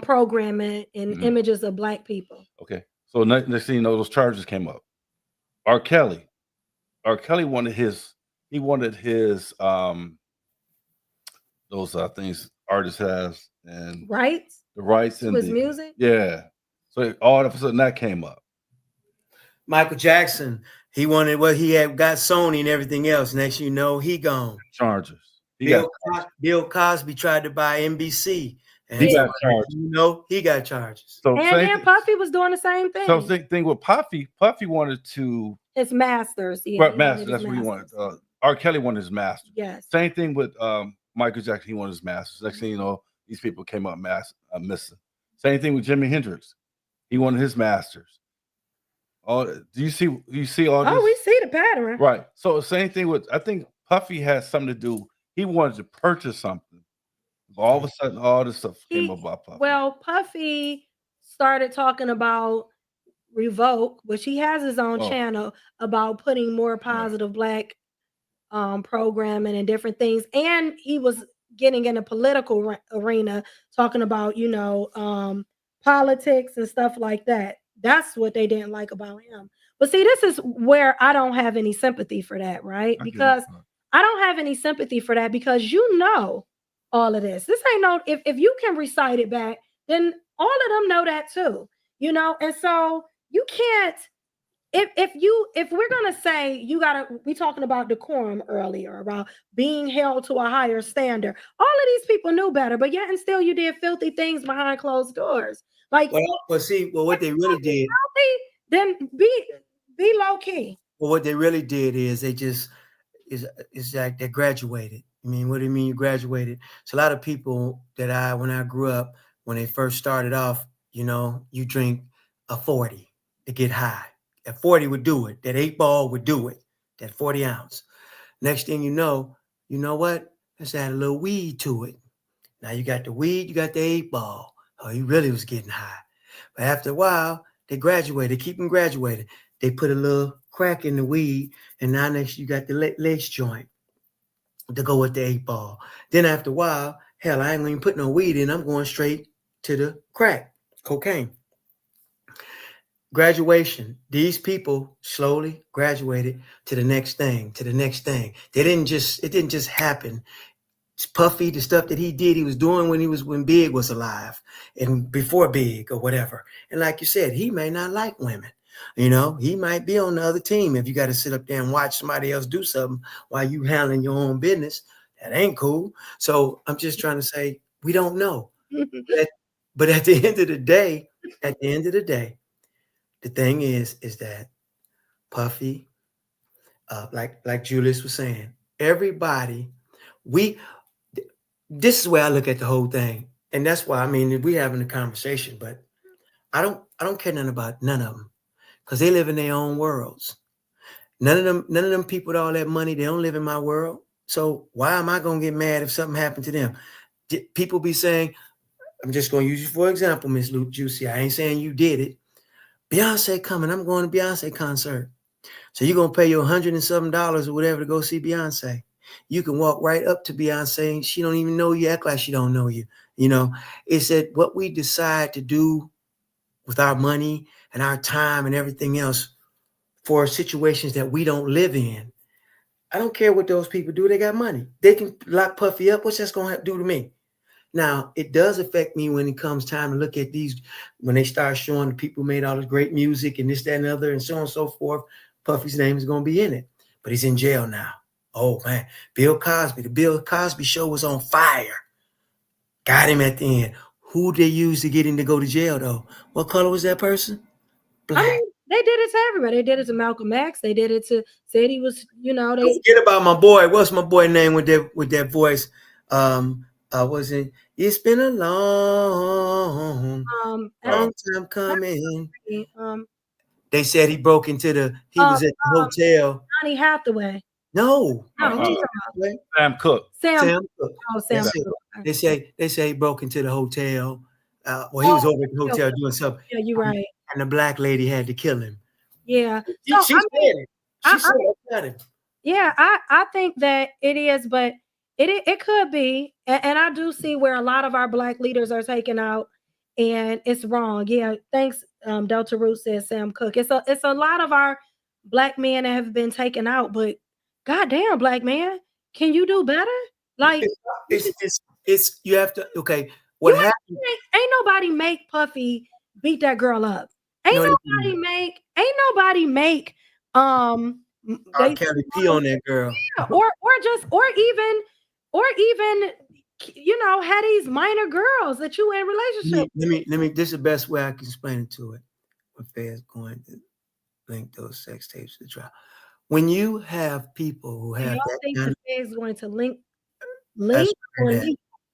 programming and images of Black people. Okay, so next thing you know, those charges came up. R. Kelly wanted his those things artists has, and Rights? the rights and his music? Yeah. So all of a sudden that came up. Michael Jackson, he wanted what he had, got Sony and everything else. Next you know, he gone. Charges. Bill Cosby tried to buy NBC. And he got charged. He got charges. So and then Puffy was doing the same thing. So same thing with Puffy. Puffy wanted to his masters. Right, masters. That's what he wanted. R. Kelly wanted his masters. Yes. Same thing with Michael Jackson. He wanted his masters. Next thing you know, these people came up missing. Same thing with Jimi Hendrix. He wanted his masters. Do you see all this? Oh, we see the pattern. Right. So same thing with, I think Puffy has something to do. He wanted to purchase something. All of a sudden, all this stuff came about Puffy. Well, Puffy started talking about Revoke, which he has his own channel, about putting more positive Black programming and different things. And he was getting in a political arena, talking about, politics and stuff like that. That's what they didn't like about him. But see, this is where I don't have any sympathy for that, right? Because I don't have any sympathy for that, because all of this. This ain't no, if you can recite it back, then all of them know that too, and so you can't, if we're gonna say we talking about decorum earlier, about being held to a higher standard. All of these people knew better, but yet and still you did filthy things behind closed doors. Like, what they really did, then be low key. Well, what they really did is they just is like they graduated. I mean, what do you mean you graduated? So a lot of people that when I grew up, when they first started off, you drink a 40 to get high. That 40 would do it. That 8-ball would do it. That 40 ounce. Next thing you know what? Let's add a little weed to it. Now you got the weed, you got the 8-ball. Oh, he really was getting high. But after a while, they graduated. They keep them graduated. They put a little crack in the weed, and now next you got the lace joint to go with the 8-ball. Then after a while, hell, I ain't gonna even put no weed in. I'm going straight to the crack, cocaine. Graduation. These people slowly graduated to the next thing, It didn't just happen. Puffy, the stuff that he did, he was doing when Big was alive and before Big or whatever. And like you said, he may not like women. He might be on the other team. If you got to sit up there and watch somebody else do something while you handling your own business, that ain't cool. So I'm just trying to say, we don't know. But at the end of the day, the thing is that Puffy, like Julius was saying, everybody, this is where I look at the whole thing. And that's why, we're having a conversation, but I don't care nothing about none of them, because they live in their own worlds. None of them people with all that money, they don't live in my world. So why am I going to get mad if something happened to them? People be saying, I'm just going to use you for example, Miss Luke Juicy. I ain't saying you did it. Beyonce coming. I'm going to Beyonce concert. So you're going to pay your $100 and something or whatever to go see Beyonce. You can walk right up to Beyonce and she don't even know you, act like she don't know you. It's that what we decide to do with our money and our time and everything else for situations that we don't live in. I don't care what those people do. They got money. They can lock Puffy up. What's that going to do to me? Now, it does affect me when it comes time to look at these, when they start showing the people who made all this great music and this, that, and the other, and so on and so forth. Puffy's name is going to be in it, but he's in jail now. Oh, man. Bill Cosby. The Bill Cosby show was on fire. Got him at the end. Who they used to get him to go to jail, though? What color was that person? Black. They did it to everybody. They did it to Malcolm X. They did it to, said he was, Don't forget about my boy. What's my boy name with that voice? I wasn't. It's been a long time coming. They said he broke into he was at the hotel. Donnie Hathaway. No. Sam Cooke. Sam Cooke. Oh, Sam Cooke. They say he broke into the hotel. Well, he was over at the hotel doing something. Yeah, you're right. And the black lady had to kill him. Yeah. She said it. She said it. Yeah, I think that it is, but it could be, and I do see where a lot of our black leaders are taken out, and it's wrong. Yeah, thanks. Delta Root says Sam Cooke. It's a lot of our black men that have been taken out, but goddamn, black man, can you do better? Like it's you have to. Okay, what happened? Ain't nobody make Puffy beat that girl up. Ain't nobody make R. Kelly pee on that girl. Yeah, or even had these minor girls that you in relationship. Let me. This is the best way I can explain it to it. When Fed's going to link those sex tapes to the trial. When you have people who have that think kind the Fed is going to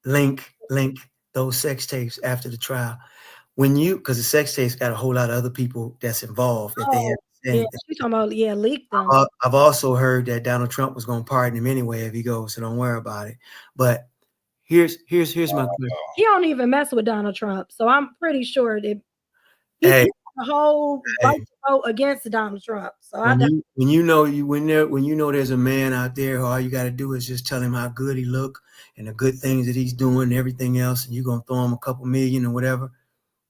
link those sex tapes after the trial. Because the sex tapes got a whole lot of other people that's involved that they have. She's talking about leaked them. I've also heard that Donald Trump was going to pardon him anyway if he goes, so don't worry about it. But here's my question. He don't even mess with Donald Trump, so I'm pretty sure that the whole vote against Donald Trump. So when you know there's a man out there, all you got to do is just tell him how good he look and the good things that he's doing and everything else, and you're gonna throw him a couple million or whatever.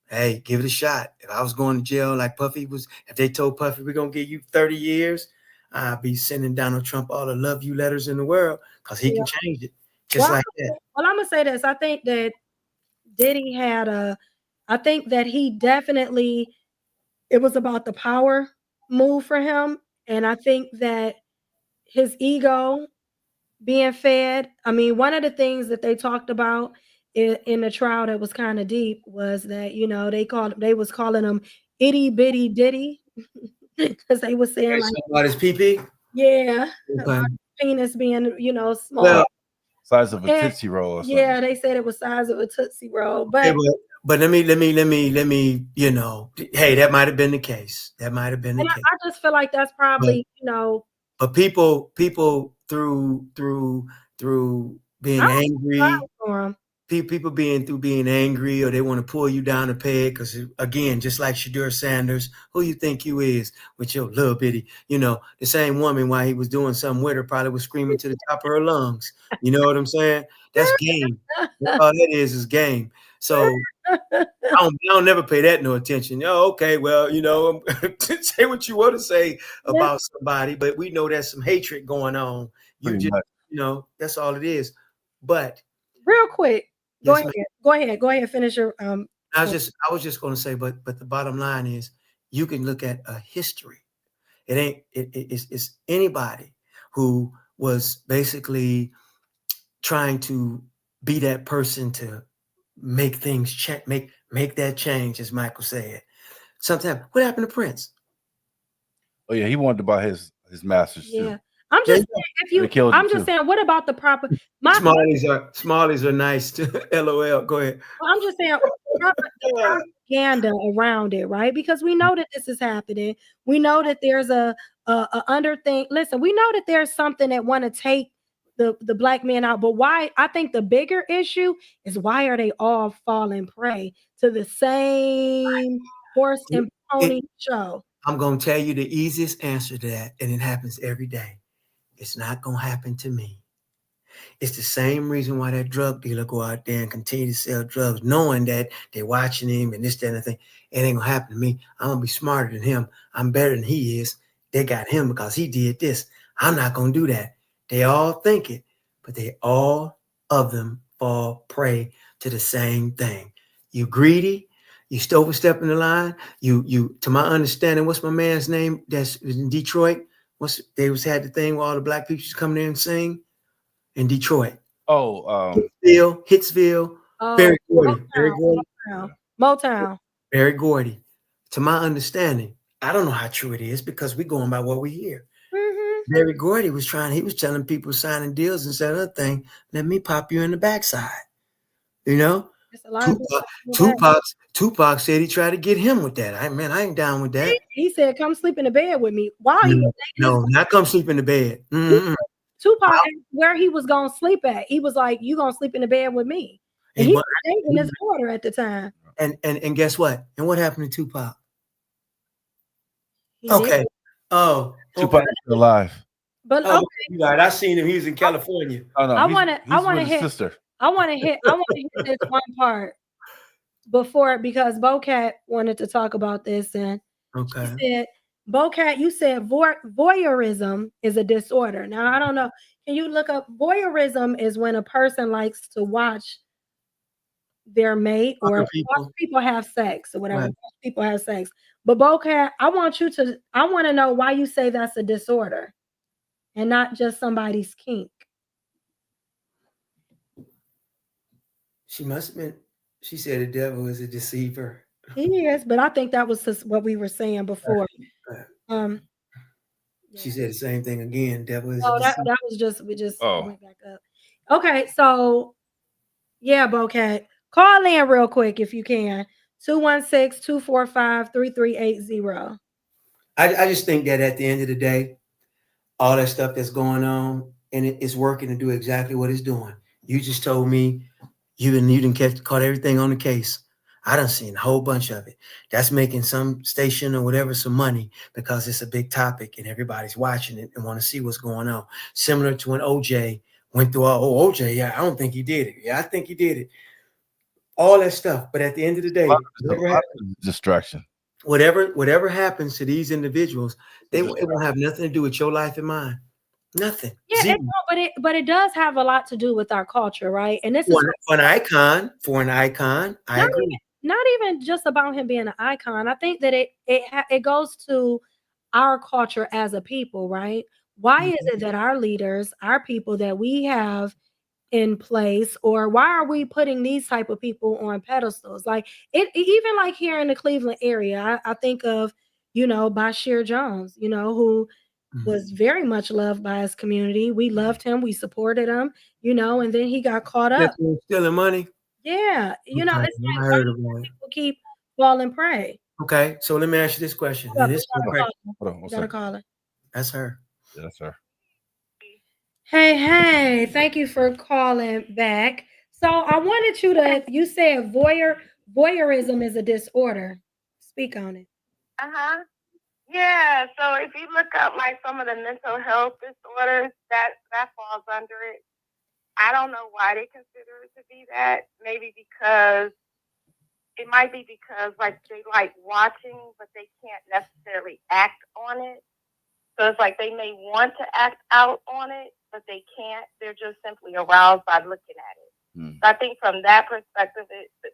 Hey, give it a shot. If I was going to jail like Puffy was, if they told Puffy we're gonna give you 30 years, I'd be sending Donald Trump all the love you letters in the world because he can change it just like that. Well, I'm gonna say this. I think that Diddy I think that he definitely, it was about the power move for him, and I think that his ego being fed. I mean, one of the things that they talked about in the trial that was kind of deep was that they was calling him itty bitty Diddy because they was saying like about his pee-pee. Yeah, okay. Penis being small, size of a Tootsie Roll. Or something. Yeah, they said it was size of a Tootsie Roll, but let me hey, that might have been the case. That might have been the case. I just feel like that's probably But people through being angry. People being angry, or they want to pull you down a peg because, again, just like Shadur Sanders, who you think you is with your little bitty, the same woman while he was doing something with her probably was screaming to the top of her lungs. You know what I'm saying? That's game. That's all that is game. So I don't never pay that no attention. Oh, okay, well, say what you want to say about somebody, but we know there's some hatred going on. That's all it is. But real quick. Go ahead. Finish your. I was just going to say, but the bottom line is, you can look at a history. It's anybody who was basically trying to be that person to make things make that change, as Michael said. Sometimes, what happened to Prince? Oh yeah, he wanted to buy his masters too. I'm just saying, saying, what about the proper? Smarties are nice too. LOL. Go ahead. Well, I'm just saying the propaganda around it, right? Because we know that this is happening. We know that there's a under thing. Listen, we know that there's something that want to take the black man out. But why? I think the bigger issue is why are they all falling prey to the same horse and pony show? I'm gonna tell you the easiest answer to that, and it happens every day. It's not going to happen to me. It's the same reason why that drug dealer go out there and continue to sell drugs, knowing that they're watching him and this, that, and the thing. It ain't going to happen to me. I'm going to be smarter than him. I'm better than he is. They got him because he did this. I'm not going to do that. They all think it, but all of them fall prey to the same thing. You greedy. You overstepping the line. You, to my understanding, what's my man's name that's in Detroit? They had the thing where all the black people coming in and sing in Detroit. Hitsville. Barry Gordy. Motown. Barry Gordy. To my understanding, I don't know how true it is because we're going by what we hear. Mm-hmm. Barry Gordy was telling people signing deals and said other thing, let me pop you in the backside. You know? There's a lot of Tupac said he tried to get him with that. I ain't down with that. He said, come sleep in the bed with me. Why he was No, not come sleep in the bed. Tupac asked where he was gonna sleep at. He was like, you gonna sleep in the bed with me. And he was dating his daughter at the time. And guess what? And what happened to Tupac? He Okay. did. Oh, Tupac is still alive. But Oh, okay, you right. I seen him. He was in California. Oh no, I he's wanna with his hit sister. I want to hit this one part before, because Bocat wanted to talk about this, and Okay. she said, Bocat, you said voyeurism is a disorder. Now I don't know. Can you look up voyeurism? Is when a person likes to watch their mate or Other people. watch people have sex or whatever. Right. Watch people have sex. But Bocat, I want to know why you say that's a disorder and not just somebody's kink. She must have been. She said the devil is a deceiver. He is, but I think that was just what we were saying before. Right. She said the same thing again. Devil is a Oh, deceiver. that was just, we just went back up. Okay, so yeah, Bocat, call in real quick if you can. 216-245-3380. I just think that at the end of the day, all that stuff that's going on, and it's working to do exactly what it's doing. You just told me you didn't caught everything on the case. I done seen a whole bunch of it. That's making some station or whatever some money because it's a big topic and everybody's watching it and want to see what's going on. Similar to when OJ went through OJ, yeah, I don't think he did it. Yeah, I think he did it. All that stuff. But at the end of the day, distraction. Whatever happens to these individuals, it won't have nothing to do with your life and mine. Nothing. Yeah, but it does have a lot to do with our culture, right? And this is for an icon. I agree. Not even just about him being an icon. I think that it goes to our culture as a people, right? Why is it that our leaders, our people that we have in place, or why are we putting these type of people on pedestals? Like even like here in the Cleveland area, I think of, Bashir Jones, who was very much loved by his community. We loved him, we supported him, and then he got caught up stealing money. Yeah, Okay. it's like I heard about it. People keep falling prey. Okay, so let me ask you this question. Hold on, got a caller. That's her. Yeah, that's her. Hey, thank you for calling back. So I wanted you said voyeurism is a disorder. Speak on it. Yeah, so if you look up like some of the mental health disorders, that falls under it. I don't know why they consider it to be that. Maybe because like they like watching, but they can't necessarily act on it. So it's like they may want to act out on it, but they can't. They're just simply aroused by looking at it. So I think from that perspective,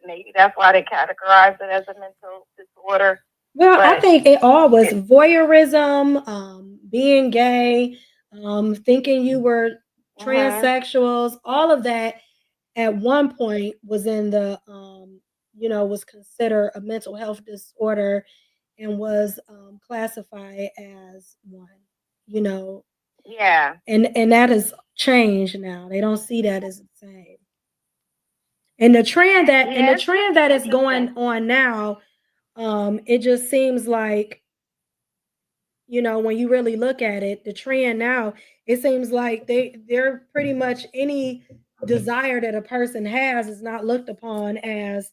maybe that's why they categorize it as a mental disorder. Well, I think it all was voyeurism, being gay, thinking you were transsexuals, all of that at one point was in the, was considered a mental health disorder and was classified as one, Yeah. And that has changed now. They don't see that as the same. And the trend that is going on now, it just seems like, when you really look at it, the trend now, it seems like they're pretty much any desire that a person has is not looked upon as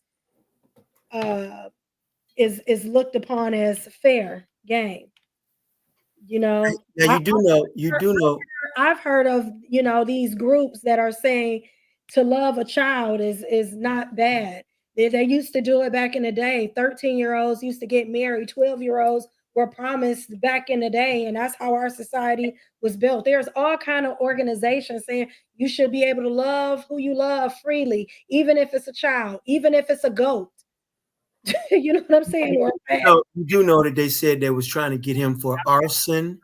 is looked upon as fair game. Now you do know. I've heard of these groups that are saying to love a child is not bad. They used to do it back in the day. 13-year-olds used to get married. 12-year-olds were promised back in the day, and that's how our society was built. There's all kind of organizations saying you should be able to love who you love freely, even if it's a child, even if it's a goat. You know what I'm saying? You do know that they said they was trying to get him for arson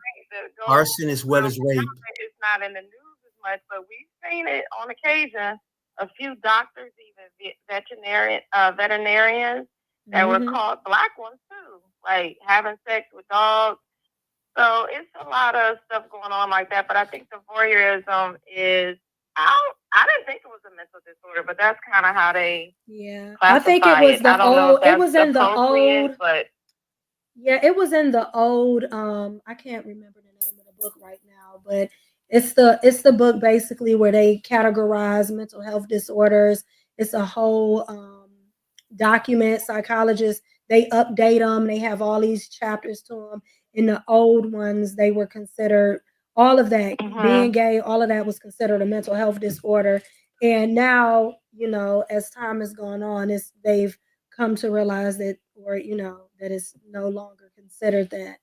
as well as rape. It's not in the news as much, but we've seen it on occasion. A few doctors, even veterinarians that were caught, black ones too, like having sex with dogs. So it's a lot of stuff going on like that. But I think the voyeurism is, I didn't think it was a mental disorder, but that's kind of how they I think it was the old, it was in the old, but yeah, it was in the old, I can't remember the name of the book right now, but it's the book basically where they categorize mental health disorders. It's a whole document. Psychologists, they update them. They have all these chapters to them. In the old ones, they were considered, all of that, being gay, all of that was considered a mental health disorder. And now, you know, as time has gone on, they've come to realize that, or, you know, that it's no longer considered that.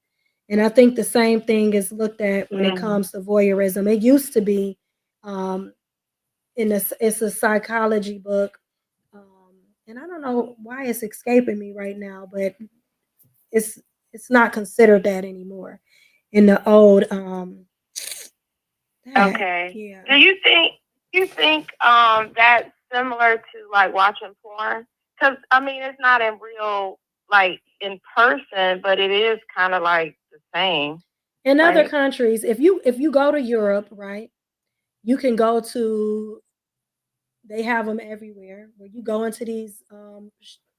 And I think the same thing is looked at when it comes to voyeurism. It used to be it's a psychology book. And I don't know why it's escaping me right now, but it's not considered that anymore in the old okay. Yeah. Do you think that's similar to like watching porn? Because I mean, it's not in real, like in person, but it is kind of like the same. In other countries, if you go to Europe, right, you can go to, they have them everywhere, where you go into these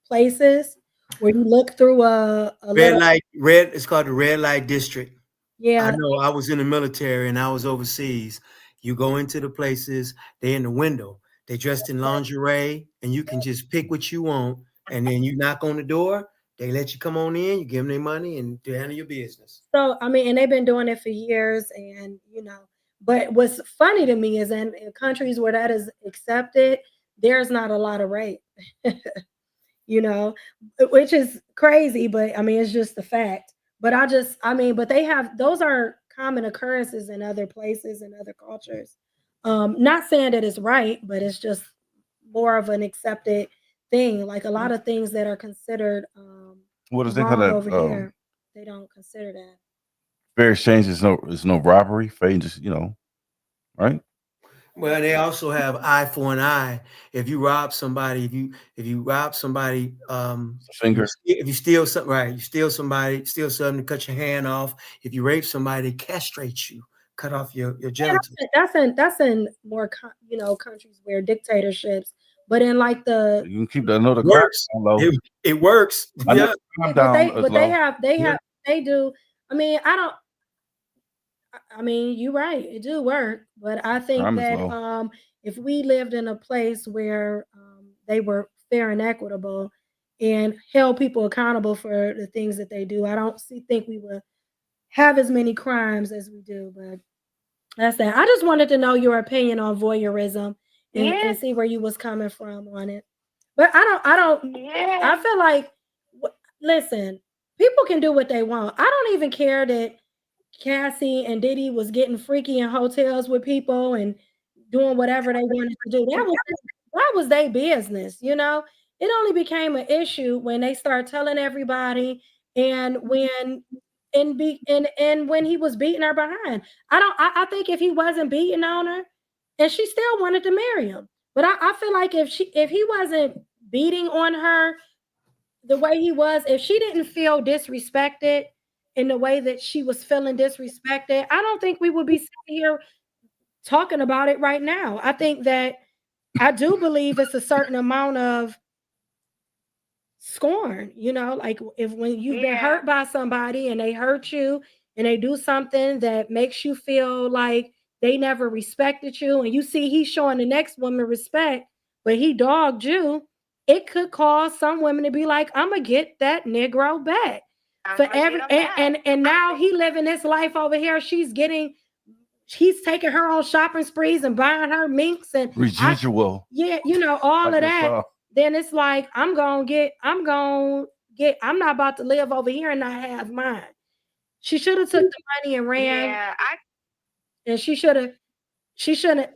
places where you look through a it's called the red light district. Yeah. I know, I was in the military and I was overseas. You go into the places, they're in the window, they dressed in lingerie, and you can just pick what you want, and then you knock on the door, they let you come on in, you give them their money, and they handle your business. So, I mean, and they've been doing it for years, and, you know, but what's funny to me is in countries where that is accepted, there's not a lot of rape, you know, which is crazy, but I mean, it's just the fact. But but they have, those are common occurrences in other places and other cultures. Not saying that it's right, but it's just more of an accepted thing. Like a lot of things that are considered what is they wrong call that? over here, they don't consider that. Fair exchange is no robbery. Fair, just, you know, right? Well, they also have eye for an eye. If you rob somebody, if you rob somebody, finger. If you steal something, right? You steal something to cut your hand off. If you rape somebody, they castrate you, cut off your genitals. That's in more you know, countries where dictatorships, but in like the, you can keep the another works. Low. It works. Yeah. They do. I mean, you're right. It do work, but I think that if we lived in a place where they were fair and equitable and held people accountable for the things that they do, I don't think we would have as many crimes as we do. But that's that. I just wanted to know your opinion on voyeurism and see where you was coming from on it. But I feel like, listen, people can do what they want. I don't even care that Cassie and Diddy was getting freaky in hotels with people and doing whatever they wanted to do. That was their business, you know. It only became an issue when they started telling everybody, and when he was beating her behind. I think if he wasn't beating on her, and she still wanted to marry him, but I feel like if he wasn't beating on her the way he was, if she didn't feel disrespected in the way that she was feeling disrespected, I don't think we would be sitting here talking about it right now. I think that I do believe it's a certain amount of scorn, you know, like when you've been hurt by somebody and they hurt you and they do something that makes you feel like they never respected you, and you see he's showing the next woman respect, but he dogged you, it could cause some women to be like, I'm gonna get that Negro back. For every and now he living this life over here. He's taking her on shopping sprees and buying her minks and residual. You know, all like of that. Then it's like I'm not about to live over here and not have mine. She should have took the money and ran. And she shouldn't. I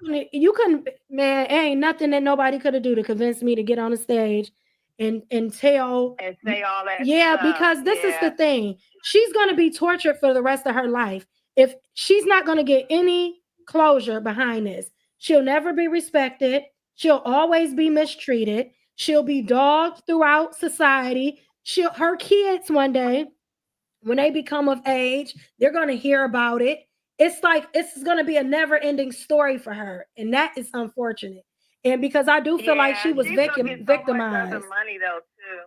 wouldn't. You couldn't, man. Ain't nothing that nobody could have do to convince me to get on the stage and tell and say all that. Yeah, stuff. Because this is the thing. She's gonna be tortured for the rest of her life if she's not gonna get any closure behind this. She'll never be respected. She'll always be mistreated. She'll be dogged throughout society. Her kids one day When they become of age, they're going to hear about it. It's like it's going to be a never-ending story for her, and that is unfortunate. And because I do feel like she was she's gonna get so much victimized. other money though too.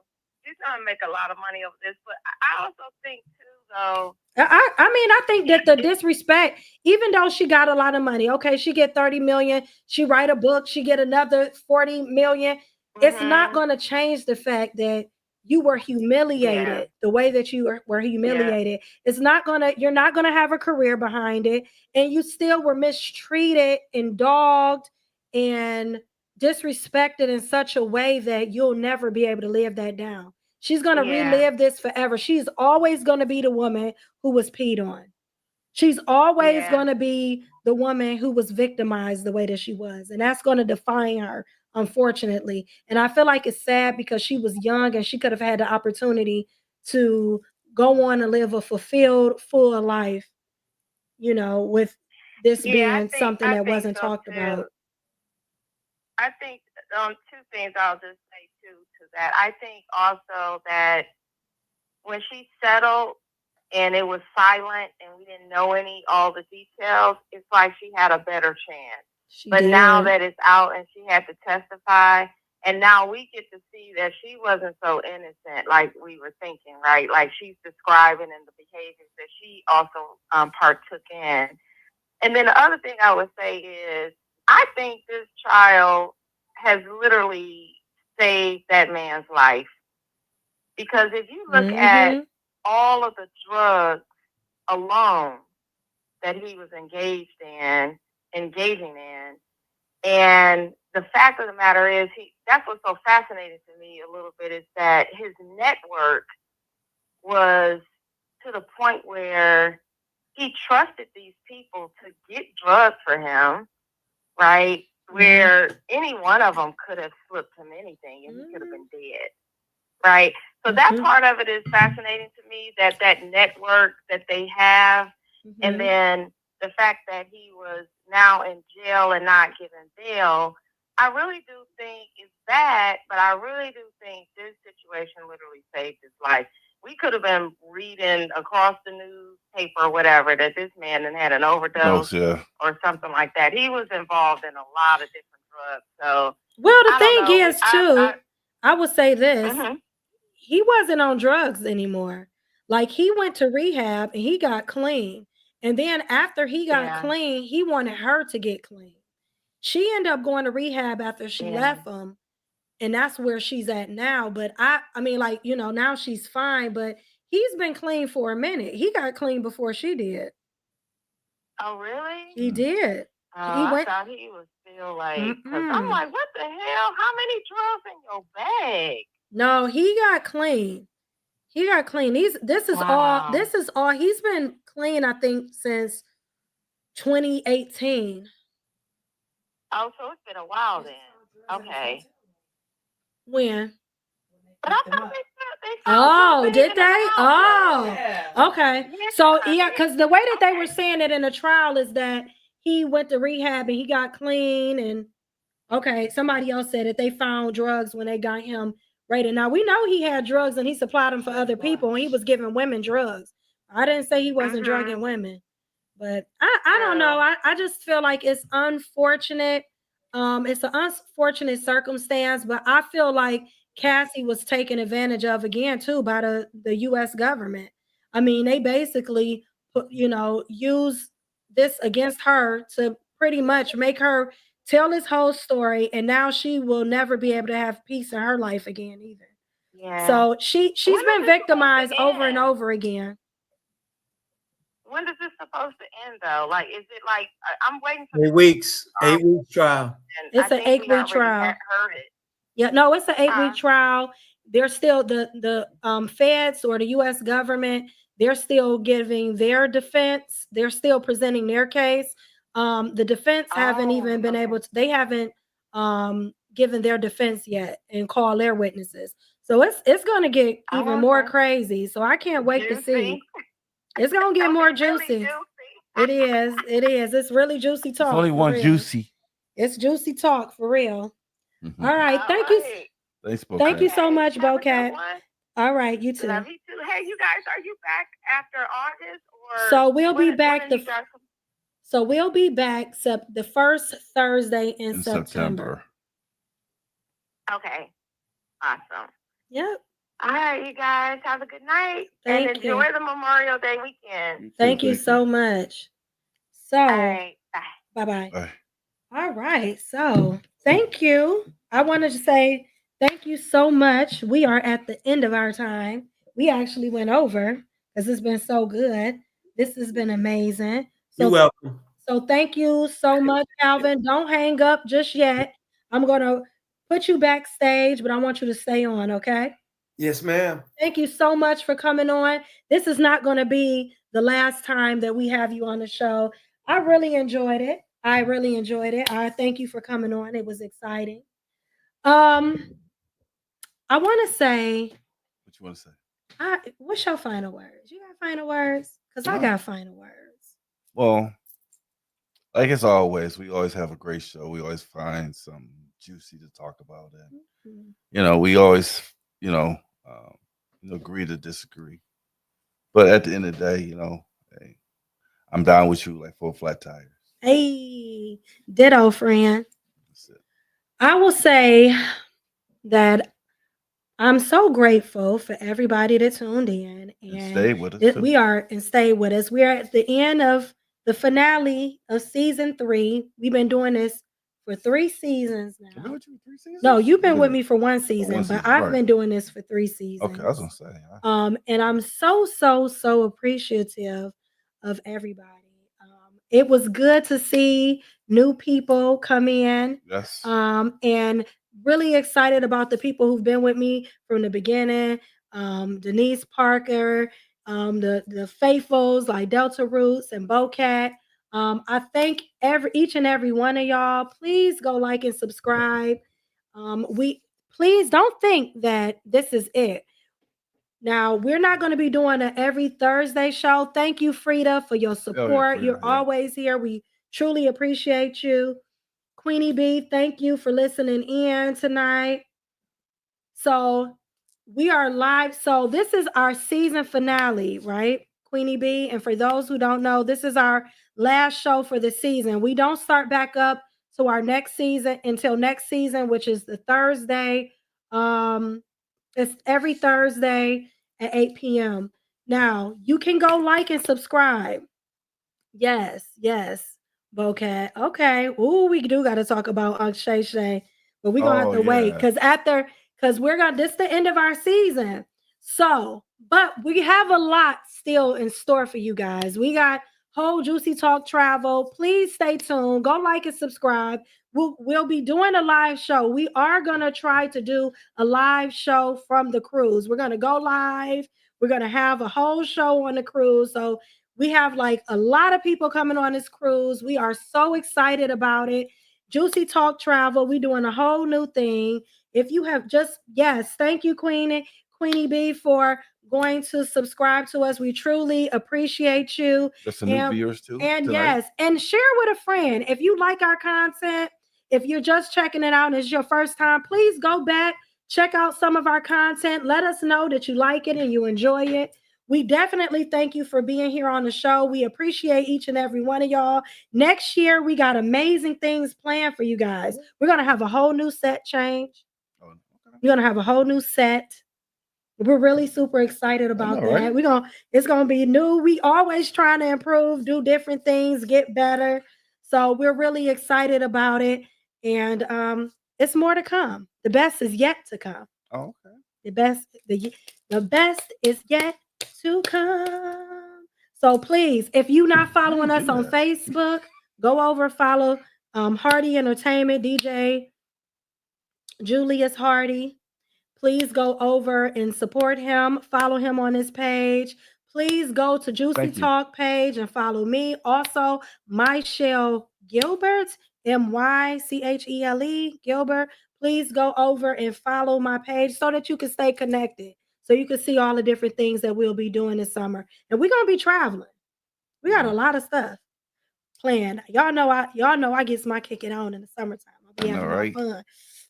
She's gonna make a lot of money over this, but I also think too though. I mean, I think that the disrespect, even though she got a lot of money, okay, she get 30 million, she write a book, she get another 40 million. It's not going to change the fact that you were humiliated the way that you were humiliated. It's not gonna, you're not gonna have a career behind it, and you still were mistreated and dogged and disrespected in such a way that you'll never be able to live that down. She's gonna relive this forever. She's always gonna be the woman who was peed on. She's always gonna be the woman who was victimized the way that she was, and that's gonna define her, unfortunately. And I feel like it's sad because she was young and she could have had the opportunity to go on and live a fulfilled, full life, you know, with this being something that wasn't talked about. I think two things I'll just say too to that. I think also that when she settled and it was silent and we didn't know all the details, it's like she had a better chance. But now that it's out and she had to testify, and now we get to see that she wasn't so innocent like we were thinking, right? Like she's describing in the behaviors that she also partook in. And then the other thing I would say is, I think this child has literally saved that man's life. Because if you look at all of the drugs alone that he was engaging in, and the fact of the matter is, that's what's so fascinating to me a little bit, is that his network was to the point where he trusted these people to get drugs for him, right? Where any one of them could have slipped him anything and he could have been dead, right? So that part of it is fascinating to me, that network that they have. And then the fact that he was now in jail and not given bail, I really do think it's bad, but I really do think this situation literally saved his life. We could have been reading across the newspaper or whatever that this man had an overdose or something like that. He was involved in a lot of different drugs. So, well, the thing is, too, I would say this. He wasn't on drugs anymore. Like, he went to rehab and he got clean. And then after he got clean, he wanted her to get clean. She ended up going to rehab after she left him. And that's where she's at now. But I mean, like, you know, now she's fine, but he's been clean for a minute. He got clean before she did. Oh, really? He did. I thought he was still like, I'm like, what the hell? How many drugs in your bag? No, he got clean. He got clean. This is all. He's been clean, I think, since 2018. Oh, so it's been a while then. Okay. When? But I thought they oh, did they? Oh, okay. So yeah, because the way that they were saying it in the trial is that he went to rehab and he got clean, and okay, somebody else said that they found drugs when they got him raided. Now we know he had drugs and he supplied them for other people, and he was giving women drugs. I didn't say he wasn't drugging women, but I don't know. I just feel like it's unfortunate. It's an unfortunate circumstance, but I feel like Cassie was taken advantage of again too by the U.S. government. I mean, they basically use this against her to pretty much make her tell this whole story, and now she will never be able to have peace in her life again either. Yeah. So she's been victimized over and over again. When is this supposed to end though? Like, is it like I'm waiting for 8 weeks? 8 week trial. It's an 8 week trial. Yeah, no, it's an 8 week trial. They're still the feds or the U.S. government. They're still giving their defense. They're still presenting their case. The defense haven't even been able to. They haven't given their defense yet and call their witnesses. So it's going to get even more crazy. So I can't wait to see. It's gonna get more juicy. It is. It's really juicy talk. There's only one juicy. It's juicy talk for real. All right. Thank you. Thanks, Thank you so much, Bocat. All right, you too. Love you too. Hey, you guys, are you back after August or? So we'll be back when are you guys- So we'll be back the first Thursday in In September. Okay, awesome. Yep. All right, you guys have a good night Thank and you. enjoy the Memorial Day weekend. Thank you so much. So, All right, bye. bye-bye. Bye. All right. So, thank you. I wanted to say thank you so much. We are at the end of our time. We actually went over because it's been so good. This has been amazing. You're welcome. So thank you so much, Calvin. Don't hang up just yet. I'm going to put you backstage, but I want you to stay on, okay? Yes, ma'am. Thank you so much for coming on. This is not going to be the last time that we have you on the show. I really enjoyed it. I thank you for coming on. It was exciting. I want to say, What you want to say? what's your final words? You got final words? Because I got final words. Well, like as always, we always have a great show. We always find something juicy to talk about, and we always, agree to disagree. But at the end of the day, hey, I'm down with you like 4 flat tires. Hey, ditto, friend. That's it. I will say that I'm so grateful for everybody that tuned in And stay with us. too. and stay with us. We are at the end of the finale of season 3. We've been doing this for 3 seasons I've been now. with you 3 seasons? No, you've been Yeah. with me for 1 season, one but season, I've right. been doing this for 3 seasons. Okay, I was gonna say. And I'm so appreciative of everybody. It was good to see new people come in. Yes. And really excited about the people who've been with me from the beginning. Denise Parker, the faithfuls like Delta Roots and Bocat. I thank each and every one of y'all. Please go like and subscribe. Please don't think that this is it. Now, we're not going to be doing an every Thursday show. Thank you, Frida, for your support. Frida, You're yeah. always here. We truly appreciate you. Queenie B, thank you for listening in tonight. So we are live. So this is our season finale, right? Queenie B. And for those who don't know, this is our last show for the season. We don't start back up to our next season until next season, which is the Thursday. It's every Thursday at 8 p.m. Now, you can go like and subscribe. Yes. Bocat. Okay. Ooh, we do got to talk about Unc Shay Shay, but we're going to have to wait because this is the end of our season. So, but we have a lot still in store for you guys. We got whole Juicy Talk Travel. Please stay tuned. Go like and subscribe. We'll be doing a live show. We are going to try to do a live show from the cruise. We're going to go live. We're going to have a whole show on the cruise. So we have like a lot of people coming on this cruise. We are so excited about it. Juicy Talk Travel. We're doing a whole new thing. If you have thank you, Queenie B, for going to subscribe to us. We truly appreciate you. There's some new viewers too. And tonight. yes, and share with a friend. If you like our content, if you're just checking it out and it's your first time, please go back, check out some of our content. Let us know that you like it and you enjoy it. We definitely thank you for being here on the show. We appreciate each and every one of y'all. Next year, we got amazing things planned for you guys. We're going to have a whole new set change. Oh, okay. We're going to have a whole new set. We're really super excited about that. Right? It's going to be new. We always trying to improve, do different things, get better. So we're really excited about it. And it's more to come. The best is yet to come. Oh, okay. The best is yet to come. So please, if you're not following us on Facebook, go over, follow Hardy Entertainment, DJ Julius Hardy. Please go over and support him. Follow him on his page. Please go to Juicy Talk page and follow me. Also, Michelle Gilbert, MyCHELE Gilbert. Please go over and follow my page so that you can stay connected. So you can see all the different things that we'll be doing this summer. And we're gonna be traveling. We got a lot of stuff planned. Y'all know I gets my kicking on in the summertime. I'll be having fun.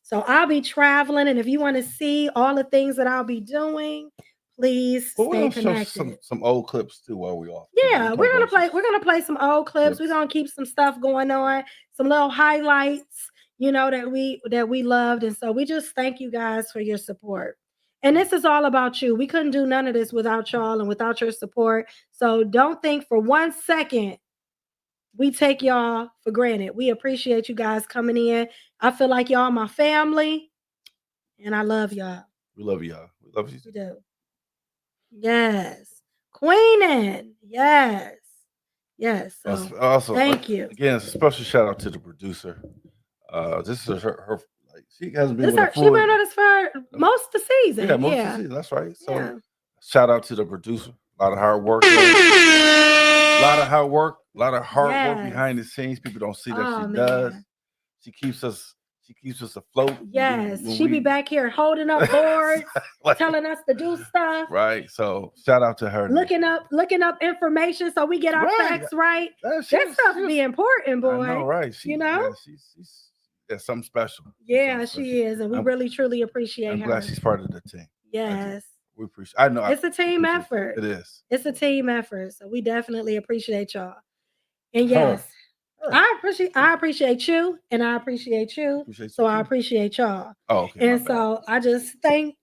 So I'll be traveling, and if you want to see all the things that I'll be doing, please Well, we're stay gonna show connected. some old clips too while we off. Yeah, we're gonna play some old clips. We're Clips. gonna keep some stuff going on, some little highlights, that we loved. And so we just thank you guys for your support. And this is all about you. We couldn't do none of this without y'all and without your support. So don't think for 1 second we take y'all for granted. We appreciate you guys coming in. I feel like y'all my family, and I love y'all. We love y'all. We love you. We do. Yes. Queenin. Yes. Yes. So Also, thank you. Again, it's a special shout out to the producer. This is her like she hasn't been She with been with us for most of the season. Yeah, most of the season. That's right. So Yeah. shout out to the producer. A lot of hard work. A lot of hard work. A lot of hard work Yes. behind the scenes. People don't see that Oh, she man. does. She keeps us afloat. Yes. when She be we- back here holding up boards, like, telling us to do stuff, right. So shout out to her. looking up information so we get our Right. facts right. That That stuff be important, boy. I know, right? She, You know? yeah, she's something special. Yeah, Something she is. And we I'm- really, truly appreciate I'm her. glad she's part of the team. Yes. We appreciate. I know. It's a team appreciate it. effort. It is. It's a team effort. So we definitely appreciate y'all. And Her. yes, Her. I appreciate you, and I appreciate you. Appreciate So you I too. appreciate y'all. Oh, okay. And so I just thank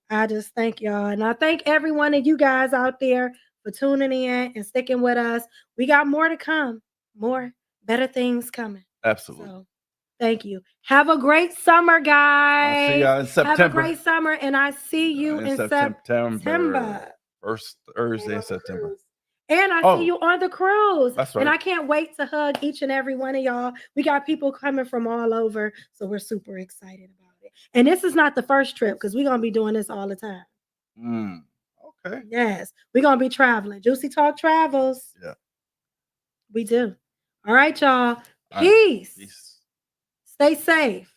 y'all. And I thank every one of you guys out there for tuning in and sticking with us. We got more to come, more better things coming. Absolutely. So thank you. Have a great summer, I'll guys. see y'all in September. Have a great summer, and I see you in September. September. First Thursday in September. And I see you on the cruise. That's And right. I can't wait to hug each and every one of y'all. We got people coming from all over. So we're super excited about it. And this is not the first trip because we're going to be doing this all the time. Okay. Yes. We're going to be traveling. Juicy Talk travels. Yeah. We do. All right, y'all. All right. Peace. Peace. Stay safe.